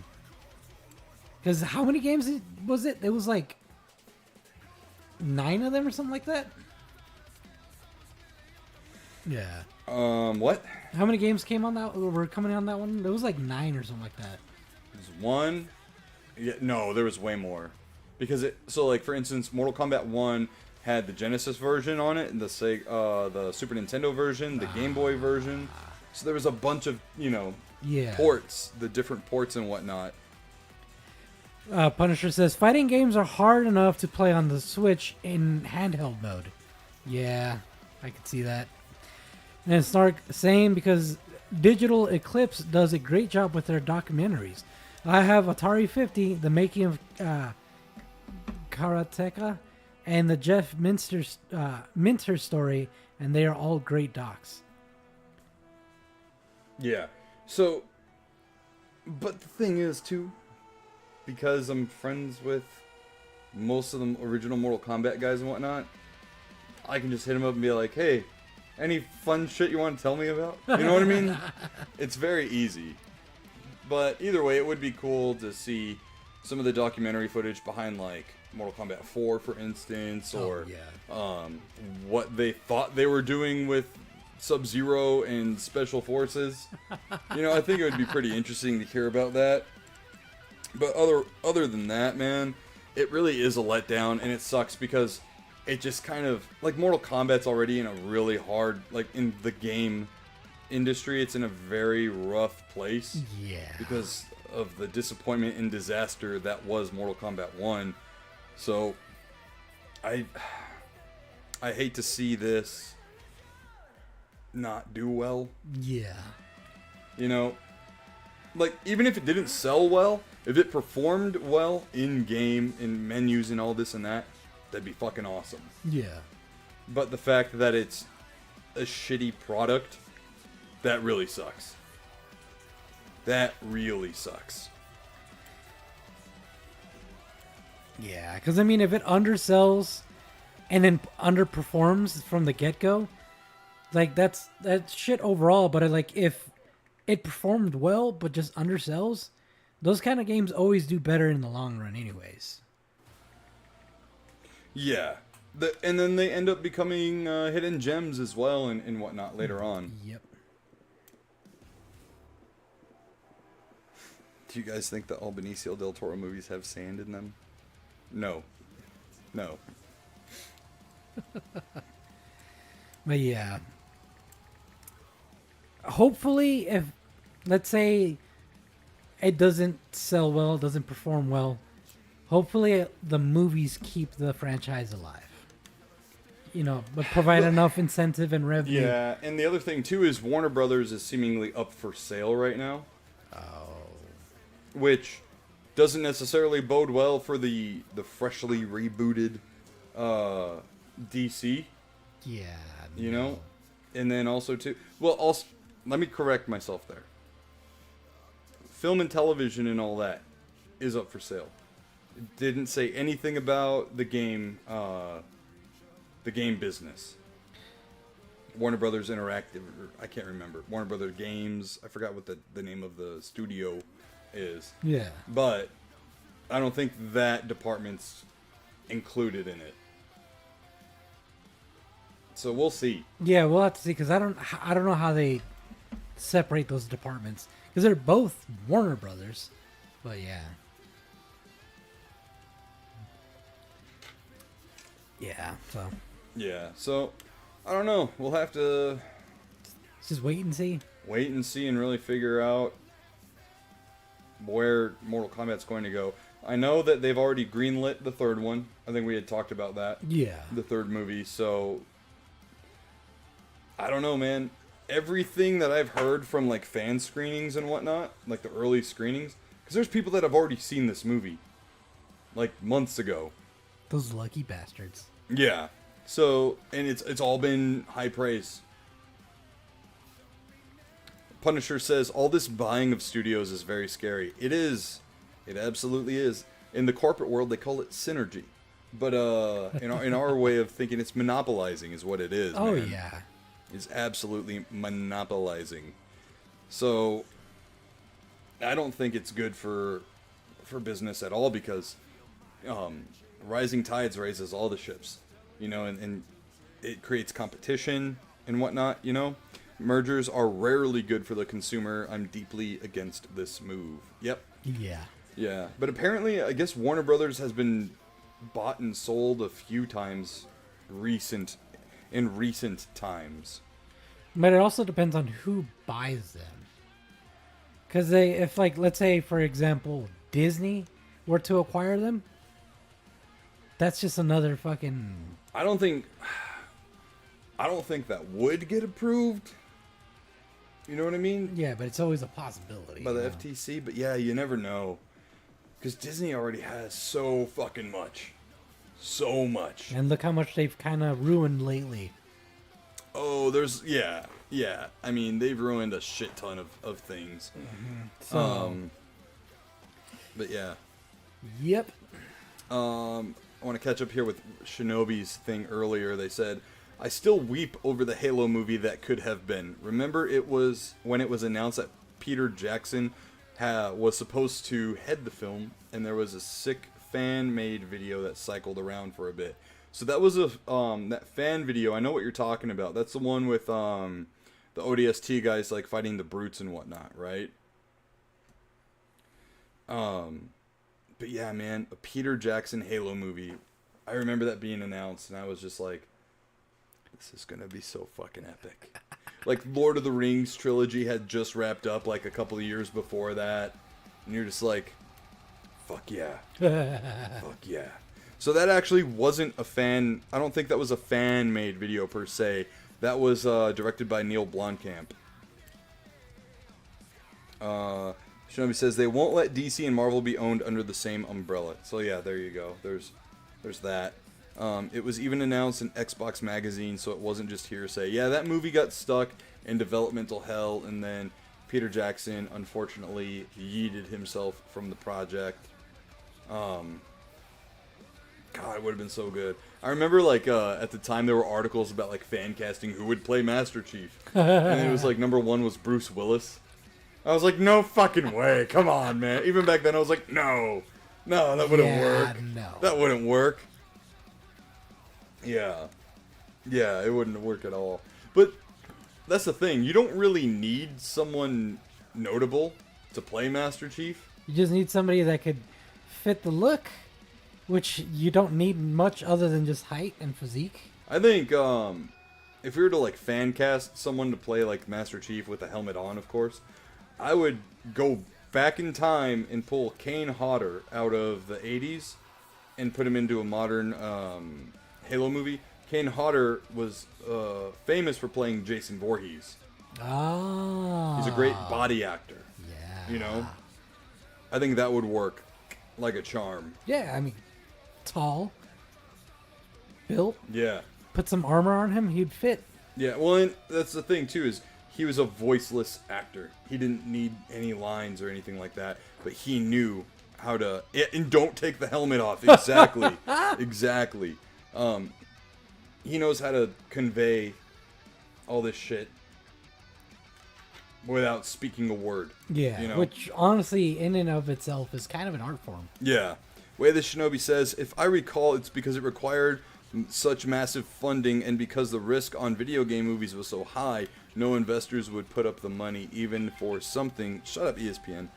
Because how many games was it? It was like 9 of them or something like that. Yeah. What? How many games came on that? Were coming on that one? It was like 9 or something like that. There's one. Yeah, no, there was way more. Because so like for instance, Mortal Kombat 1 had the Genesis version on it, and the Super Nintendo version, the Game Boy version. So there was a bunch of, ports, the different ports and whatnot. Punisher says, fighting games are hard enough to play on the Switch in handheld mode. Yeah, I could see that. And Snark, same, because Digital Eclipse does a great job with their documentaries. I have Atari 50, the making of Karateka, and the Jeff Minter story, and they are all great docs. Yeah. So, but the thing is, too, because I'm friends with most of the original Mortal Kombat guys and whatnot, I can just hit them up and be like, hey, any fun shit you want to tell me about? You know what I mean? It's very easy. But either way, it would be cool to see some of the documentary footage behind, like, Mortal Kombat 4, for instance, or what they thought they were doing with Sub-Zero and Special Forces. I think it would be pretty interesting to hear about that. But other than that, man, it really is a letdown, and it sucks because it just kind of, like, Mortal Kombat's already in a really hard, like, in the game industry, it's in a very rough place. Yeah. Because of the disappointment and disaster that was Mortal Kombat 1. So, I hate to see this not do well. Yeah. Like, even if it didn't sell well, if it performed well in-game, in menus and all this and that, that'd be fucking awesome. Yeah. But the fact that it's a shitty product, that really sucks. That really sucks. Yeah, because, I mean, if it undersells and then underperforms from the get-go, like, that's shit overall. But, like, if it performed well but just undersells, those kind of games always do better in the long run anyways. Yeah. And then they end up becoming hidden gems as well and whatnot later on. Yep. Do you guys think that all Benicio del Toro movies have sand in them? No. No. But yeah. Hopefully, if, let's say, it doesn't sell well, doesn't perform well, hopefully the movies keep the franchise alive. But provide enough incentive and revenue. Yeah, and the other thing, too, is Warner Brothers is seemingly up for sale right now. Oh. Which doesn't necessarily bode well for the freshly rebooted DC. Yeah. And then also, too... Well, also, let me correct myself there. Film and television and all that is up for sale. It didn't say anything about the game business. Warner Brothers Interactive, I can't remember. Warner Brothers Games, I forgot what the name of the studio is. Yeah. But I don't think that department's included in it. So we'll see. Yeah, we'll have to see, because I don't know how they separate those departments, because they're both Warner Brothers. But yeah. Yeah, so. Yeah, so I don't know. We'll have to just wait and see. Wait and see and really figure out where Mortal Kombat's going to go. I know that they've already greenlit the third one. I think we had talked about that. Yeah. The third movie, so I don't know, man. Everything that I've heard from, like, fan screenings and whatnot, like the early screenings, because there's people that have already seen this movie, like, months ago. Those lucky bastards. Yeah. So, and it's all been high praise. Punisher says, all this buying of studios is very scary. It is. It absolutely is. In the corporate world, they call it synergy. But in our way of thinking, it's monopolizing is what it is, Oh, man. yeah. It's absolutely monopolizing. So, I don't think it's good for business at all, because rising tides raises all the ships. And it creates competition, and whatnot, you know? Mergers are rarely good for the consumer. I'm deeply against this move. Yep. Yeah. Yeah. But apparently, I guess Warner Brothers has been bought and sold a few times in recent times. But it also depends on who buys them. Because if like, let's say, for example, Disney were to acquire them, that's just another fucking... I don't think that would get approved. You know what I mean? Yeah, but it's always a possibility. By the FTC, but yeah, you never know. Because Disney already has so fucking much. So much. And look how much they've kind of ruined lately. Oh, yeah. I mean, they've ruined a shit ton of things. So, But yeah. Yep. I want to catch up here with Shinobi's thing earlier. They said, I still weep over the Halo movie that could have been. Remember it was when it was announced that Peter Jackson was supposed to head the film, and there was a sick fan-made video that cycled around for a bit. So that was that fan video. I know what you're talking about. That's the one with the ODST guys like fighting the brutes and whatnot, right? But yeah, man, a Peter Jackson Halo movie. I remember that being announced, and I was just like, this is gonna be so fucking epic. Like, Lord of the Rings trilogy had just wrapped up like a couple of years before that, and you're just like, fuck yeah. Fuck yeah. So that actually wasn't a fan... I don't think that was a fan-made video per se. That was directed by Neil Blomkamp. Shinobi says, they won't let DC and Marvel be owned under the same umbrella. So yeah, there you go. There's that. It was even announced in Xbox Magazine, so it wasn't just hearsay. Yeah, that movie got stuck in developmental hell, and then Peter Jackson, unfortunately, yeeted himself from the project. God, it would have been so good. I remember, like, at the time there were articles about, like, fan casting who would play Master Chief. And it was, like, number one was Bruce Willis. I was like, no fucking way. Come on, man. Even back then, I was like, no. No, that wouldn't work. No. That wouldn't work. Yeah. Yeah, it wouldn't work at all. But that's the thing. You don't really need someone notable to play Master Chief. You just need somebody that could fit the look, which you don't need much other than just height and physique. I think if we were to like fan cast someone to play like Master Chief with a helmet on, of course, I would go back in time and pull Kane Hodder out of the 80s and put him into a modern Halo movie. Kane Hodder was famous for playing Jason Voorhees. Ah. He's a great body actor. Yeah. You know? I think that would work like a charm. Yeah, I mean, tall, built. Yeah. Put some armor on him, he'd fit. Yeah, well, and that's the thing, too, is he was a voiceless actor. He didn't need any lines or anything like that, but he knew how to... And don't take the helmet off. Exactly. Exactly. He knows how to convey all this shit without speaking a word. Yeah, you know? which honestly, in and of itself, is kind of an art form. Yeah. Way the Shinobi says, if I recall, it's because it required such massive funding, and because the risk on video game movies was so high, no investors would put up the money even for something... Shut up, ESPN.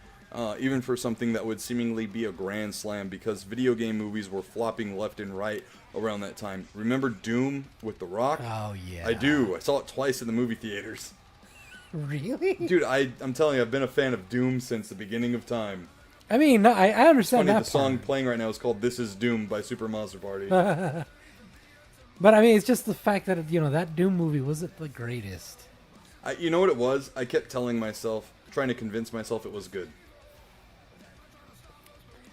Even for something that would seemingly be a grand slam, because video game movies were flopping left and right around that time. Remember Doom with The Rock? Oh, yeah. I do. I saw it twice in the movie theaters. Really? Dude, I'm telling you, I've been a fan of Doom since the beginning of time. I mean, no, I understand it's funny, that the song part. playing right now is called This Is Doom by Super Monster Party. But I mean, it's just the fact that, you know, that Doom movie wasn't the greatest. You know what it was? I kept telling myself, trying to convince myself it was good.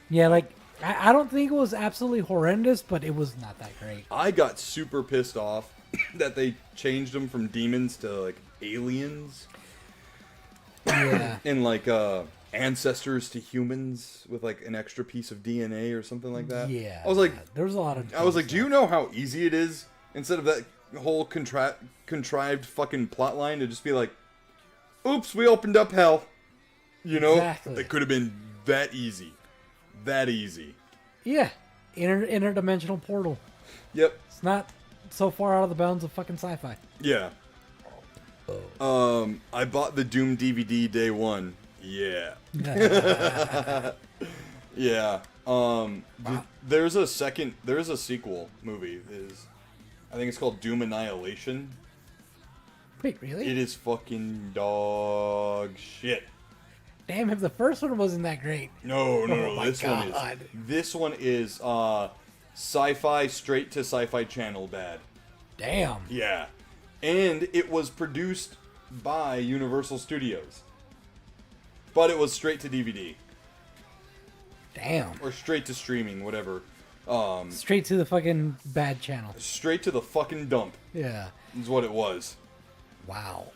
Yeah, like, I don't think it was absolutely horrendous, but it was not that great. I got super pissed off that they changed them from demons to, like, aliens. Yeah. And, like, ancestors to humans with, like, an extra piece of DNA or something like that. Yeah. I was like... There was a lot of... I was like, do you know how easy it is, instead of that whole contrived fucking plotline, to just be like, oops, we opened up hell. You know? Exactly. It could have been that easy. That easy. Yeah. Interdimensional portal. Yep. It's not so far out of the bounds of fucking sci-fi. Yeah. I bought the Doom DVD day one. Yeah. Yeah. There's a sequel movie. I think it's called Doom Annihilation. Wait, really? It is fucking dog shit. Damn, if the first one wasn't that great. No. Oh my This one is sci-fi, straight to Sci-Fi Channel bad. Damn. Yeah. And it was produced by Universal Studios. But it was straight to DVD. Damn. Or straight to streaming, whatever. Straight to the fucking bad channel. Straight to the fucking dump. Yeah. Is what it was. Wow.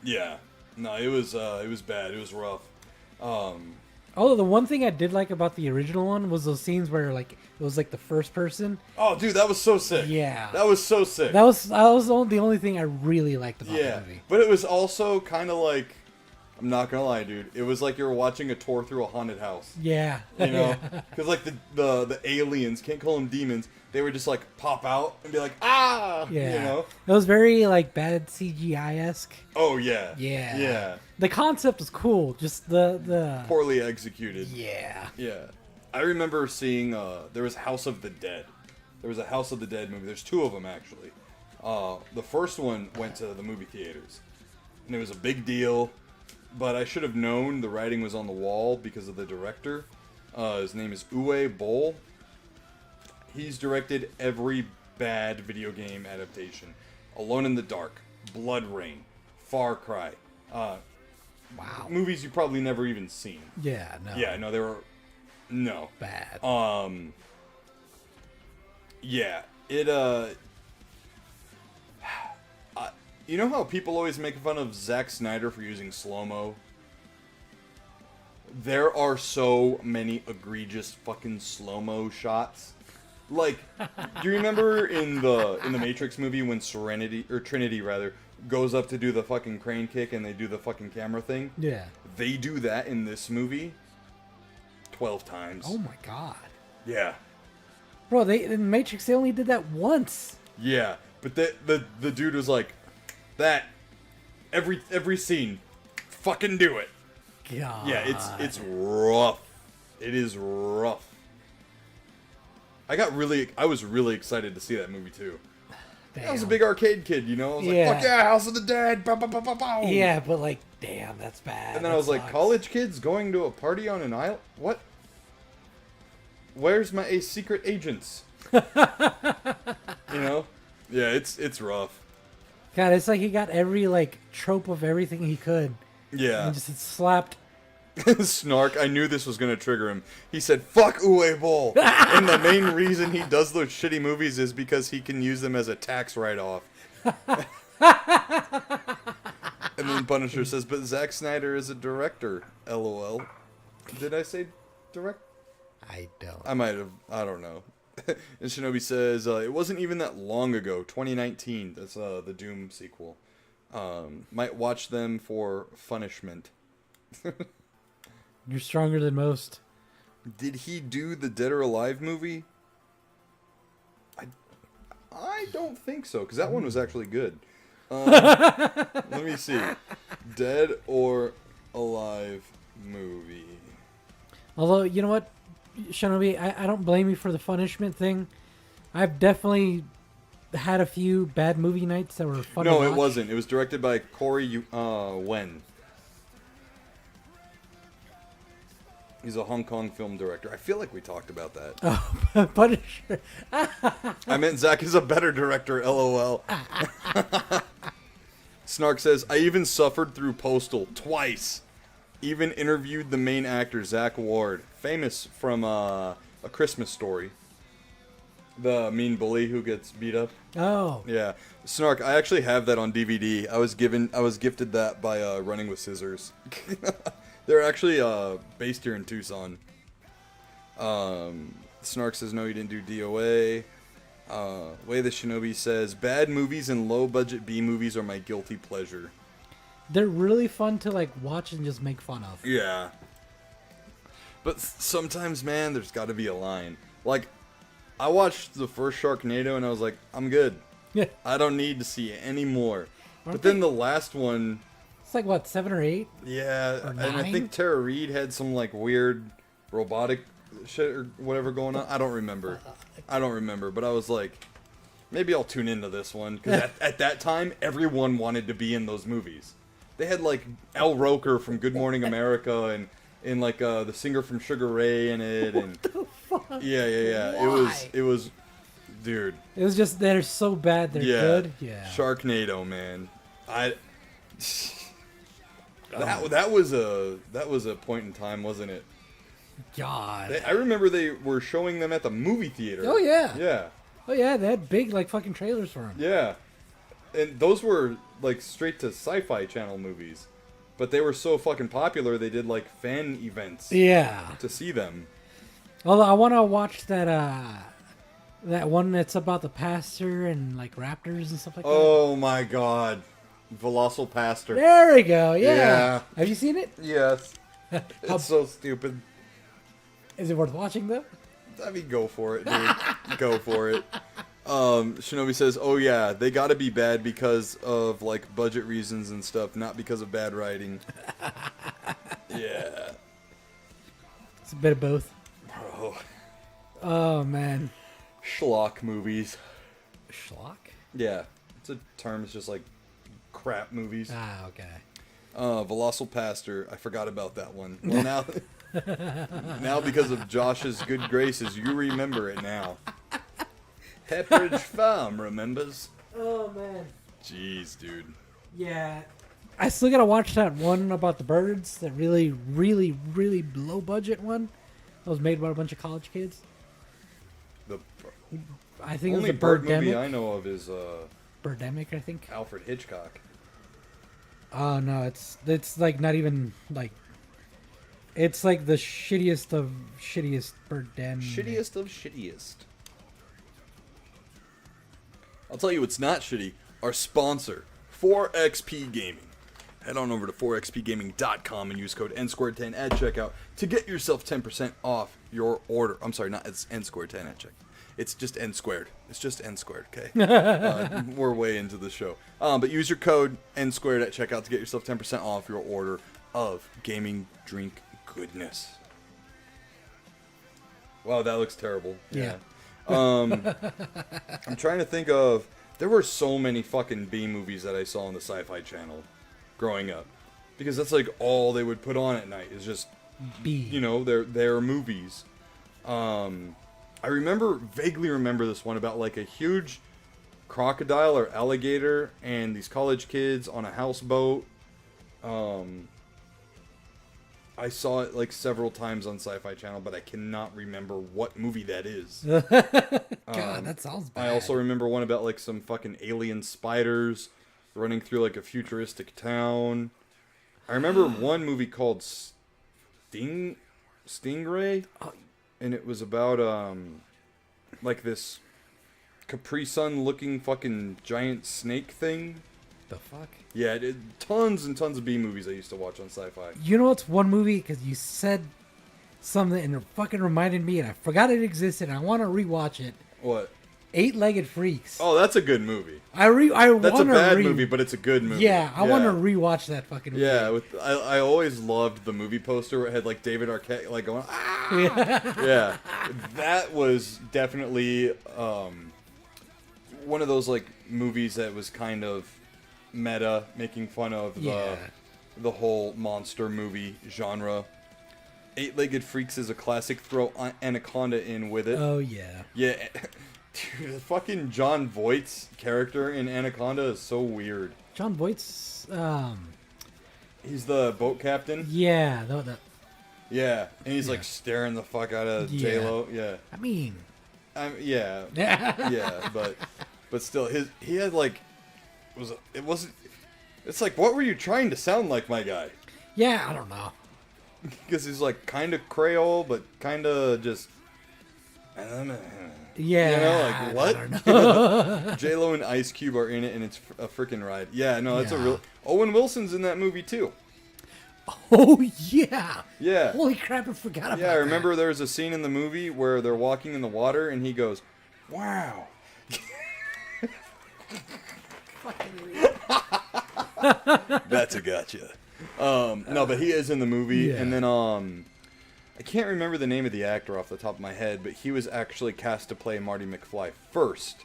Yeah. No, it was bad. It was rough. Although the one thing I did like about the original one was those scenes where like it was like the first person. Oh, dude, that was so sick. Yeah. That was so sick. That was the only thing I really liked about the movie. But it was also kind of like, I'm not gonna lie, dude. It was like you were watching a tour through a haunted house. Yeah. You know, because like the aliens, can't call them demons. They would just like pop out and be like, ah. Yeah. You know. It was very like bad CGI-esque. Oh yeah. Yeah. Yeah. The concept was cool. Just the poorly executed. Yeah. Yeah. I remember seeing there was House of the Dead. There was a House of the Dead movie. There's two of them actually. The first one went to the movie theaters, and it was a big deal. But I should have known the writing was on the wall because of the director. His name is Uwe Boll. He's directed every bad video game adaptation. Alone in the Dark, Blood Rain, Far Cry. Wow. Movies you probably never even seen. Yeah, no. Yeah, no, they were... No. Bad. Yeah, it, you know how people always make fun of Zack Snyder for using slow-mo? There are so many egregious fucking slow-mo shots. Like, do you remember in the Matrix movie when Trinity goes up to do the fucking crane kick and they do the fucking camera thing? Yeah. They do that in this movie 12 times. Oh my god. Yeah. Bro, in Matrix they only did that once. Yeah, but the dude was like, that every scene, fucking do it. God. Yeah, it's rough. It is rough. I was really excited to see that movie too. Damn. I was a big arcade kid, you know. I was like, fuck yeah, House of the Dead. Bow, bow, bow, bow, bow. Yeah, but like, damn, that's bad. And then I was like, college kids going to a party on an island? What? Where's my secret agents? You know? Yeah, it's rough. God, it's like he got every like trope of everything he could. Yeah. And just slapped. Snark, I knew this was going to trigger him. He said, fuck Uwe Boll. And the main reason he does those shitty movies is because he can use them as a tax write-off. And then Punisher says, but Zack Snyder is a director. LOL. Did I say direct? I don't. I might have. I don't know. And Shinobi says, it wasn't even that long ago. 2019. That's the Doom sequel. Might watch them for punishment. You're stronger than most. Did he do the Dead or Alive movie? I don't think so, because that one was actually good. Let me see. Dead or Alive movie. Although, you know what, Shinobi, I don't blame you for the punishment thing. I've definitely had a few bad movie nights that were fun to watch. No, it wasn't. It was directed by Corey Wen. He's a Hong Kong film director. I feel like we talked about that. Oh, Punisher. I meant Zach is a better director, LOL. Snark says, I even suffered through Postal twice. Even interviewed the main actor, Zach Ward, famous from A Christmas Story. The mean bully who gets beat up. Oh. Yeah. Snark, I actually have that on DVD. I was gifted that by Running with Scissors. They're actually based here in Tucson. Snark says, no, you didn't do DOA. Way the Shinobi says, bad movies and low-budget B-movies are my guilty pleasure. They're really fun to like watch and just make fun of. Yeah. But sometimes, man, there's got to be a line. Like, I watched the first Sharknado and I was like, I'm good. Yeah. I don't need to see any more. But then the last one, It's like what, 7 or 8? yeah, Or and I 9? think Tara Reid had some like weird robotic shit or whatever going on. I don't remember. But I was like, maybe I'll tune into this one because at that time everyone wanted to be in those movies. They had like Al Roker from Good Morning America and like the singer from Sugar Ray in it, and yeah. It was, dude. It was just they're so bad they're good. Yeah. Sharknado, man. That was a point in time, wasn't it? God. I remember they were showing them at the movie theater. Oh yeah. Yeah. Oh yeah, they had big like fucking trailers for them. Yeah. And those were like straight to Sci-Fi Channel movies. But they were so fucking popular they did like fan events. Yeah. To see them. Although I want to watch that one that's about the pastor and like raptors and stuff like that. Oh my god. Velocipastor. There we go. Yeah. Yeah. Have you seen it? Yes. It's so stupid. Is it worth watching though? I mean, go for it, dude. Go for it. Shinobi says, "Oh yeah, they got to be bad because of like budget reasons and stuff, not because of bad writing." Yeah. It's a bit of both. Bro. Oh man. Schlock movies. Schlock? Yeah, it's a term. It's just like crap movies. Ah, okay. Velocipastor. I forgot about that one. Well, now, now because of Josh's good graces, you remember it now. Pepperidge Farm remembers. Oh man. Jeez, dude. Yeah. I still gotta watch that one about the birds. That really, really, really low budget one. That was made by a bunch of college kids. The I think only it was bird Birdemic. movie I know of is Birdemic, I think. Alfred Hitchcock. Oh no, it's like not even like. It's like the shittiest of shittiest Birdemic. Shittiest of shittiest. I'll tell you what's not shitty. Our sponsor, 4XP Gaming. Head on over to 4xpgaming.com and use code Nsquared10 at checkout to get yourself 10% off your order. I'm sorry, not it's Nsquared10 at checkout. It's just Nsquared. It's just Nsquared, okay? We're way into the show. But use your code Nsquared at checkout to get yourself 10% off your order of gaming drink goodness. Wow, that looks terrible. Yeah. I'm trying to think of... There were so many fucking B movies that I saw on the Sci-Fi Channel growing up. Because that's like all they would put on at night is just... B. You know, their movies. I vaguely remember this one about like a huge crocodile or alligator and these college kids on a houseboat. I saw it like several times on Sci-Fi Channel, but I cannot remember what movie that is. God, that sounds bad. I also remember one about like some fucking alien spiders running through like a futuristic town. I remember one movie called Stingray, and it was about like this Capri Sun looking fucking giant snake thing. The fuck? Yeah, tons and tons of B movies I used to watch on Sci-Fi. You know what's one movie? Because you said something and it fucking reminded me, and I forgot it existed. And I want to rewatch it. What? Eight-Legged Freaks. Oh, that's a good movie. That's a bad movie, but it's a good movie. Yeah, I want to rewatch that fucking movie. Yeah, I always loved the movie poster where it had like David Arquette like going, ah! Yeah, that was definitely one of those like movies that was kind of meta, making fun of the whole monster movie genre. Eight-Legged Freaks is a classic. Throw Anaconda in with it. Oh yeah. Yeah. Dude, fucking John Voight's character in Anaconda is so weird. John Voight's he's the boat captain. Yeah, Yeah, and he's like staring the fuck out of J-Lo. Yeah. I mean, yeah. Yeah, but still he had like it's like, what were you trying to sound like, my guy? Yeah, I don't know. Because he's like kind of Creole but kind of just yeah, you know, like what? J-Lo and Ice Cube are in it, and it's a freaking ride. Yeah, no, it's a real. Owen Wilson's in that movie too. Oh yeah. Yeah. Holy crap! I forgot about that. Yeah, I remember there was a scene in the movie where they're walking in the water, and he goes, "Wow." That's a gotcha. No, but he is in the movie, Yeah. and then I can't remember the name of the actor off the top of my head, but he was actually cast to play Marty McFly first,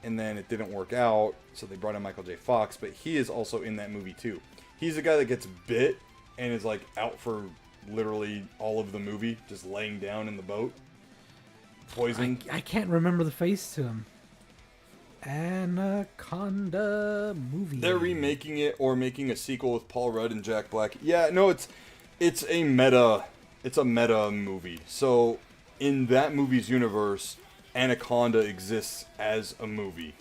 and then it didn't work out, so they brought in Michael J. Fox. But he is also in that movie too. He's the guy that gets bit and is like out for literally all of the movie, just laying down in the boat, poisoned. I can't remember the face to him. Anaconda movie. They're remaking it or making a sequel with Paul Rudd and Jack Black. Yeah, no, it's a meta movie. So in that movie's universe, Anaconda exists as a movie.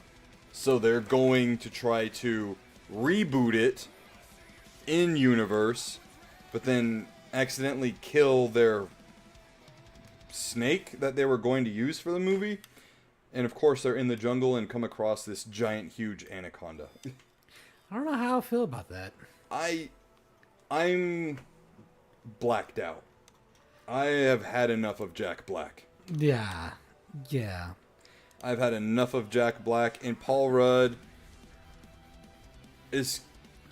So they're going to try to reboot it in universe, but then accidentally kill their snake that they were going to use for the movie. And of course, they're in the jungle and come across this giant, huge anaconda. I don't know how I feel about that. I'm blacked out. I have had enough of Jack Black. Yeah. I've had enough of Jack Black, and Paul Rudd is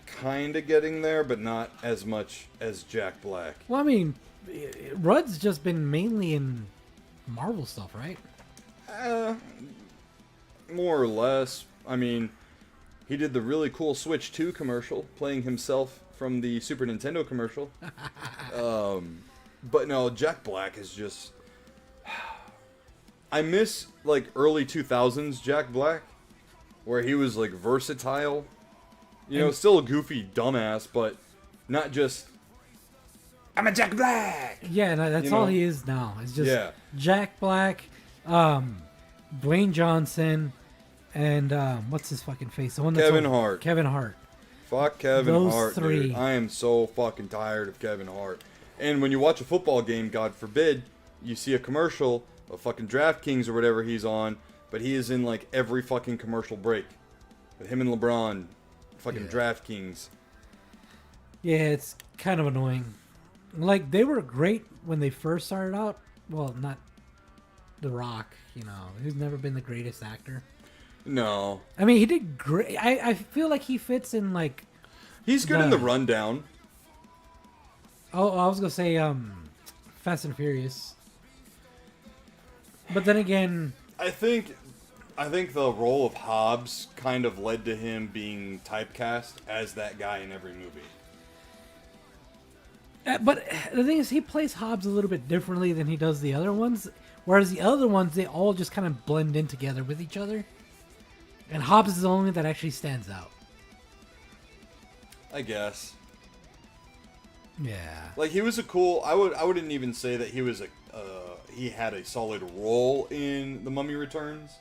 kind of getting there, but not as much as Jack Black. Well, I mean, Rudd's just been mainly in Marvel stuff, right? More or less. I mean, he did the really cool Switch 2 commercial, playing himself from the Super Nintendo commercial. But no, Jack Black is just... I miss, like, early 2000s Jack Black, where he was, like, versatile. You know, still a goofy dumbass, but not just... I'm a Jack Black! Yeah, no, that's all he is now. It's just Jack Black, Dwayne Johnson, and what's his fucking face? The one that's Kevin Hart. Kevin Hart. Fuck Kevin Those Hart, three. dude. I am so fucking tired of Kevin Hart. And when you watch a football game, God forbid, you see a commercial of fucking DraftKings or whatever he's on, but he is in like every fucking commercial break. With him and LeBron, fucking DraftKings. Yeah, it's kind of annoying. Like, they were great when they first started out. Well, not The Rock, you know. He's never been the greatest actor. No. I mean, he did great. I feel like he fits in, like... He's good in The Rundown. Oh, I was going to say Fast and Furious. But then again... I think the role of Hobbs kind of led to him being typecast as that guy in every movie. But the thing is, he plays Hobbs a little bit differently than he does the other ones. Whereas the other ones, they all just kind of blend in together with each other. And Hobbs is the only one that actually stands out. I guess. Yeah. Like, he was a cool... I wouldn't even say that he was he had a solid role in The Mummy Returns.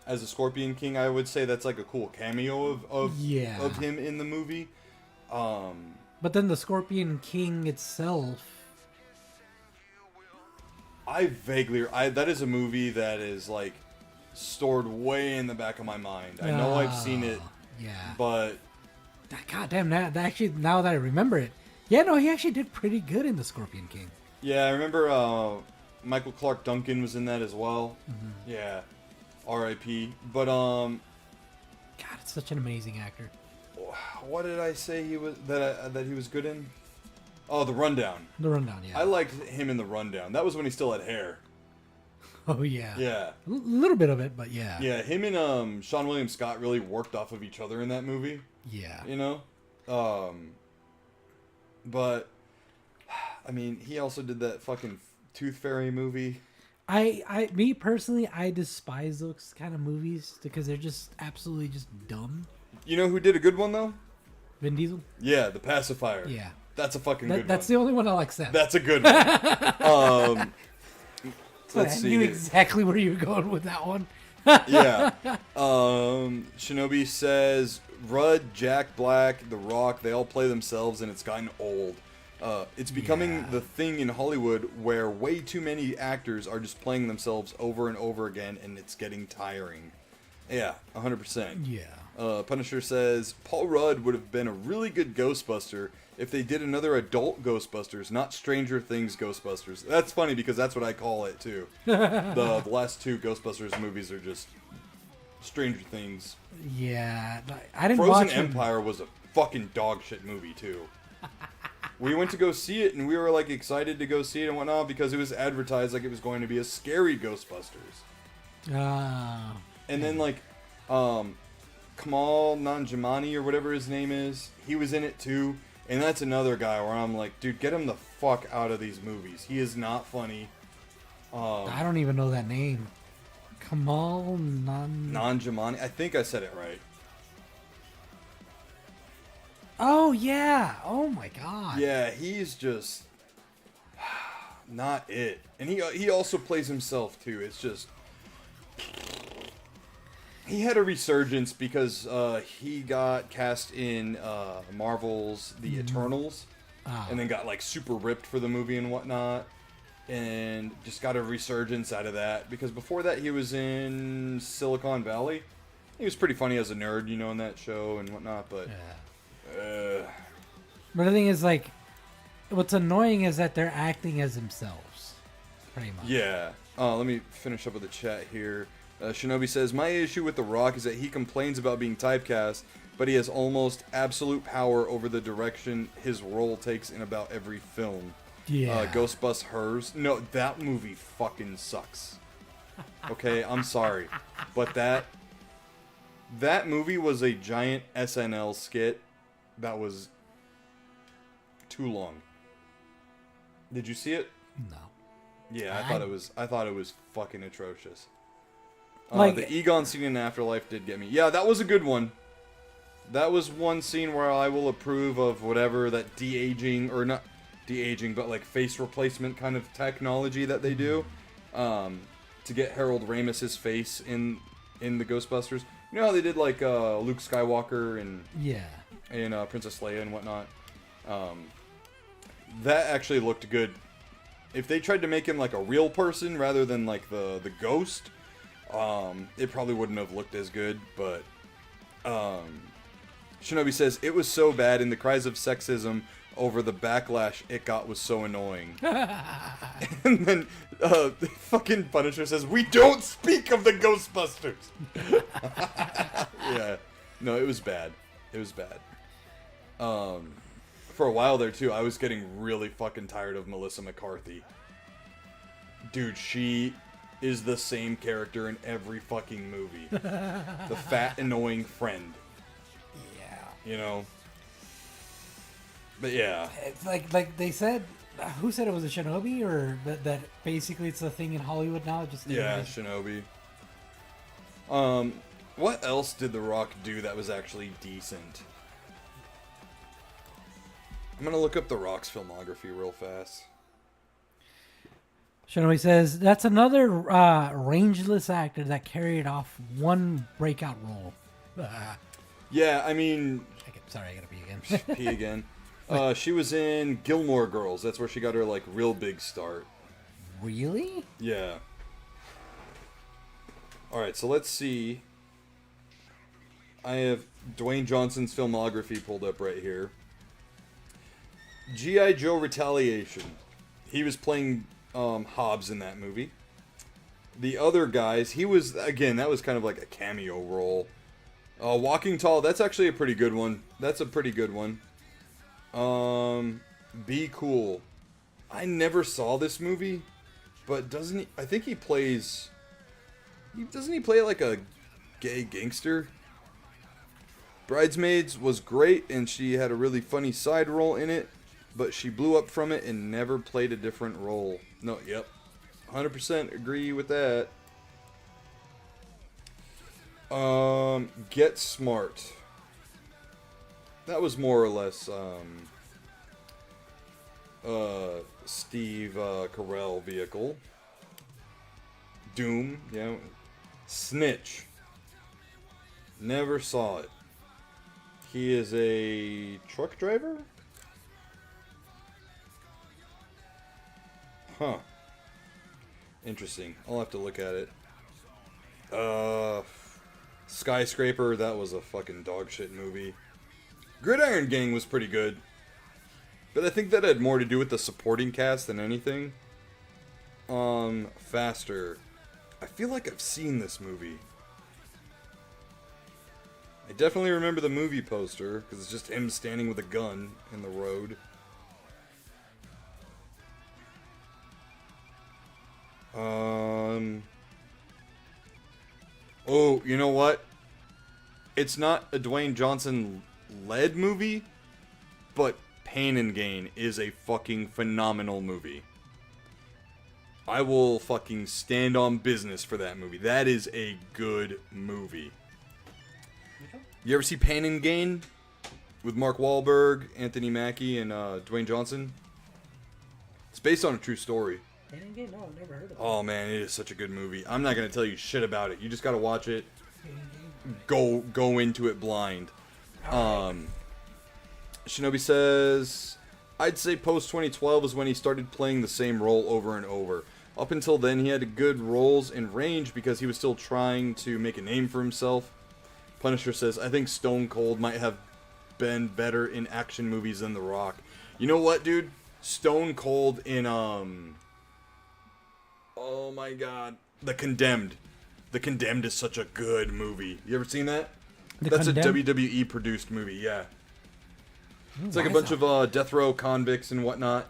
As a Scorpion King, I would say that's like a cool cameo of him in the movie. But then the Scorpion King itself... that is a movie that is, like, stored way in the back of my mind. I know I've seen it, but... God damn, now that I remember it. Yeah, no, he actually did pretty good in the Scorpion King. Yeah, I remember Michael Clark Duncan was in that as well. Mm-hmm. Yeah. R.I.P. But, God, it's such an amazing actor. What did I say he was that he was good in? Oh, The Rundown. The Rundown, yeah. I liked him in The Rundown. That was when he still had hair. Oh, yeah. Yeah. A little bit of it, but yeah. Yeah, him and Sean William Scott really worked off of each other in that movie. Yeah. You know? But, I mean, he also did that fucking Tooth Fairy movie. Me personally, I despise those kind of movies because they're just absolutely just dumb. You know who did a good one, though? Vin Diesel? Yeah, The Pacifier. Yeah. That's a fucking good one. That's the only one I'll accept. That's a good one. Let's see. I knew exactly where you were going with that one. Yeah. Shinobi says, Rudd, Jack Black, The Rock, they all play themselves and it's gotten old. It's becoming the thing in Hollywood where way too many actors are just playing themselves over and over again and it's getting tiring. Yeah, 100%. Yeah. Punisher says, Paul Rudd would have been a really good Ghostbuster if they did another adult Ghostbusters, not Stranger Things Ghostbusters. That's funny because that's what I call it too. The last two Ghostbusters movies are just Stranger Things. Yeah, I didn't Frozen watch him. Empire was a fucking dog shit movie too. We went to go see it, and we were like excited to go see it and whatnot because it was advertised like it was going to be a scary Ghostbusters. Ah. And then like, Kamal Nanjiani or whatever his name is, he was in it too. And that's another guy where I'm like, dude, get him the fuck out of these movies. He is not funny. I don't even know that name. Kamal Nanjiani. I think I said it right. Oh yeah. Oh my god. Yeah, he's just not it. And he also plays himself too. It's just he had a resurgence because he got cast in Marvel's The Eternals, and then got like super ripped for the movie and whatnot, and just got a resurgence out of that because before that he was in Silicon Valley. He was pretty funny as a nerd, you know, in that show and whatnot, but but the thing is, like, what's annoying is that they're acting as themselves, pretty much. yeah. Let me finish up with the chat here. Shinobi says, my issue with The Rock is that he complains about being typecast, but he has almost absolute power over the direction his role takes in about every film. Yeah. Ghostbusters Hers. No, that movie fucking sucks. Okay, I'm sorry. But that movie was a giant SNL skit that was too long. Did you see it? No. Yeah, I thought it was fucking atrocious. Like- the Egon scene in Afterlife did get me. Yeah, that was a good one. That was one scene where I will approve of whatever that de-aging, or not de-aging, but like face replacement kind of technology that they do, to get Harold Ramis's face in the Ghostbusters. You know how they did like Luke Skywalker and Princess Leia and whatnot. That actually looked good. If they tried to make him like a real person rather than like the ghost, it probably wouldn't have looked as good. But Shinobi says it was so bad, and the cries of sexism over the backlash it got was so annoying. And then fucking Punisher says, we don't speak of the Ghostbusters. Yeah, no, it was bad. It was bad. For a while there too, I was getting really fucking tired of Melissa McCarthy. Dude, she is the same character in every fucking movie. The fat, annoying friend. Yeah. You know? But yeah. It's like they said, who said it was a Shinobi, or that basically it's a thing in Hollywood now? Just Yeah, Shinobi. What else did The Rock do that was actually decent? I'm gonna look up The Rock's filmography real fast. Shinobi says that's another rangeless actor that carried off one breakout role. Yeah, I mean... Sorry, I gotta pee again. Pee again. She was in Gilmore Girls. That's where she got her, like, real big start. Really? Yeah. Alright, so let's see. I have Dwayne Johnson's filmography pulled up right here. G.I. Joe Retaliation. He was playing Hobbs in that movie. The other guys, he was, again, that was kind of like a cameo role. Walking Tall, that's actually a pretty good one. That's a pretty good one. Be Cool. I never saw this movie, but doesn't he, I think he plays, doesn't he play like a gay gangster? Bridesmaids was great, and she had a really funny side role in it, but she blew up from it and never played a different role. No, yep. 100% agree with that. Get Smart. That was more or less Steve Carell vehicle. Doom, yeah. Snitch. Never saw it. He is a truck driver? Huh. Interesting. I'll have to look at it. Skyscraper, that was a fucking dog shit movie. Gridiron Gang was pretty good. But I think that had more to do with the supporting cast than anything. Faster. I feel like I've seen this movie. I definitely remember the movie poster, because it's just him standing with a gun in the road. Oh, you know what? It's not a Dwayne Johnson-led movie, but Pain and Gain is a fucking phenomenal movie. I will fucking stand on business for that movie. That is a good movie. You ever see Pain and Gain? With Mark Wahlberg, Anthony Mackie, and Dwayne Johnson? It's based on a true story. Pain and Gain? No, I've never heard of it. Oh man, it is such a good movie. I'm not gonna tell you shit about it. You just gotta watch it. Go into it blind. Shinobi says, I'd say post 2012 is when he started playing the same role over and over. Up until then, he had good roles in range because he was still trying to make a name for himself. Punisher says, I think Stone Cold might have been better in action movies than The Rock. You know what, dude? Stone Cold in, oh my god. The Condemned. The Condemned is such a good movie. You ever seen that? That's a WWE produced movie, yeah. It's like a bunch of death row convicts and whatnot.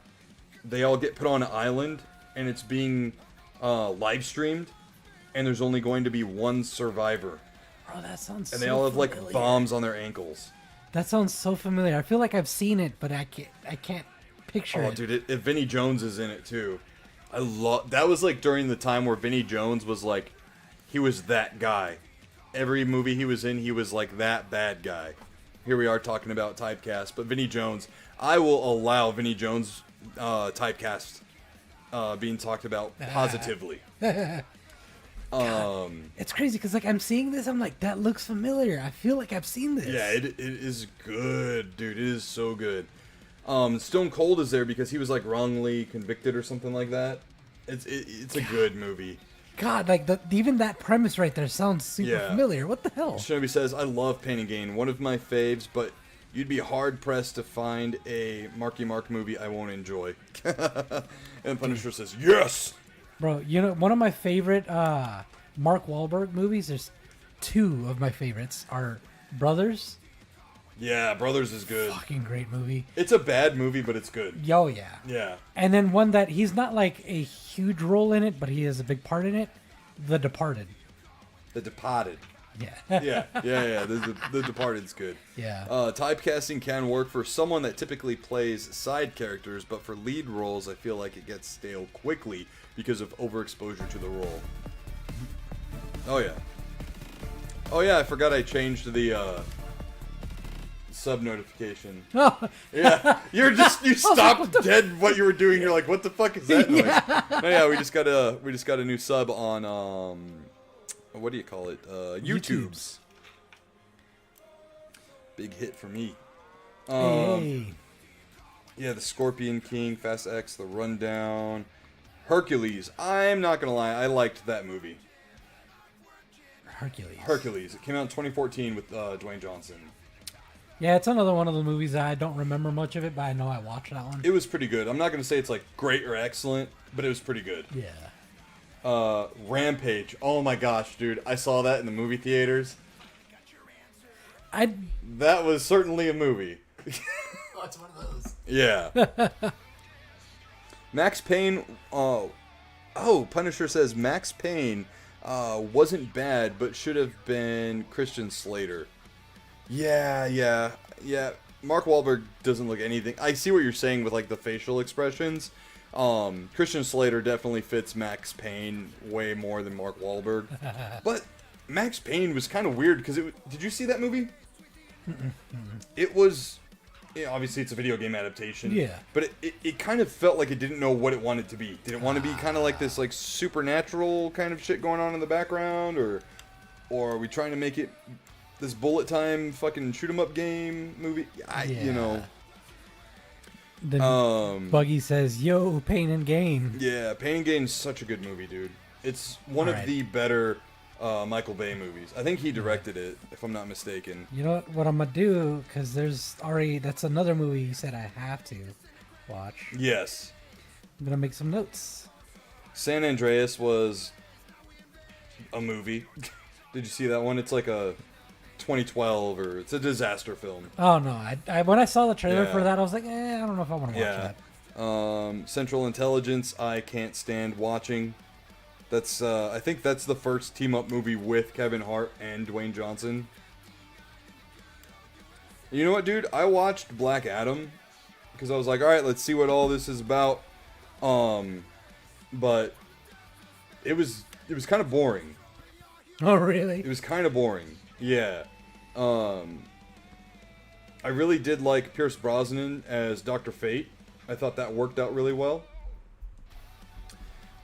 They all get put on an island, and it's being live streamed, and there's only going to be one survivor. Bro, that sounds. And they all have like bombs on their ankles. That sounds so familiar. I feel like I've seen it, but I can't picture it. Oh, dude, Vinny Jones is in it too. I love that. Was like during the time where Vinny Jones was like, he was that guy. Every movie he was in, he was like that bad guy. Here we are talking about typecast, but Vinny Jones, I will allow Vinny Jones typecast being talked about positively. It's crazy because like I'm seeing this, I'm like, that looks familiar. I feel like I've seen this. Yeah, it is good, dude. It is so good. Stone Cold is there because he was like wrongly convicted or something like that. It's a good movie. God, like even that premise right there sounds super familiar. What the hell? Shinobi says, I love Pain and Gain, one of my faves, but you'd be hard pressed to find a Marky Mark movie I won't enjoy. And Punisher says, yes! Bro, you know, one of my favorite Mark Wahlberg movies, there's two of my favorites, are Brothers. Yeah, Brothers is good. Fucking great movie. It's a bad movie, but it's good. Oh, yeah. Yeah. And then one that he's not like a huge role in it, but he has a big part in it, The Departed. The Departed. Yeah. Yeah. The Departed's good. Yeah. Typecasting can work for someone that typically plays side characters, but for lead roles, I feel like it gets stale quickly because of overexposure to the role. Oh yeah, I forgot I changed the sub notification. Oh. Yeah, you stopped dead what you were doing. You're like, what the fuck is that noise? Oh yeah, we just got a new sub on what do you call it? YouTube's. Big hit for me. Hey. Yeah, the Scorpion King, Fast X, The Rundown, Hercules. I'm not gonna lie, I liked that movie. Hercules. It came out in 2014 with Dwayne Johnson. Yeah, it's another one of the movies that I don't remember much of it, but I know I watched that one. It was pretty good. I'm not gonna say it's like great or excellent, but it was pretty good. Yeah. Rampage. Oh my gosh, dude! I saw that in the movie theaters. That was certainly a movie. Oh, it's one of those. Yeah. Max Payne. Punisher says Max Payne wasn't bad, but should have been Christian Slater. Yeah. Mark Wahlberg doesn't look anything. I see what you're saying with like the facial expressions. Christian Slater definitely fits Max Payne way more than Mark Wahlberg. But Max Payne was kind of weird because did you see that movie? It was, obviously it's a video game adaptation. Yeah. But it kind of felt like it didn't know what it wanted to be. Did it want to be kind of like this like supernatural kind of shit going on in the background, or are we trying to make it this bullet time fucking shoot 'em up game movie? You know. Then Buggy says, "Yo, Pain and Gain." Yeah, Pain and Gain is such a good movie, dude. It's one of the better Michael Bay movies. I think he directed it, if I'm not mistaken. You know what I'm gonna do? Because that's another movie you said I have to watch. Yes. I'm gonna make some notes. San Andreas was a movie. Did you see that one? It's like a 2012, or it's a disaster film. Oh no! I when I saw the trailer Yeah. for that, I was like, I don't know if I want to watch Yeah. that. Central Intelligence, I can't stand watching. That's I think that's the first team up movie with Kevin Hart and Dwayne Johnson. You know what, dude? I watched Black Adam because I was like, all right, let's see what all this is about. But it was kind of boring. Oh really? It was kind of boring. Yeah. I really did like Pierce Brosnan as Dr. Fate. I thought that worked out really well.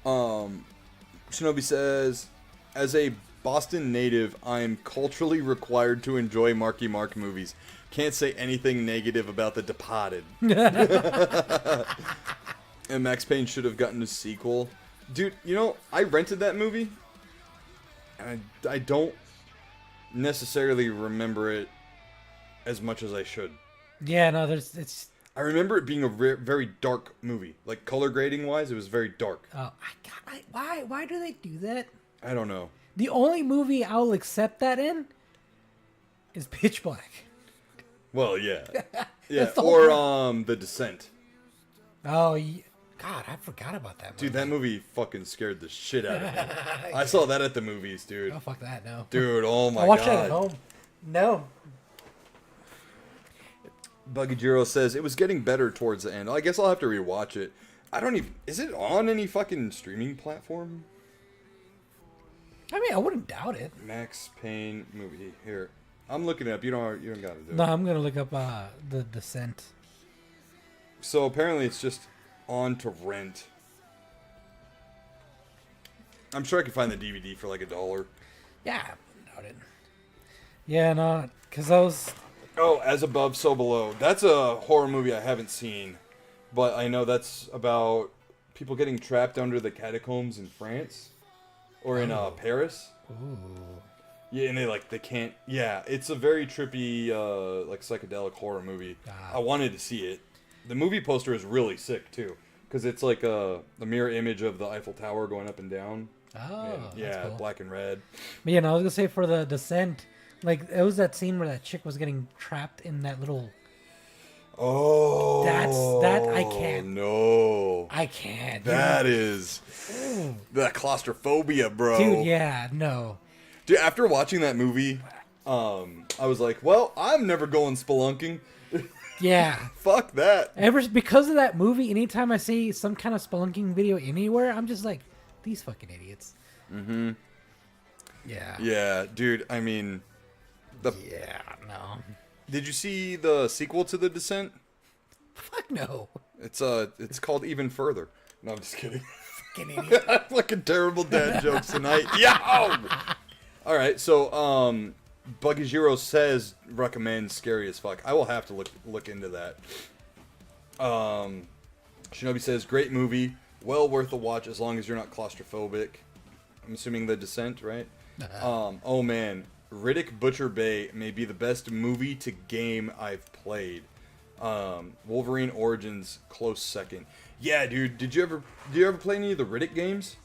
Shinobi says, as a Boston native, I am culturally required to enjoy Marky Mark movies. Can't say anything negative about The Departed. And Max Payne should have gotten a sequel. Dude, you know, I rented that movie. And I don't necessarily remember it as much as I should. Yeah, no, it's. I remember it being a very dark movie. Like, color grading wise, it was very dark. Oh, why do they do that? I don't know. The only movie I'll accept that in is Pitch Black. Well, yeah. Yeah, the or, whole The Descent. Oh, God, I forgot about that movie. Dude, that movie fucking scared the shit out of me. I saw that at the movies, dude. Oh, fuck that, no. Dude, oh my god. I watched that at home. No. Buggy Jiro says, it was getting better towards the end. I guess I'll have to rewatch it. I don't even... Is it on any fucking streaming platform? I mean, I wouldn't doubt it. Max Payne movie. Here. I'm looking it up. You don't got to do it. No, I'm going to look up The Descent. So apparently it's just on to rent. I'm sure I could find the DVD for like $1. Yeah, I wouldn't doubt it. Yeah, no, because I was... Oh, As Above, So Below. That's a horror movie I haven't seen. But I know that's about people getting trapped under the catacombs in France. Or in Paris. Ooh. Yeah, and they can't... Yeah, it's a very trippy, like, psychedelic horror movie. I wanted to see it. The movie poster is really sick, too. Because it's like a mirror image of the Eiffel Tower going up and down. Oh, And, yeah, that's cool. black and red. But yeah, no, I was going to say for The Descent, like, it was that scene where that chick was getting trapped in that little... Oh, That I can't. No, I can't. That is that claustrophobia, bro. Dude, yeah, no. Dude, after watching that movie, I was like, well, I'm never going spelunking. Yeah. Fuck that. Because of that movie, anytime I see some kind of spelunking video anywhere, I'm just like, these fucking idiots. Mm-hmm. Yeah. Yeah, dude. I mean, yeah, no. Did you see the sequel to The Descent? Fuck no. It's called Even Further. No, I'm just kidding. Fucking idiot. Fucking terrible dad jokes tonight. Yo! All right, so Buggy Jiro says recommends Scary as Fuck. I will have to look into that. Shinobi says great movie, well worth a watch as long as you're not claustrophobic. I'm assuming The Descent, right? Oh man, Riddick Butcher Bay may be the best movie to game I've played. Wolverine Origins close second. Yeah, dude. Did you ever play any of the Riddick games?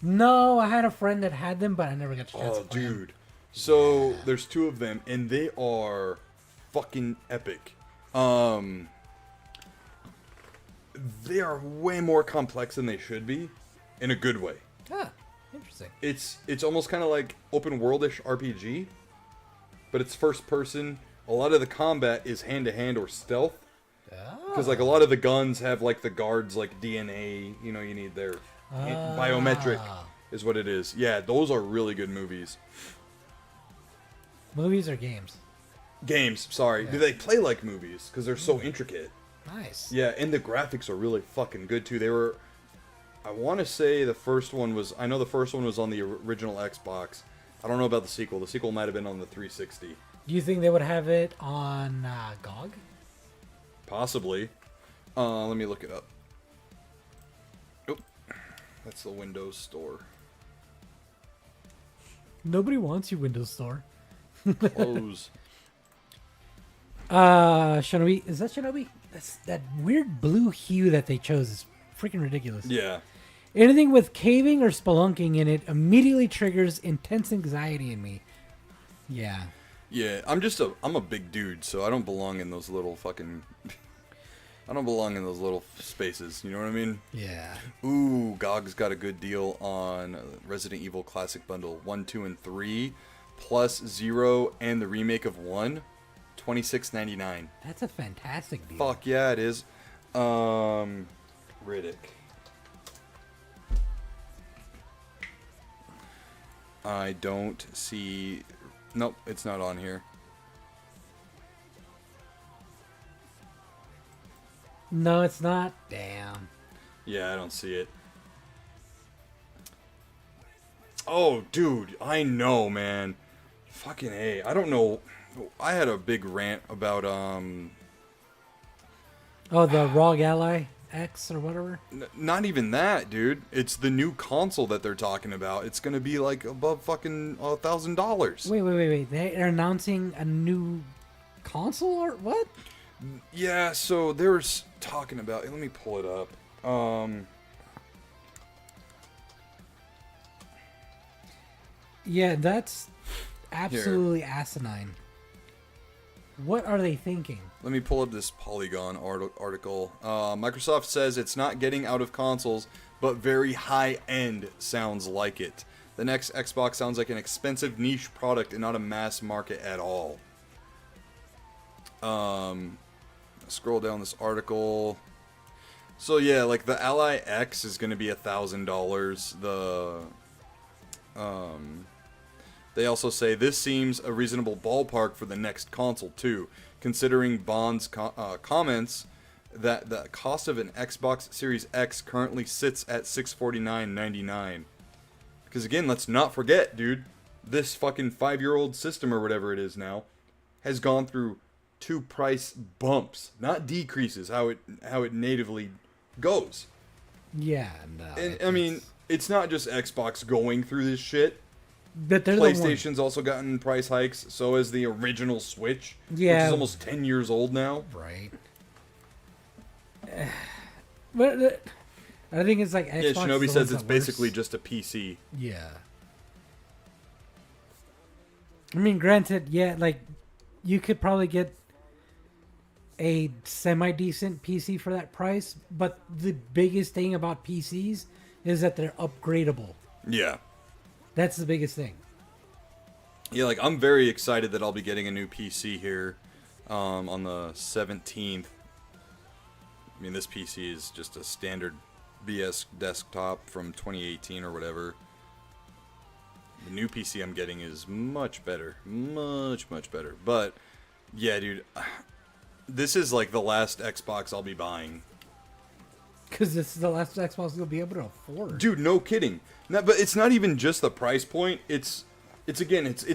No, I had a friend that had them, but I never got a chance to play them. Dude. So there's 2 of them, and they are fucking epic. They are way more complex than they should be, in a good way. Ah, interesting. It's almost kind of like open worldish RPG, but it's first person. A lot of the combat is hand to hand or stealth, because like a lot of the guns have like the guards like DNA. You know, you need their biometric is what it is. Yeah, those are really good movies. Movies or games? Games, sorry. Yeah. Do they play like movies? Because they're so intricate. Nice. Yeah, and the graphics are really fucking good too. They were, I want to say the first one was, I know the first one was on the original Xbox. I don't know about the sequel. The sequel might have been on the 360. Do you think they would have it on GOG? Possibly. Let me look it up. Oh, that's the Windows Store. Nobody wants you, Windows Store. Close. Shinobi, is that Shinobi? That's that weird blue hue that they chose is freaking ridiculous. Yeah. Anything with caving or spelunking in it immediately triggers intense anxiety in me. Yeah. Yeah, I'm a big dude, so I don't belong in those little fucking. I don't belong in those little spaces. You know what I mean? Yeah. Ooh, GOG's got a good deal on Resident Evil Classic Bundle 1, 2, and 3, plus 0 and the remake of 1, $26.99. That's a fantastic deal. Fuck yeah, it is. Riddick. I don't see. Nope, it's not on here. No, it's not. Damn. Yeah, I don't see it. Oh, dude, I know, man. Fucking A. I don't know. I had a big rant about, Oh, the ROG Ally X or whatever? not even that, dude. It's the new console that they're talking about. It's gonna be, like, above fucking $1,000. Wait. They're announcing a new console or what? Yeah, so they were talking about... Let me pull it up. Yeah, that's absolutely asinine. What are they thinking? Let me pull up this Polygon article. Microsoft says it's not getting out of consoles, but very high-end sounds like it. The next Xbox sounds like an expensive niche product and not a mass market at all. Scroll down this article. So yeah, like the Ally X is going to be $1,000. They also say this seems a reasonable ballpark for the next console too, considering Bond's comments that the cost of an Xbox Series X currently sits at $649.99. Because again, let's not forget, dude, this fucking 5-year-old system or whatever it is now has gone through 2 price bumps, not decreases, how it natively goes. Yeah, no. And I mean, it's not just Xbox going through this shit. But they're PlayStation's also gotten price hikes, so has the original Switch, which is almost 10 years old now. Right. But I think it's like Xbox. Yeah, Shinobi says it's basically just a PC. Yeah. I mean, granted, yeah, like you could probably get a semi-decent PC for that price, but the biggest thing about PCs is that they're upgradable. Yeah. That's the biggest thing. Yeah, like I'm very excited that I'll be getting a new PC here on the 17th. I mean, this PC is just a standard BS desktop from 2018 or whatever. The new PC I'm getting is much better. Much better. But, yeah, dude, this is like the last Xbox I'll be buying. Because this is the last Xbox you'll be able to afford. Dude, no kidding. No, but it's not even just the price point. It's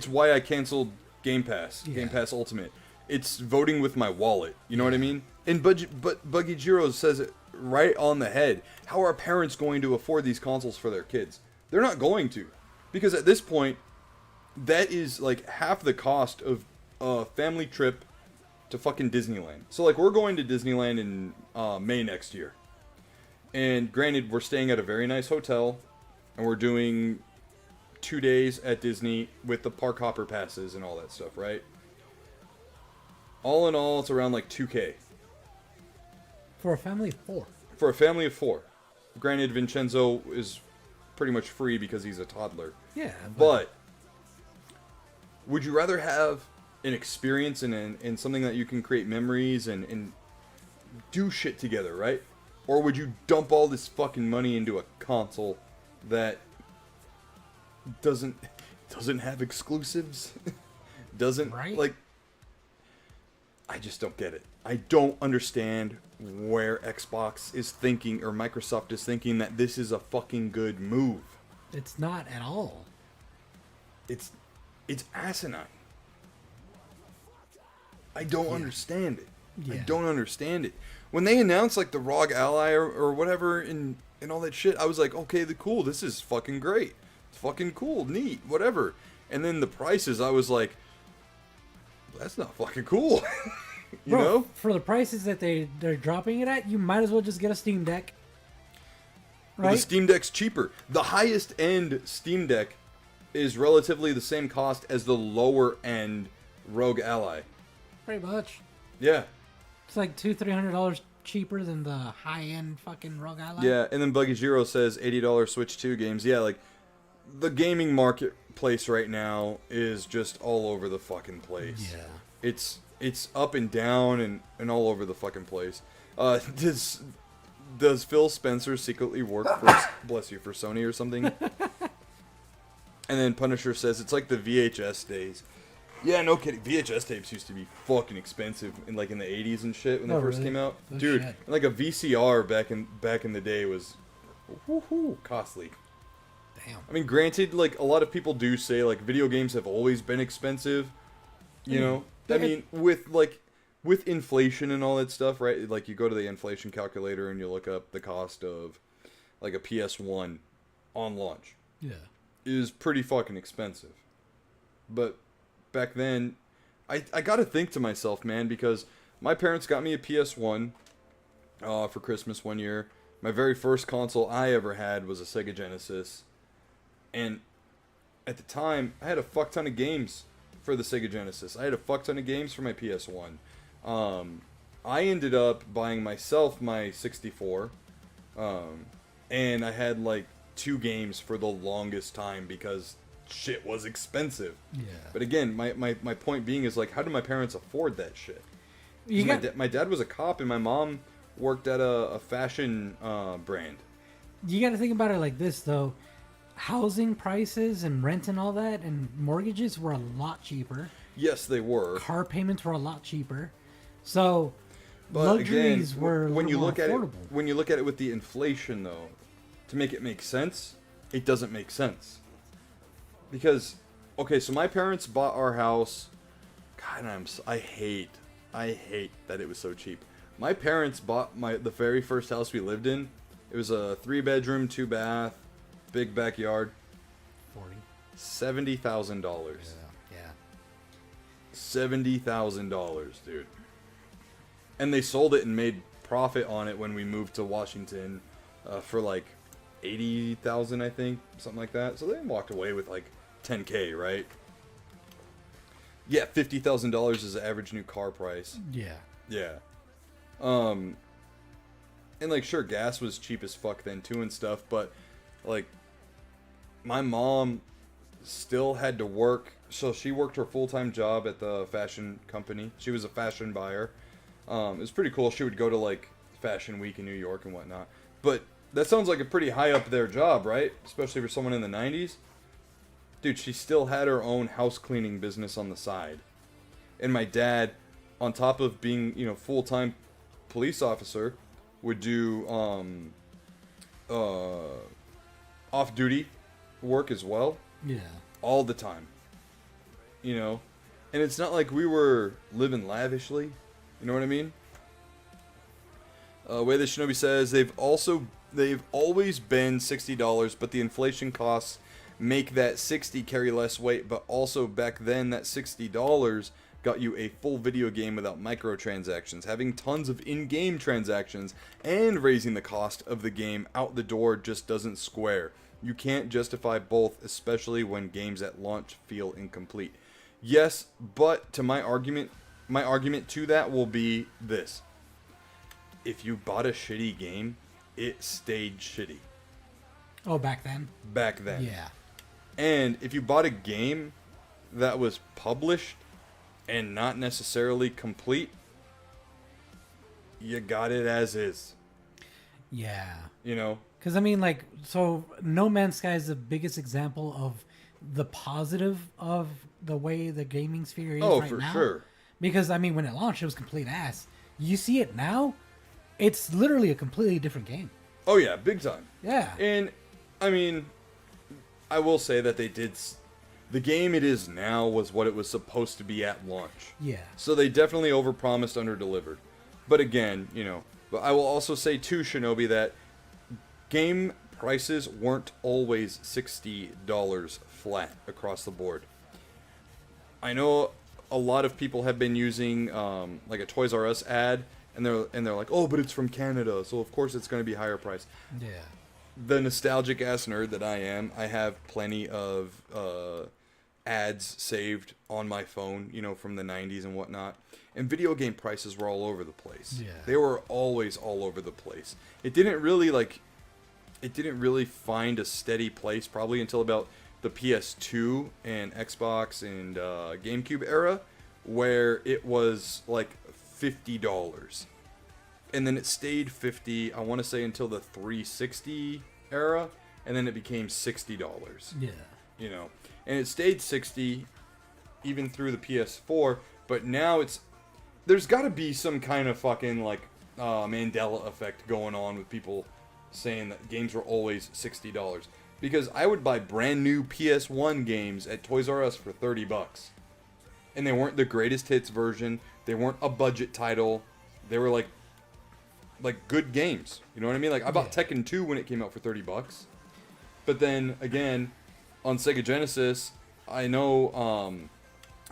why I canceled Game Pass. Yeah. Game Pass Ultimate. It's voting with my wallet. You know what I mean? And Buggy Jiro says it right on the head. How are parents going to afford these consoles for their kids? They're not going to. Because at this point, that is like half the cost of a family trip to fucking Disneyland. So like we're going to Disneyland in May next year. And granted, we're staying at a very nice hotel. And we're doing 2 days at Disney with the park hopper passes and all that stuff, right? All in all, it's around like $2,000. For a family of 4. For a family of 4. Granted, Vincenzo is pretty much free because he's a toddler. Yeah. But would you rather have an experience and something that you can create memories and do shit together, right? Or would you dump all this fucking money into a console that doesn't have exclusives? Doesn't, right? Like, I just don't get it. I don't understand where Xbox is thinking or Microsoft is thinking that this is a fucking good move. It's not at all. It's asinine. I don't understand it. Yeah. I don't understand it. When they announced like the ROG Ally or whatever and all that shit, I was like, okay, cool, this is fucking great. It's fucking cool, neat, whatever. And then the prices, I was like, that's not fucking cool. you Bro, know? For the prices that they're dropping it at, you might as well just get a Steam Deck. Right? The Steam Deck's cheaper. The highest end Steam Deck is relatively the same cost as the lower end Rogue Ally. Pretty much. Yeah. It's like $200-300 cheaper than the high-end fucking Rogue Ally. Yeah, and then Buggy Zero says $80 Switch 2 games. Yeah, like, the gaming marketplace right now is just all over the fucking place. Yeah. It's up and down and all over the fucking place. Does Phil Spencer secretly work for bless you for Sony or something? And then Punisher says it's like the VHS days. Yeah, no kidding. VHS tapes used to be fucking expensive in the 80s and shit when they first came out. Oh, Dude, shit. like a VCR back in the day was costly. Damn. I mean, granted, like a lot of people do say like video games have always been expensive. You know, I mean, with inflation and all that stuff, right? Like you go to the inflation calculator and you look up the cost of like a PS1 on launch. Yeah. Is pretty fucking expensive. But back then, I gotta think to myself, man, because my parents got me a PS1 for Christmas one year. My very first console I ever had was a Sega Genesis. And at the time, I had a fuck ton of games for the Sega Genesis. I had a fuck ton of games for my PS1. I ended up buying myself my 64. And I had like 2 games for the longest time because shit was expensive. Yeah. But again, my point being is like, how do my parents afford that shit? My dad was a cop and my mom worked at a fashion brand. You got to think about it like this, though. Housing prices and rent and all that and mortgages were a lot cheaper. Yes, they were. Car payments were a lot cheaper. So But luxuries again, were when you look at affordable. it, when you look at it with the inflation, though, to make it make sense, it doesn't make sense. Because, okay, so my parents bought our house. God, I hate that it was so cheap. My parents bought the very first house we lived in. It was a 3-bedroom, 2-bath, big backyard. $70,000. Yeah. $70,000, dude. And they sold it and made profit on it when we moved to Washington for like $80,000, I think, something like that. So they walked away with like $10K, right? Yeah, $50,000 is the average new car price. Yeah. Yeah. And like, sure, gas was cheap as fuck then too and stuff, but like, my mom still had to work. So she worked her full-time job at the fashion company. She was a fashion buyer. It was pretty cool. She would go to like Fashion Week in New York and whatnot. But that sounds like a pretty high up there job, right? Especially for someone in the 90s. Dude, she still had her own house cleaning business on the side. And my dad, on top of being, full-time police officer, would do off-duty work as well. Yeah. All the time. And it's not like we were living lavishly. You know what I mean? Way the Shinobi says, they've always been $60, but the inflation costs make that $60 carry less weight, but also back then that $60 got you a full video game without microtransactions. Having tons of in-game transactions and raising the cost of the game out the door just doesn't square. You can't justify both, especially when games at launch feel incomplete. Yes, but to my argument to that will be this. If you bought a shitty game, it stayed shitty. Oh, back then? Back then. Yeah. And if you bought a game that was published and not necessarily complete, you got it as is. Yeah. Because, I mean, like, so No Man's Sky is the biggest example of the positive of the way the gaming sphere is right now. Oh, for sure. Because, I mean, when it launched, it was complete ass. You see it now, it's literally a completely different game. Oh, yeah, big time. Yeah. And, I mean, I will say that they did... The game it is now was what it was supposed to be at launch. Yeah. So they definitely overpromised, underdelivered. But again, but I will also say too, Shinobi, that game prices weren't always $60 flat across the board. I know a lot of people have been using like a Toys R Us ad, and they're like, oh, but it's from Canada, so of course it's going to be higher price. Yeah. The nostalgic ass nerd that I am, I have plenty of ads saved on my phone, you know, from the 90s and whatnot. And video game prices were all over the place. Yeah. They were always all over the place. It didn't really find a steady place probably until about the PS2 and Xbox and GameCube era, where it was like $50. And then it stayed 50, I want to say, until the 360 era, and then it became $60. Yeah. You know, and it stayed 60 even through the PS4, but now there's got to be some kind of fucking like Mandela effect going on with people saying that games were always $60, because I would buy brand new PS1 games at Toys R Us for $30, and they weren't the greatest hits version, they weren't a budget title, they were like good games, you know what I mean? Like I bought Tekken 2 when it came out for $30, but then again on Sega Genesis, I know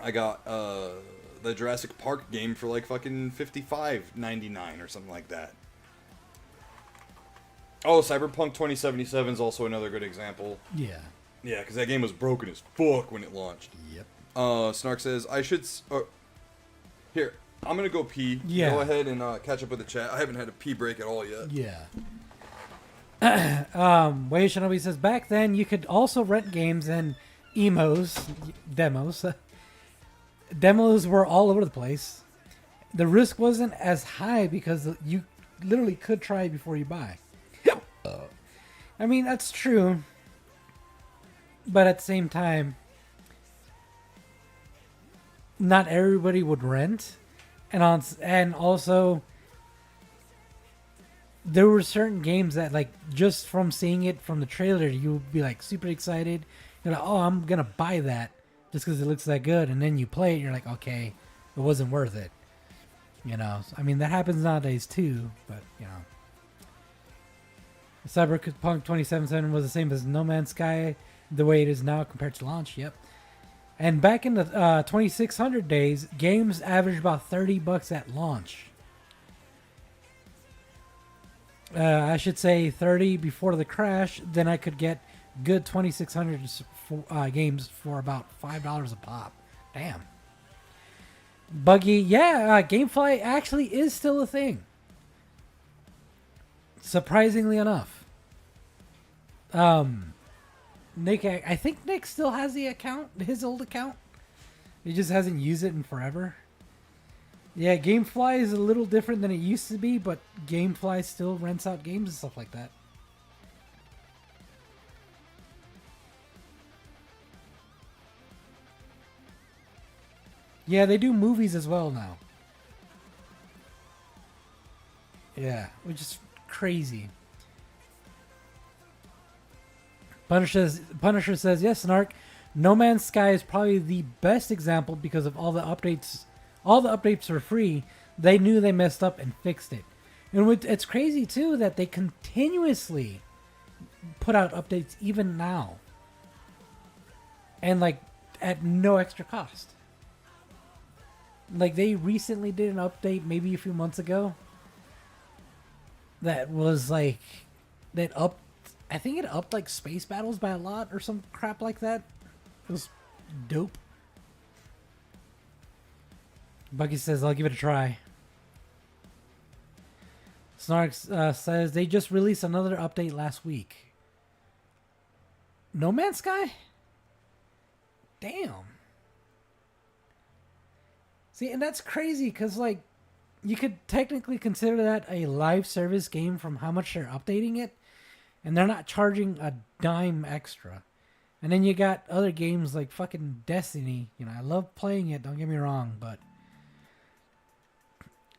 I got the Jurassic Park game for like fucking $55.99 or something like that. Oh, Cyberpunk 2077 is also another good example. Yeah. Yeah, because that game was broken as fuck when it launched. Yep. Snark says, I should... here, I'm going to go pee. Yeah. Go ahead and catch up with the chat. I haven't had a pee break at all yet. Yeah. Way Shinobi says, back then you could also rent games and demos. Demos were all over the place. The risk wasn't as high because you literally could try before you buy. I mean, that's true. But at the same time, not everybody would rent. And also, there were certain games that, like, just from seeing it from the trailer, you would be, like, super excited. You're like, oh, I'm going to buy that just because it looks that good. And then you play it, and you're like, okay, it wasn't worth it. You know, I mean, that happens nowadays, too. But, you know. Cyberpunk 2077 was the same as No Man's Sky, the way it is now compared to launch. Yep. And back in the 2600 days, games averaged about $30 at launch. I should say 30 before the crash. Then I could get good 2600 games for about $5 a pop. Damn. Buggy, yeah, GameFly actually is still a thing. Surprisingly enough. Nick, I think Nick still has the account, his old account. He just hasn't used it in forever. Yeah, GameFly is a little different than it used to be, but GameFly still rents out games and stuff like that. Yeah, they do movies as well now. Yeah, which is crazy. Punisher says, yes, Snark, No Man's Sky is probably the best example because of all the updates. All the updates are free. They knew they messed up and fixed it. And it's crazy, too, that they continuously put out updates even now. And, like, at no extra cost. Like, they recently did an update maybe a few months ago that was, like, I think it upped, like, space battles by a lot or some crap like that. It was dope. Bucky says, I'll give it a try. Snark says, they just released another update last week. No Man's Sky? Damn. See, and that's crazy, because, like, you could technically consider that a live service game from how much they're updating it, and they're not charging a dime extra. And then you got other games like fucking Destiny. You know, I love playing it, don't get me wrong, but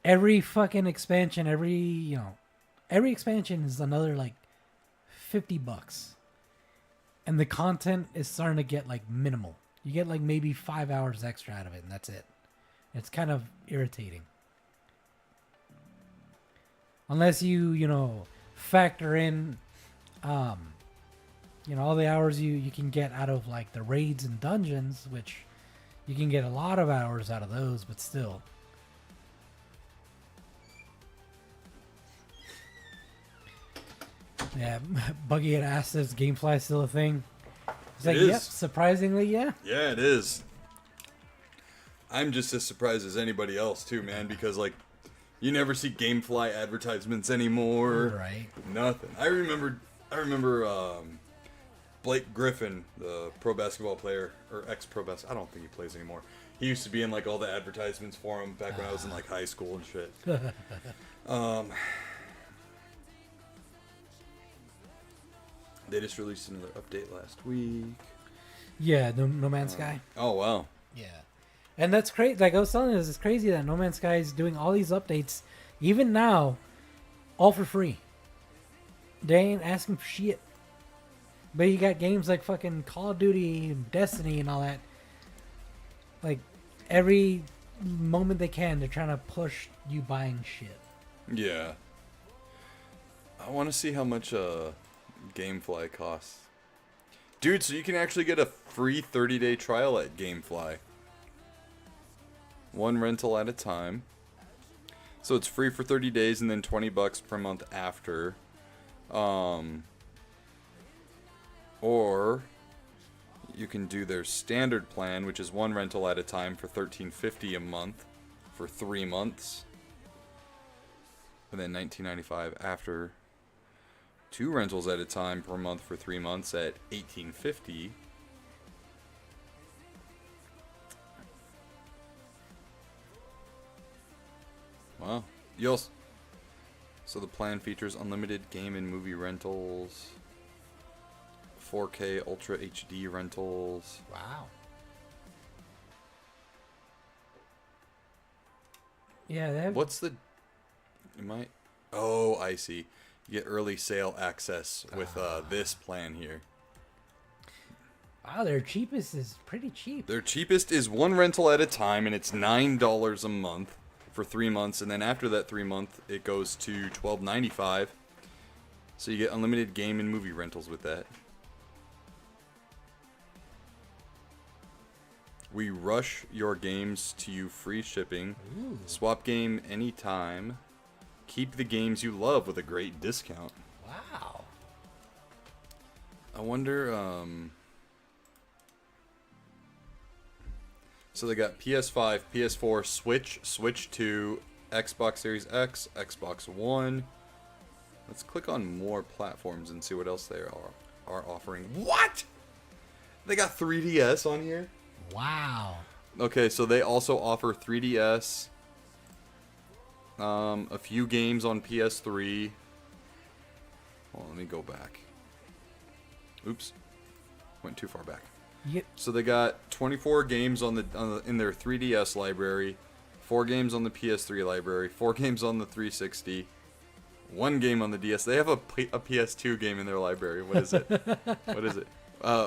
every fucking expansion, every expansion is another, like, $50. And the content is starting to get, like, minimal. You get, like, maybe 5 hours extra out of it, and that's it. It's kind of irritating. Unless you factor in, all the hours you can get out of, like, the raids and dungeons, which you can get a lot of hours out of those, but still. Yeah, Buggy had asked, is GameFly still a thing? It's like, It is. yep, surprisingly, yeah. Yeah, it is. I'm just as surprised as anybody else too, man, because like you never see GameFly advertisements anymore. Right. Nothing. I remember Blake Griffin, the pro basketball player or ex-pro basketball. I don't think he plays anymore. He used to be in like all the advertisements for him back when I was in like high school and shit. They just released another update last week. Yeah, No Man's Sky. Oh wow. Yeah. And that's crazy. Like I was telling you, it's crazy that No Man's Sky is doing all these updates, even now, all for free. They ain't asking for shit. But you got games like fucking Call of Duty and Destiny and all that. Like, every moment they can, they're trying to push you buying shit. Yeah. I want to see how much GameFly costs. Dude, so you can actually get a free 30-day trial at GameFly. One rental at a time. So it's free for 30 days and then $20 per month after. Or you can do their standard plan, which is one rental at a time for $13.50 a month for 3 months. And then $19.95 after. 2 rentals at a time per month for 3 months at $18.50. Wow. So the plan features unlimited game and movie rentals, 4K Ultra HD rentals. Wow. Yeah, they have... What's the... Oh, I see. You get early sale access with this plan here. Wow, their cheapest is pretty cheap. Their cheapest is one rental at a time, and it's $9 a month for 3 months, and then after that 3 month, it goes to $12.95. So you get unlimited game and movie rentals with that. We rush your games to you free shipping. Ooh. Swap game anytime. Keep the games you love with a great discount. Wow. I wonder, so they got PS5, PS4, Switch, Switch 2, Xbox Series X, Xbox One. Let's click on more platforms and see what else they are offering. What? They got 3DS on here? Wow. Okay, so they also offer 3DS, a few games on PS3. Well, let me go back. Oops. Went too far back. Yep. So they got 24 games in their 3DS library, 4 games on the PS3 library, 4 games on the 360, 1 game on the DS. They have a PS2 game in their library. What is it? What is it?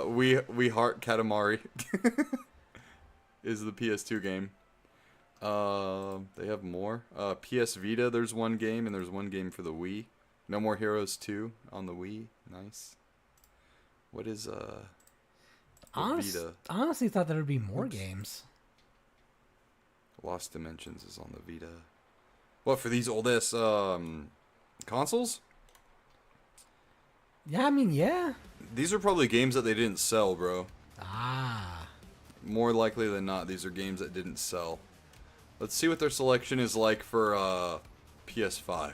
We Heart Katamari is the PS2 game. They have more. PS Vita, there's 1 game, and there's 1 game for the Wii. No More Heroes 2 on the Wii. Nice. What is Vita? Honestly thought there would be more games. Lost Dimensions is on the Vita. What, for these old-ass consoles? Yeah, I mean, yeah. These are probably games that they didn't sell, bro. Ah. More likely than not, these are games that didn't sell. Let's see what their selection is like for PS5.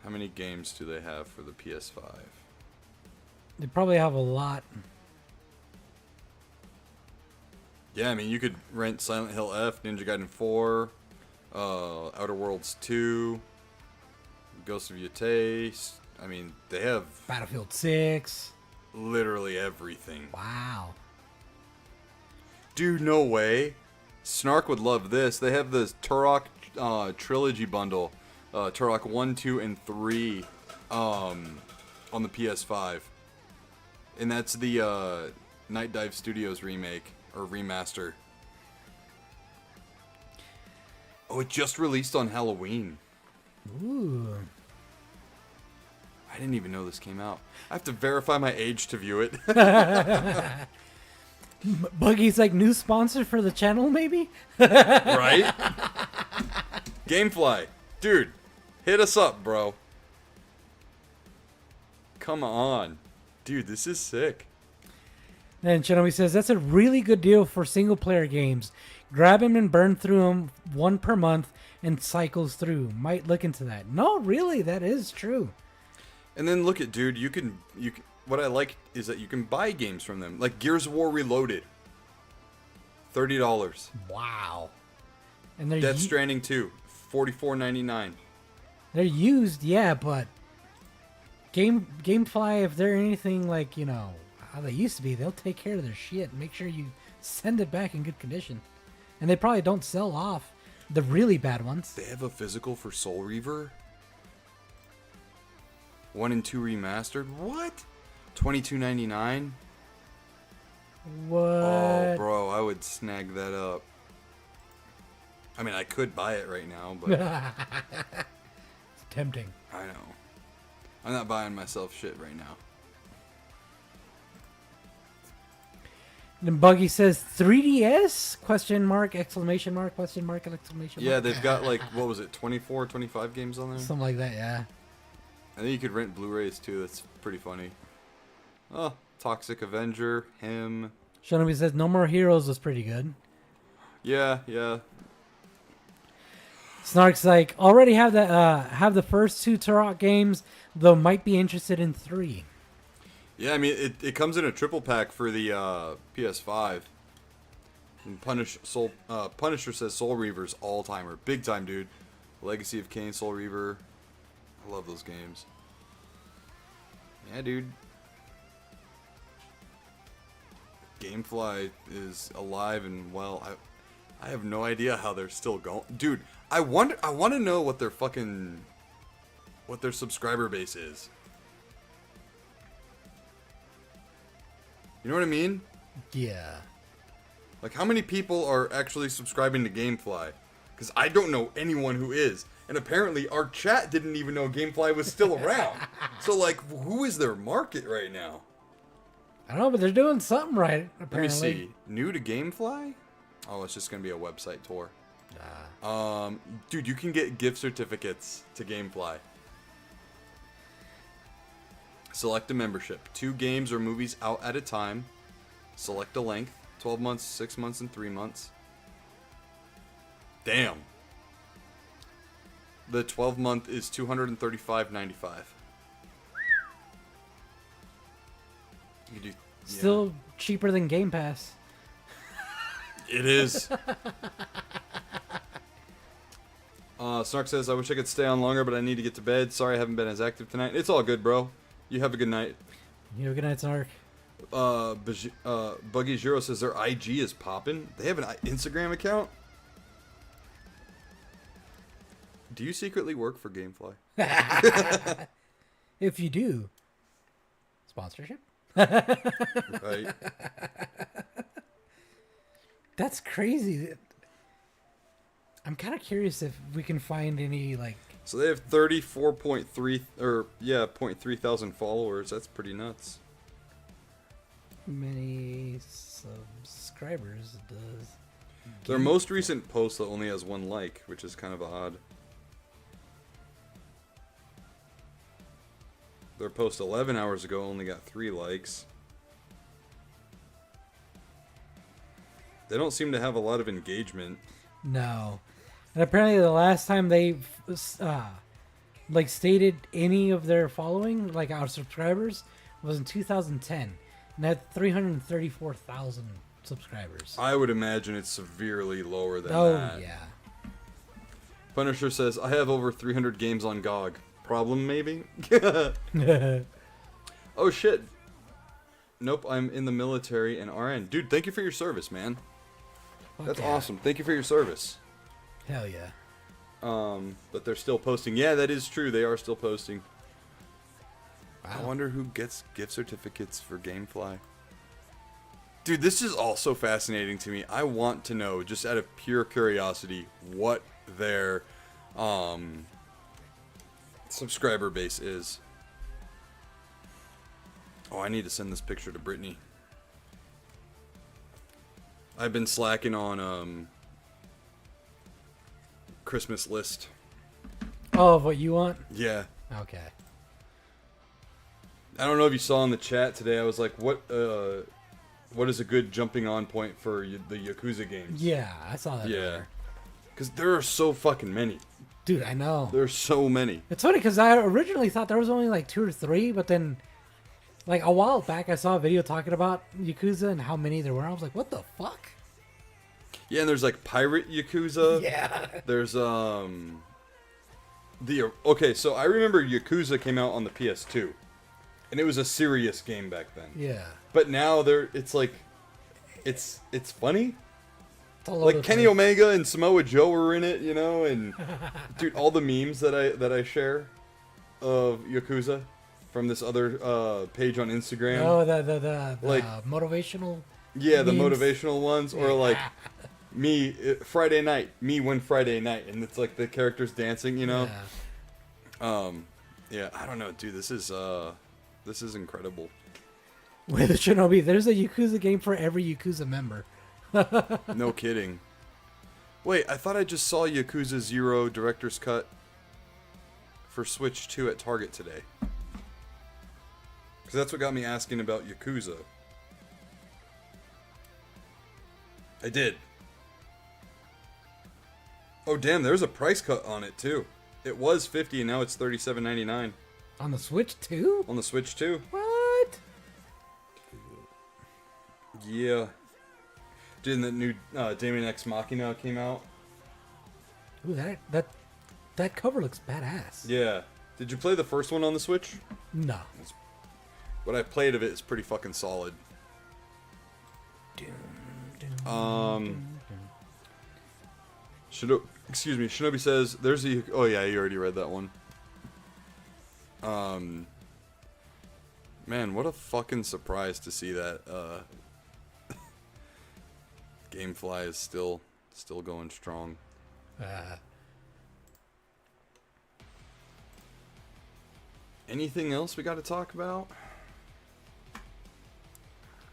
How many games do they have for the PS5? They probably have a lot. Yeah, I mean, you could rent Silent Hill F, Ninja Gaiden 4, Outer Worlds 2, Ghost of Yotei. I mean, they have Battlefield 6. literally everything. Wow. Dude, no way. Snark would love this. They have this Turok trilogy bundle. Turok 1, 2, and 3 on the PS5. And that's the Night Dive Studios remake, or remaster. Oh, it just released on Halloween. Ooh. I didn't even know this came out. I have to verify my age to view it. Buggy's like new sponsor for the channel, maybe? Right? Gamefly. Dude, hit us up, bro. Come on. Dude, this is sick. And Shinobi says, that's a really good deal for single player games. Grab him and burn through them one per month and cycles through. Might look into that. No, really, that is true. And then look at, dude, you can what I like is that you can buy games from them. Like Gears of War Reloaded. $30. Wow. And they're Death Stranding 2, $44.99. They're used, yeah, but GameFly, if they're anything like, you know, how they used to be, they'll take care of their shit and make sure you send it back in good condition. And they probably don't sell off the really bad ones. They have a physical for Soul Reaver? 1 and 2 remastered? What? $22.99? What? Oh, bro, I would snag that up. I mean, I could buy it right now, but It's tempting. I know. I'm not buying myself shit right now. Then Buggy says 3DS? Question mark, exclamation mark, question mark, exclamation mark. Yeah, they've got like, what was it, 24, 25 games on there? Something like that, yeah. I think you could rent Blu-rays too. That's pretty funny. Oh, Toxic Avenger, him. Shinobi says No More Heroes was pretty good. Yeah. Snark's like, already have the first 2 Turok games, though might be interested in 3. Yeah, I mean, it comes in a triple pack for the PS5. And Punisher says Soul Reaver's all-timer. Big time, dude. Legacy of Kain, Soul Reaver. I love those games. Yeah, dude. Gamefly is alive and well. I have no idea how they're still going. Dude, I want to know what their subscriber base is. You know what I mean? Yeah. Like, how many people are actually subscribing to Gamefly? Because I don't know anyone who is. And apparently our chat didn't even know Gamefly was still around. So, like, who is their market right now? I don't know, but they're doing something right, apparently. Let me see. New to Gamefly? Oh, it's just going to be a website tour. Dude, you can get gift certificates to Gamefly. Select a membership. 2 games or movies out at a time. Select a length. 12 months, 6 months, and 3 months. Damn. The 12-month is $235.95. You do, Still cheaper than Game Pass. It is. Snark says, I wish I could stay on longer, but I need to get to bed. Sorry I haven't been as active tonight. It's all good, bro. You have a good night. You have a good night, Snark. Buggy Zero says their IG is popping. They have an Instagram account? Do you secretly work for Gamefly? If you do, sponsorship? Right. That's crazy. I'm kind of curious if we can find any, like... So they have 34.3, or, yeah, 0.3 thousand followers. That's pretty nuts. Many subscribers does... Their most recent post only has 1 like, which is kind of odd. Their post 11 hours ago only got 3 likes. They don't seem to have a lot of engagement. No. And apparently the last time they like stated any of their following, like our subscribers, was in 2010. And had 334,000 subscribers. I would imagine it's severely lower than that. Oh, yeah. Punisher says, I have over 300 games on GOG. Problem, maybe? Oh, shit. Nope, I'm in the military and RN. Dude, thank you for your service, man. That's awesome. Thank you for your service. Hell yeah. But they're still posting. Yeah, that is true. They are still posting. Wow. I wonder who gets gift certificates for Gamefly. Dude, this is all so fascinating to me. I want to know, just out of pure curiosity, what their subscriber base is. Oh, I need to send this picture to Brittany. I've been slacking on Christmas list. Oh, of what you want? Yeah. Okay. I don't know if you saw in the chat today. I was like, what is a good jumping on point for the Yakuza games? Yeah, I saw that. Yeah, because there are so fucking many. Dude, I know. There's so many. It's funny because I originally thought there was only like 2 or 3, but then, like a while back, I saw a video talking about Yakuza and how many there were. I was like, what the fuck? Yeah, and there's like Pirate Yakuza. Yeah. There's okay, so I remember Yakuza came out on the PS2, and it was a serious game back then. Yeah. But now it's like, it's funny. It's all Like over the Kenny place. Omega and Samoa Joe were in it, you know, and dude, all the memes that I share of Yakuza from this other page on Instagram. Oh, the like motivational. Yeah, the memes. motivational ones, or like me Friday night, me when Friday night, and it's like the characters dancing, you know. Yeah, I don't know, dude. This is incredible. With the Shinobi, there's a Yakuza game for every Yakuza member. No kidding. Wait, I thought I just saw Yakuza 0 Director's Cut for Switch 2 at Target today. Because that's what got me asking about Yakuza. I did. Oh damn, there's a price cut on it too. It was $50 and now it's $37.99. On the Switch too? On the Switch too. What? Yeah. Dude, the new Daemon X Machina came out. Ooh, that cover looks badass. Yeah. Did you play the first one on the Switch? No. What I played of it is pretty fucking solid. Shinobi says there's a. Oh yeah, you already read that one. Man, what a fucking surprise to see that Gamefly is still going strong. Anything else we got to talk about?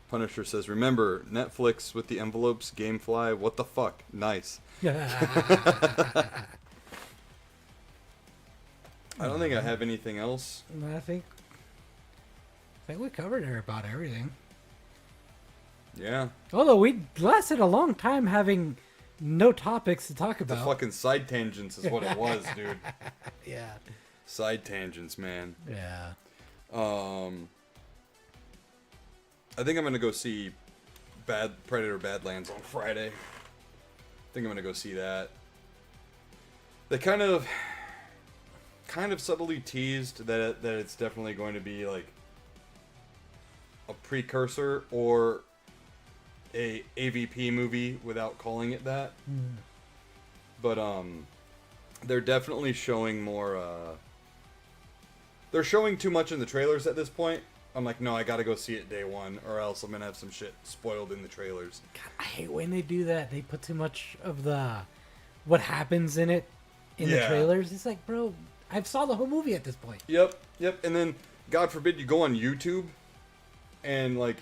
Punisher says, remember, Netflix with the envelopes, Gamefly, what the fuck? Nice. I don't think I have anything else. I think we covered about everything. Yeah. Although we lasted a long time having no topics to talk The about. fucking side tangents is what it was, dude. Yeah. Side tangents, man. Yeah. I think I'm gonna go see Predator Badlands on Friday. I think I'm gonna go see that. They kind of subtly teased that it's definitely going to be like a precursor or a AVP movie without calling it that. But they're definitely showing more. They're showing too much in the trailers at this point. I'm like, no, I gotta go see it day one, or else I'm gonna have some shit spoiled in the trailers. God, I hate when they do that. They put too much of what happens in it in the trailers. It's like, bro, I saw the whole movie at this point. Yep. And then, God forbid, you go on YouTube, and like,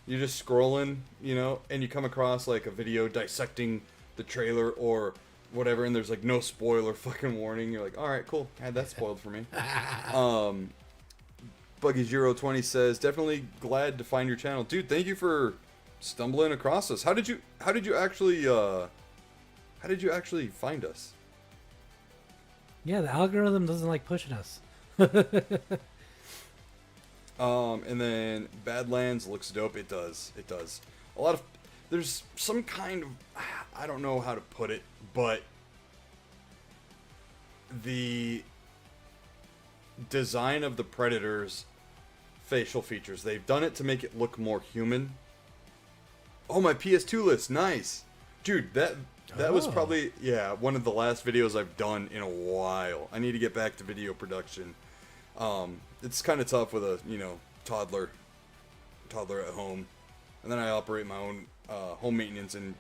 you're just scrolling, you know, and you come across like a video dissecting the trailer or whatever, and there's like no spoiler fucking warning. You're like, all right, cool, had that spoiled for me. Buggy020 says, definitely glad to find your channel, dude. Thank you for stumbling across us. How did you actually find us? Yeah, the algorithm doesn't like pushing us. And then Badlands looks dope. It does. There's some kind of, I don't know how to put it, but the design of the Predator's facial features, they've done it to make it look more human. Oh, my PS2 list, nice. Dude, that was probably, one of the last videos I've done in a while. I need to get back to video production. It's kind of tough with a, toddler at home. And then I operate my own home maintenance and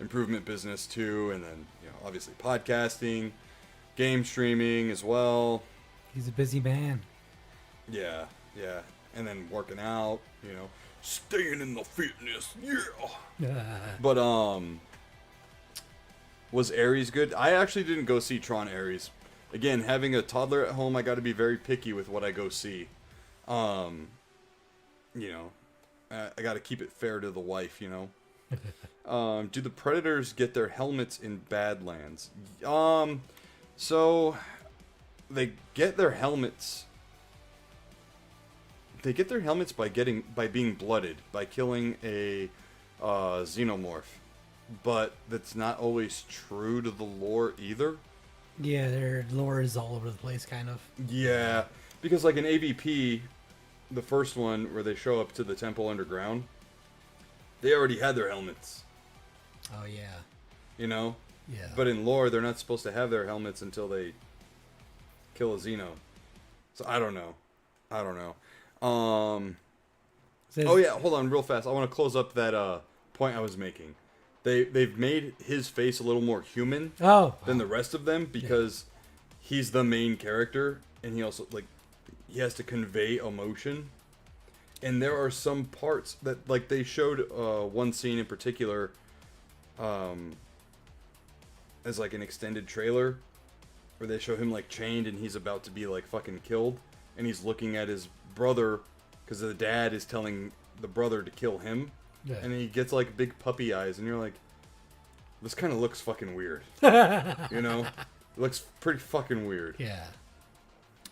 improvement business too. And then, obviously podcasting, game streaming as well. He's a busy man. Yeah. And then working out, staying in the fitness. Yeah. But, was Ares good? I actually didn't go see Tron Ares. Again, having a toddler at home, I got to be very picky with what I go see. You know, I got to keep it fair to the wife, you know. Do the Predators get their helmets in Badlands? So they get their helmets. They get their helmets by being blooded, by killing a xenomorph. But that's not always true to the lore either. Yeah, their lore is all over the place, kind of. Yeah, because like in AVP, the first one where they show up to the temple underground, they already had their helmets. Oh yeah. You know? Yeah. But in lore, they're not supposed to have their helmets until they kill a Xeno. So I don't know. Oh yeah, hold on real fast. I want to close up that point I was making. They've made his face a little more human than the rest of them because he's the main character and he also he has to convey emotion. And there are some parts that they showed one scene in particular as like an extended trailer where they show him chained and he's about to be fucking killed and he's looking at his brother because the dad is telling the brother to kill him. Yeah. And he gets big puppy eyes, and you're like, this kind of looks fucking weird. You know? It looks pretty fucking weird. Yeah.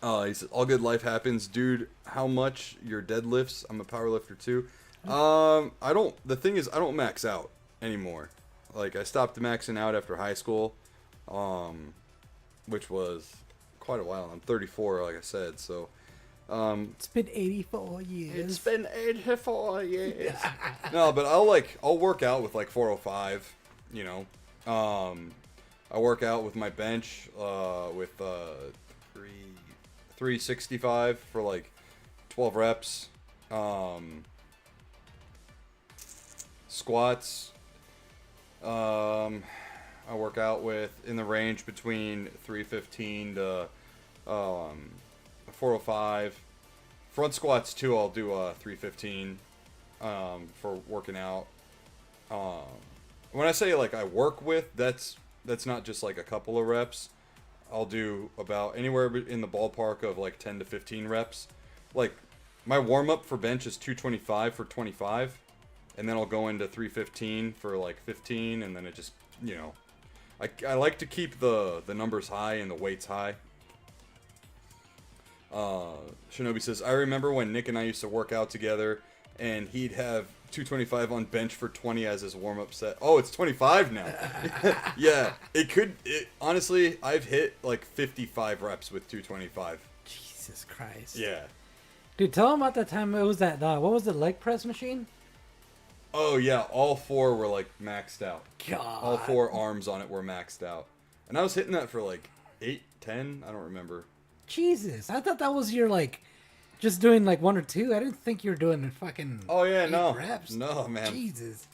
He says, all good life happens. Dude, how much your deadlifts? I'm a power lifter too. The thing is, I don't max out anymore. I stopped maxing out after high school, which was quite a while. I'm 34, like I said, so. It's been 84 years. It's been 84 years. No, but I'll work out with 405, you know. I work out with my bench with 365 for 12 reps. Squats. I work out with in the range between 315 to 405. Front squats too, I'll do 315 for working out. When I say I work with, that's not just a couple of reps. I'll do about anywhere in the ballpark of 10 to 15 reps. My warm up for bench is 225 for 25, and then I'll go into 315 for 15, and then it just, you know, I like to keep the numbers high and the weights high. Shinobi says, I remember when Nick and I used to work out together and he'd have 225 on bench for 20 as his warm-up set. Oh, it's 25 now. Yeah, honestly, I've hit 55 reps with 225. Jesus Christ. Yeah. Dude, tell him about that time it was that, what was the leg press machine? Oh yeah, all four were maxed out. God. All four arms on it were maxed out. And I was hitting that for 8, 10, I don't remember. Jesus, I thought that was your just doing one or two. I didn't think you were doing fucking. Oh yeah, 8 reps. No, man. Jesus.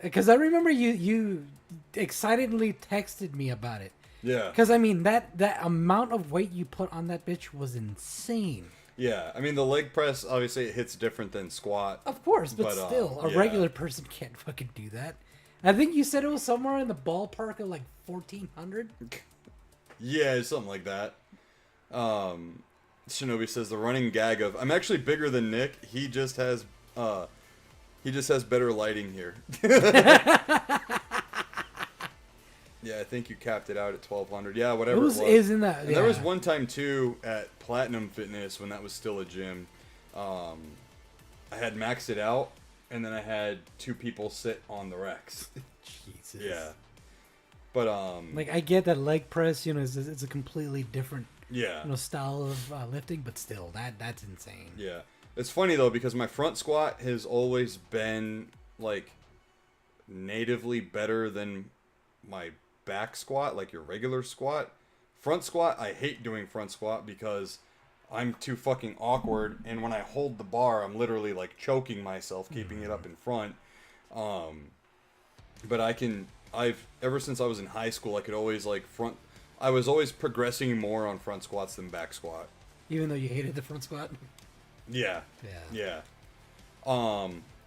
Because I remember you excitedly texted me about it. Yeah. Because I mean that amount of weight you put on that bitch was insane. Yeah, I mean the leg press obviously it hits different than squat. Of course, but still, a regular person can't fucking do that. I think you said it was somewhere in the ballpark of 1,400. Yeah, something like that. Shinobi says the running gag of I'm actually bigger than Nick. He just has better lighting here. Yeah, I think you capped it out at 1,200. Yeah, whatever it was. Isn't that? And there was one time too at Platinum Fitness when that was still a gym. I had maxed it out, and then I had 2 people sit on the racks. Jesus. Yeah. But I get that leg press, it's a completely different yeah style of lifting, but still that's insane. Yeah. It's funny though because my front squat has always been natively better than my back squat, your regular squat. Front squat, I hate doing front squat because I'm too fucking awkward, and when I hold the bar, I'm literally choking myself keeping it up in front. But I've ever since I was in high school, I could always I was always progressing more on front squats than back squat. Even though you hated the front squat? Yeah.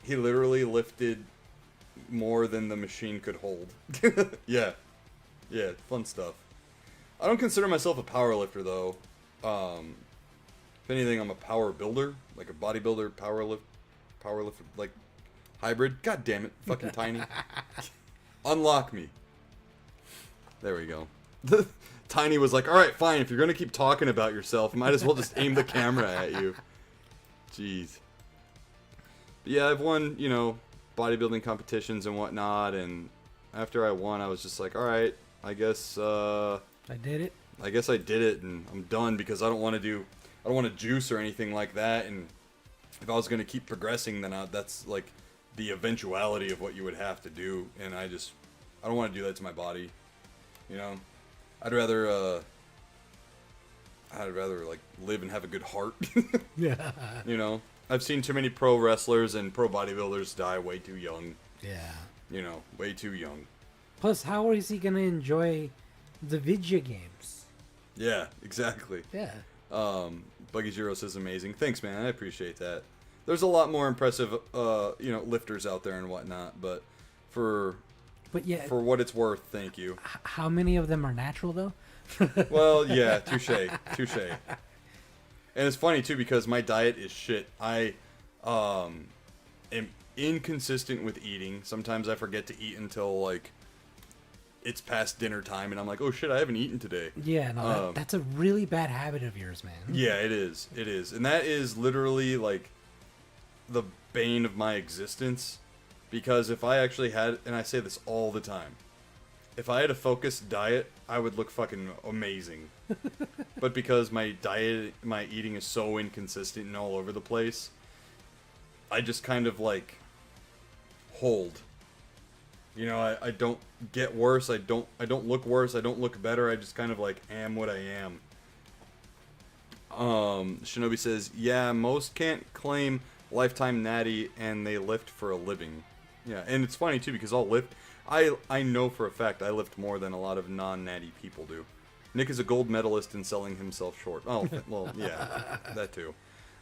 He literally lifted more than the machine could hold. Yeah, fun stuff. I don't consider myself a power lifter though. If anything, I'm a power builder, like a bodybuilder, power lift, like hybrid. God damn it, fucking tiny. Unlock me. There we go. Tiny was like, all right, fine. If you're gonna keep talking about yourself, might as well just aim the camera at you. Jeez. But yeah, I've won, you know, bodybuilding competitions and whatnot, and after I won, I was just like, all right, I guess. I did it. I guess I did it, and I'm done because I don't want to juice or anything like that. And if I was gonna keep progressing, then that's like the eventuality of what you would have to do, and I don't want to do that to my body. You know, I'd rather like live and have a good heart. Yeah. You know, I've seen too many pro wrestlers and pro bodybuilders die way too young. Yeah. You know, way too young. Plus, how is he gonna enjoy the video games? Yeah, exactly. Yeah. Buggy Zero says amazing. Thanks, man. I appreciate that. There's a lot more impressive, you know, lifters out there and whatnot, but for what it's worth, thank you. How many of them are natural though? Well, yeah, touche. And it's funny too because my diet is shit. I am inconsistent with eating. Sometimes I forget to eat until like it's past dinner time, and I'm like, oh shit, I haven't eaten today. Yeah, no, that's a really bad habit of yours, man. Yeah, it is. It is, and that is literally like the bane of my existence. Because if I actually had, and I say this all the time, if I had a focused diet, I would look fucking amazing. But because my eating is so inconsistent and all over the place, I just kind of like hold. You know, I don't get worse. I don't look worse. I don't look better. I just kind of like am what I am. Shinobi says, yeah, most can't claim lifetime natty and they lift for a living. Yeah, and it's funny too because I'll lift. I know for a fact I lift more than a lot of non-natty people do. Nick is a gold medalist in selling himself short. Oh, well, yeah, that too.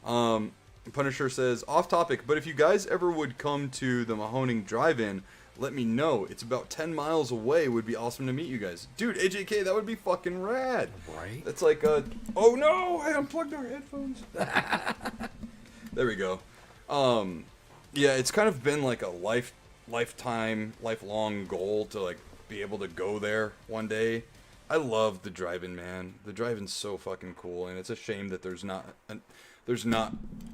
Punisher says, off topic, but if you guys ever would come to the Mahoning Drive-In, let me know. It's about 10 miles away. Would be awesome to meet you guys. Dude, AJK, that would be fucking rad. Right? That's like a... Oh no, I unplugged our headphones. There we go. Yeah, it's kind of been like a lifelong goal to like be able to go there one day. I love the drive-in, man. The drive-in's so fucking cool, and it's a shame that there's not.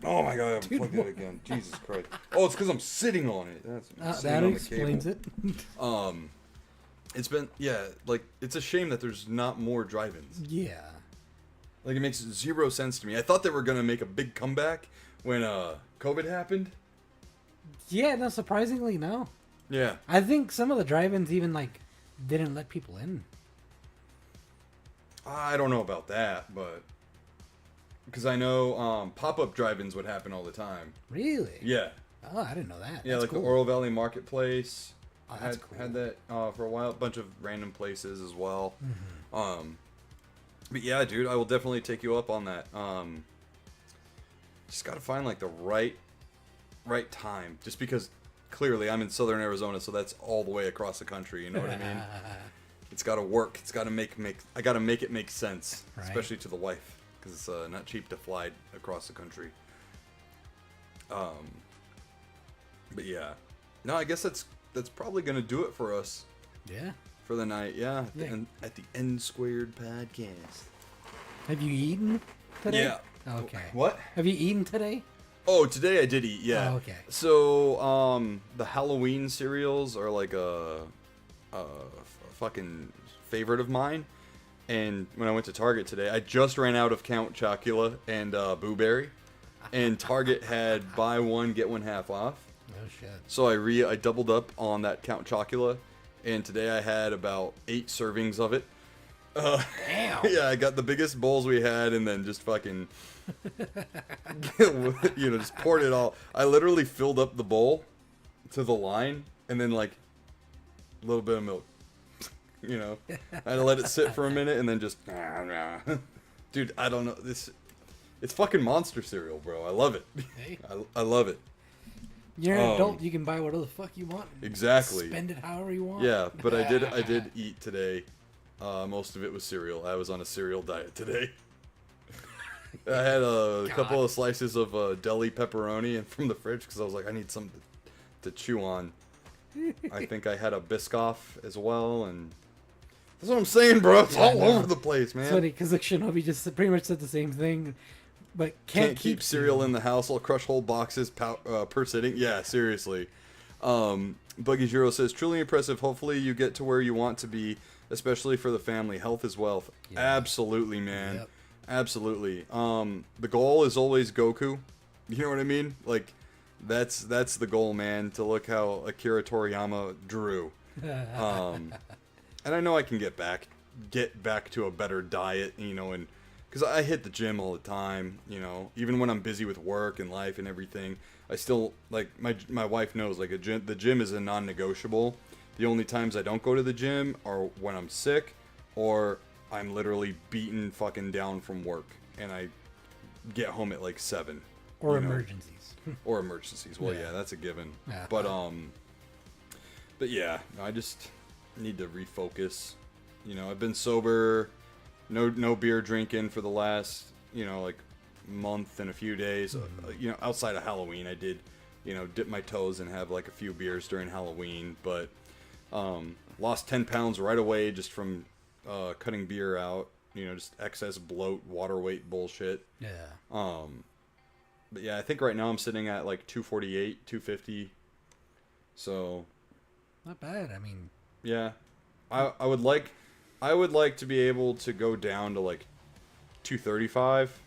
Oh my god, I plugged it again. Jesus Christ. Oh, it's because I'm sitting on it. That explains it. It's been like it's a shame that there's not more drive-ins. Yeah. Like it makes zero sense to me. I thought they were gonna make a big comeback when COVID happened. Yeah, no, surprisingly, no. Yeah. I think some of the drive-ins even, like, didn't let people in. I don't know about that, but... Because I know pop-up drive-ins would happen all the time. Really? Yeah. Oh, I didn't know that. Yeah, that's like cool. the Oro Valley Marketplace. Oh, that's cool. Had that for a while. A bunch of random places as well. Mm-hmm. But yeah, dude, I will definitely take you up on that. Just gotta find, like, the right time, just because clearly I'm in southern Arizona, so that's all the way across the country, you know what I mean? It's gotta work. It's gotta I gotta make it make sense, right. Especially to the wife, because it's not cheap to fly across the country. But yeah, no, I guess that's probably gonna do it for us. Yeah. For the night, yeah. At the Nsquared podcast. Have you eaten today? Yeah. Okay. What? Have you eaten today? Oh, today I did eat, yeah. Oh, okay. So, the Halloween cereals are like a fucking favorite of mine. And when I went to Target today, I just ran out of Count Chocula and Boo Berry. And Target had buy one, get one half off. Oh, shit. So I doubled up on that Count Chocula. And today I had about 8 servings of it. Damn. Yeah, I got the biggest bowls we had and then just fucking... you know, just poured it all. I literally filled up the bowl to the line and then like a little bit of milk. You know, I had to let it sit for a minute and then just dude, I don't know, it's fucking monster cereal, bro. I love it. Hey. I love it. You're an adult, you can buy whatever the fuck you want. Exactly. Spend it however you want. Yeah, but I did eat today. Most of it was cereal. I was on a cereal diet today. I had a couple of slices of deli pepperoni from the fridge because I was like, I need something to chew on. I think I had a Biscoff as well, and that's what I'm saying, bro. It's all over the place, man. It's funny because like Shinobi just pretty much said the same thing, but can't keep cereal in the house. I'll crush whole boxes per sitting. Yeah, seriously. Buggy Zero says, truly impressive. Hopefully you get to where you want to be, especially for the family. Health is wealth. Yeah. Absolutely, man. Yep. Absolutely. The goal is always Goku. You know what I mean? Like, that's the goal, man, to look how Akira Toriyama drew. And I know I can get back to a better diet, you know, and because I hit the gym all the time, you know, even when I'm busy with work and life and everything, I still, like, my wife knows, like, the gym is a non-negotiable. The only times I don't go to the gym are when I'm sick or I'm literally beaten fucking down from work and I get home at like 7. Or emergencies. Or emergencies. Well, yeah, that's a given. Yeah. But yeah, I just need to refocus. You know, I've been sober, no beer drinking for the last, you know, like month and a few days. You know, outside of Halloween, I did, you know, dip my toes and have like a few beers during Halloween, but lost 10 pounds right away just from cutting beer out. You know, just excess bloat, water weight bullshit. Yeah. But yeah, I think right now I'm sitting at like 248, 250. So not bad. I mean, yeah, I would like to be able to go down to like 235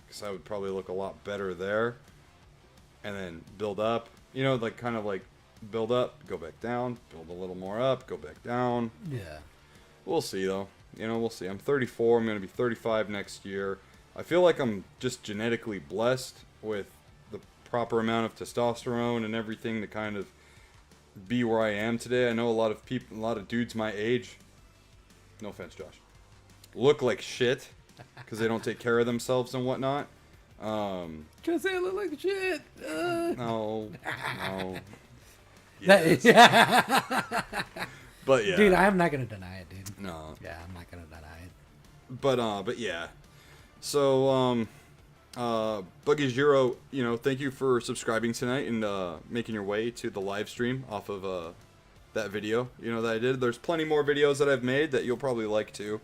because I would probably look a lot better there, and then build up. You know, like kind of like build up, go back down, build a little more up, go back down. Yeah. We'll see though. You know, we'll see. I'm 34. I'm going to be 35 next year. I feel like I'm just genetically blessed with the proper amount of testosterone and everything to kind of be where I am today. I know a lot of people, a lot of dudes my age, no offense, Josh, look like shit because they don't take care of themselves and whatnot. Cause they look like shit. No. Yes. But yeah, dude, I'm not gonna deny it, dude. No. Yeah, I'm not gonna deny it. But yeah. So Buggy Zero, you know, thank you for subscribing tonight and making your way to the live stream off of that video, you know, that I did. There's plenty more videos that I've made that you'll probably like too.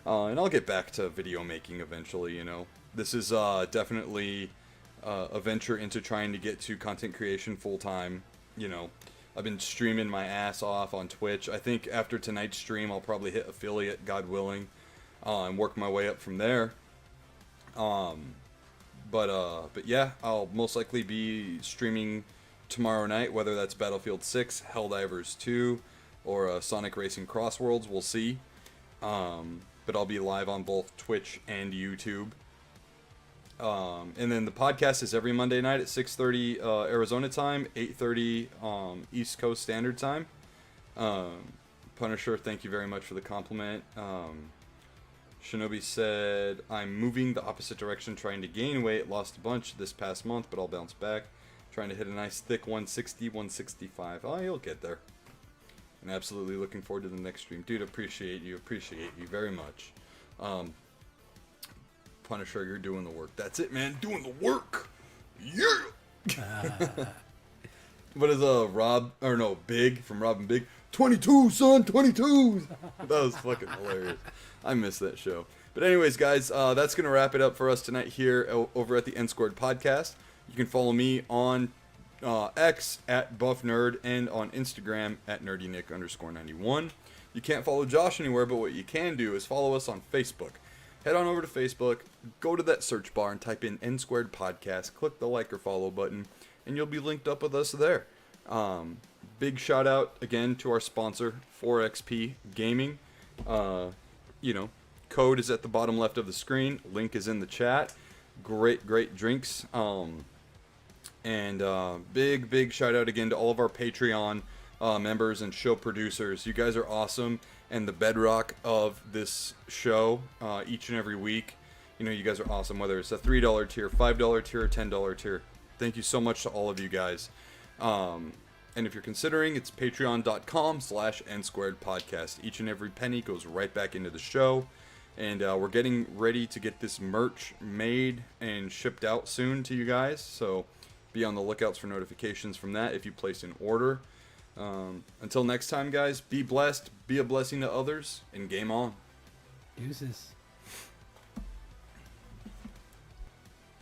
And I'll get back to video making eventually, you know. This is definitely a venture into trying to get to content creation full time, you know. I've been streaming my ass off on Twitch. I think after tonight's stream, I'll probably hit affiliate, God willing, and work my way up from there. But yeah, I'll most likely be streaming tomorrow night, whether that's Battlefield 6, Helldivers 2, or Sonic Racing Crossworlds. We'll see. But I'll be live on both Twitch and YouTube. And then the podcast is every Monday night at 6:30 Arizona time, 8:30 East Coast Standard Time. Punisher, thank you very much for the compliment. Shinobi said, I'm moving the opposite direction, trying to gain weight. Lost a bunch this past month, but I'll bounce back. Trying to hit a nice thick 160, 165. Oh, you'll get there. And absolutely looking forward to the next stream. Dude, appreciate you very much. Punisher, you're doing the work. That's it, man. Doing the work. Yeah. What is Big from Rob and Big? 22, son, 22. That was fucking hilarious. I miss that show. But anyways, guys, that's going to wrap it up for us tonight here over at the Nsquared podcast. You can follow me on X at BuffNerd and on Instagram at NerdyNick_91. You can't follow Josh anywhere, but what you can do is follow us on Facebook. Head on over to Facebook, go to that search bar and type in Nsquared Podcast, click the like or follow button, and you'll be linked up with us there. Big shout out again to our sponsor, 4XP Gaming. You know, code is at the bottom left of the screen, link is in the chat. Great drinks. And big shout out again to all of our Patreon members and show producers. You guys are awesome and the bedrock of this show each and every week. You know, you guys are awesome, whether it's a $3 tier, $5 tier, or $10 tier. Thank you so much to all of you guys. And if you're considering, it's patreon.com/Nsquared podcast. Each and every penny goes right back into the show. And we're getting ready to get this merch made and shipped out soon to you guys. So be on the lookouts for notifications from that if you place an order. Until next time, guys, be blessed, be a blessing to others, and game on. Deuces.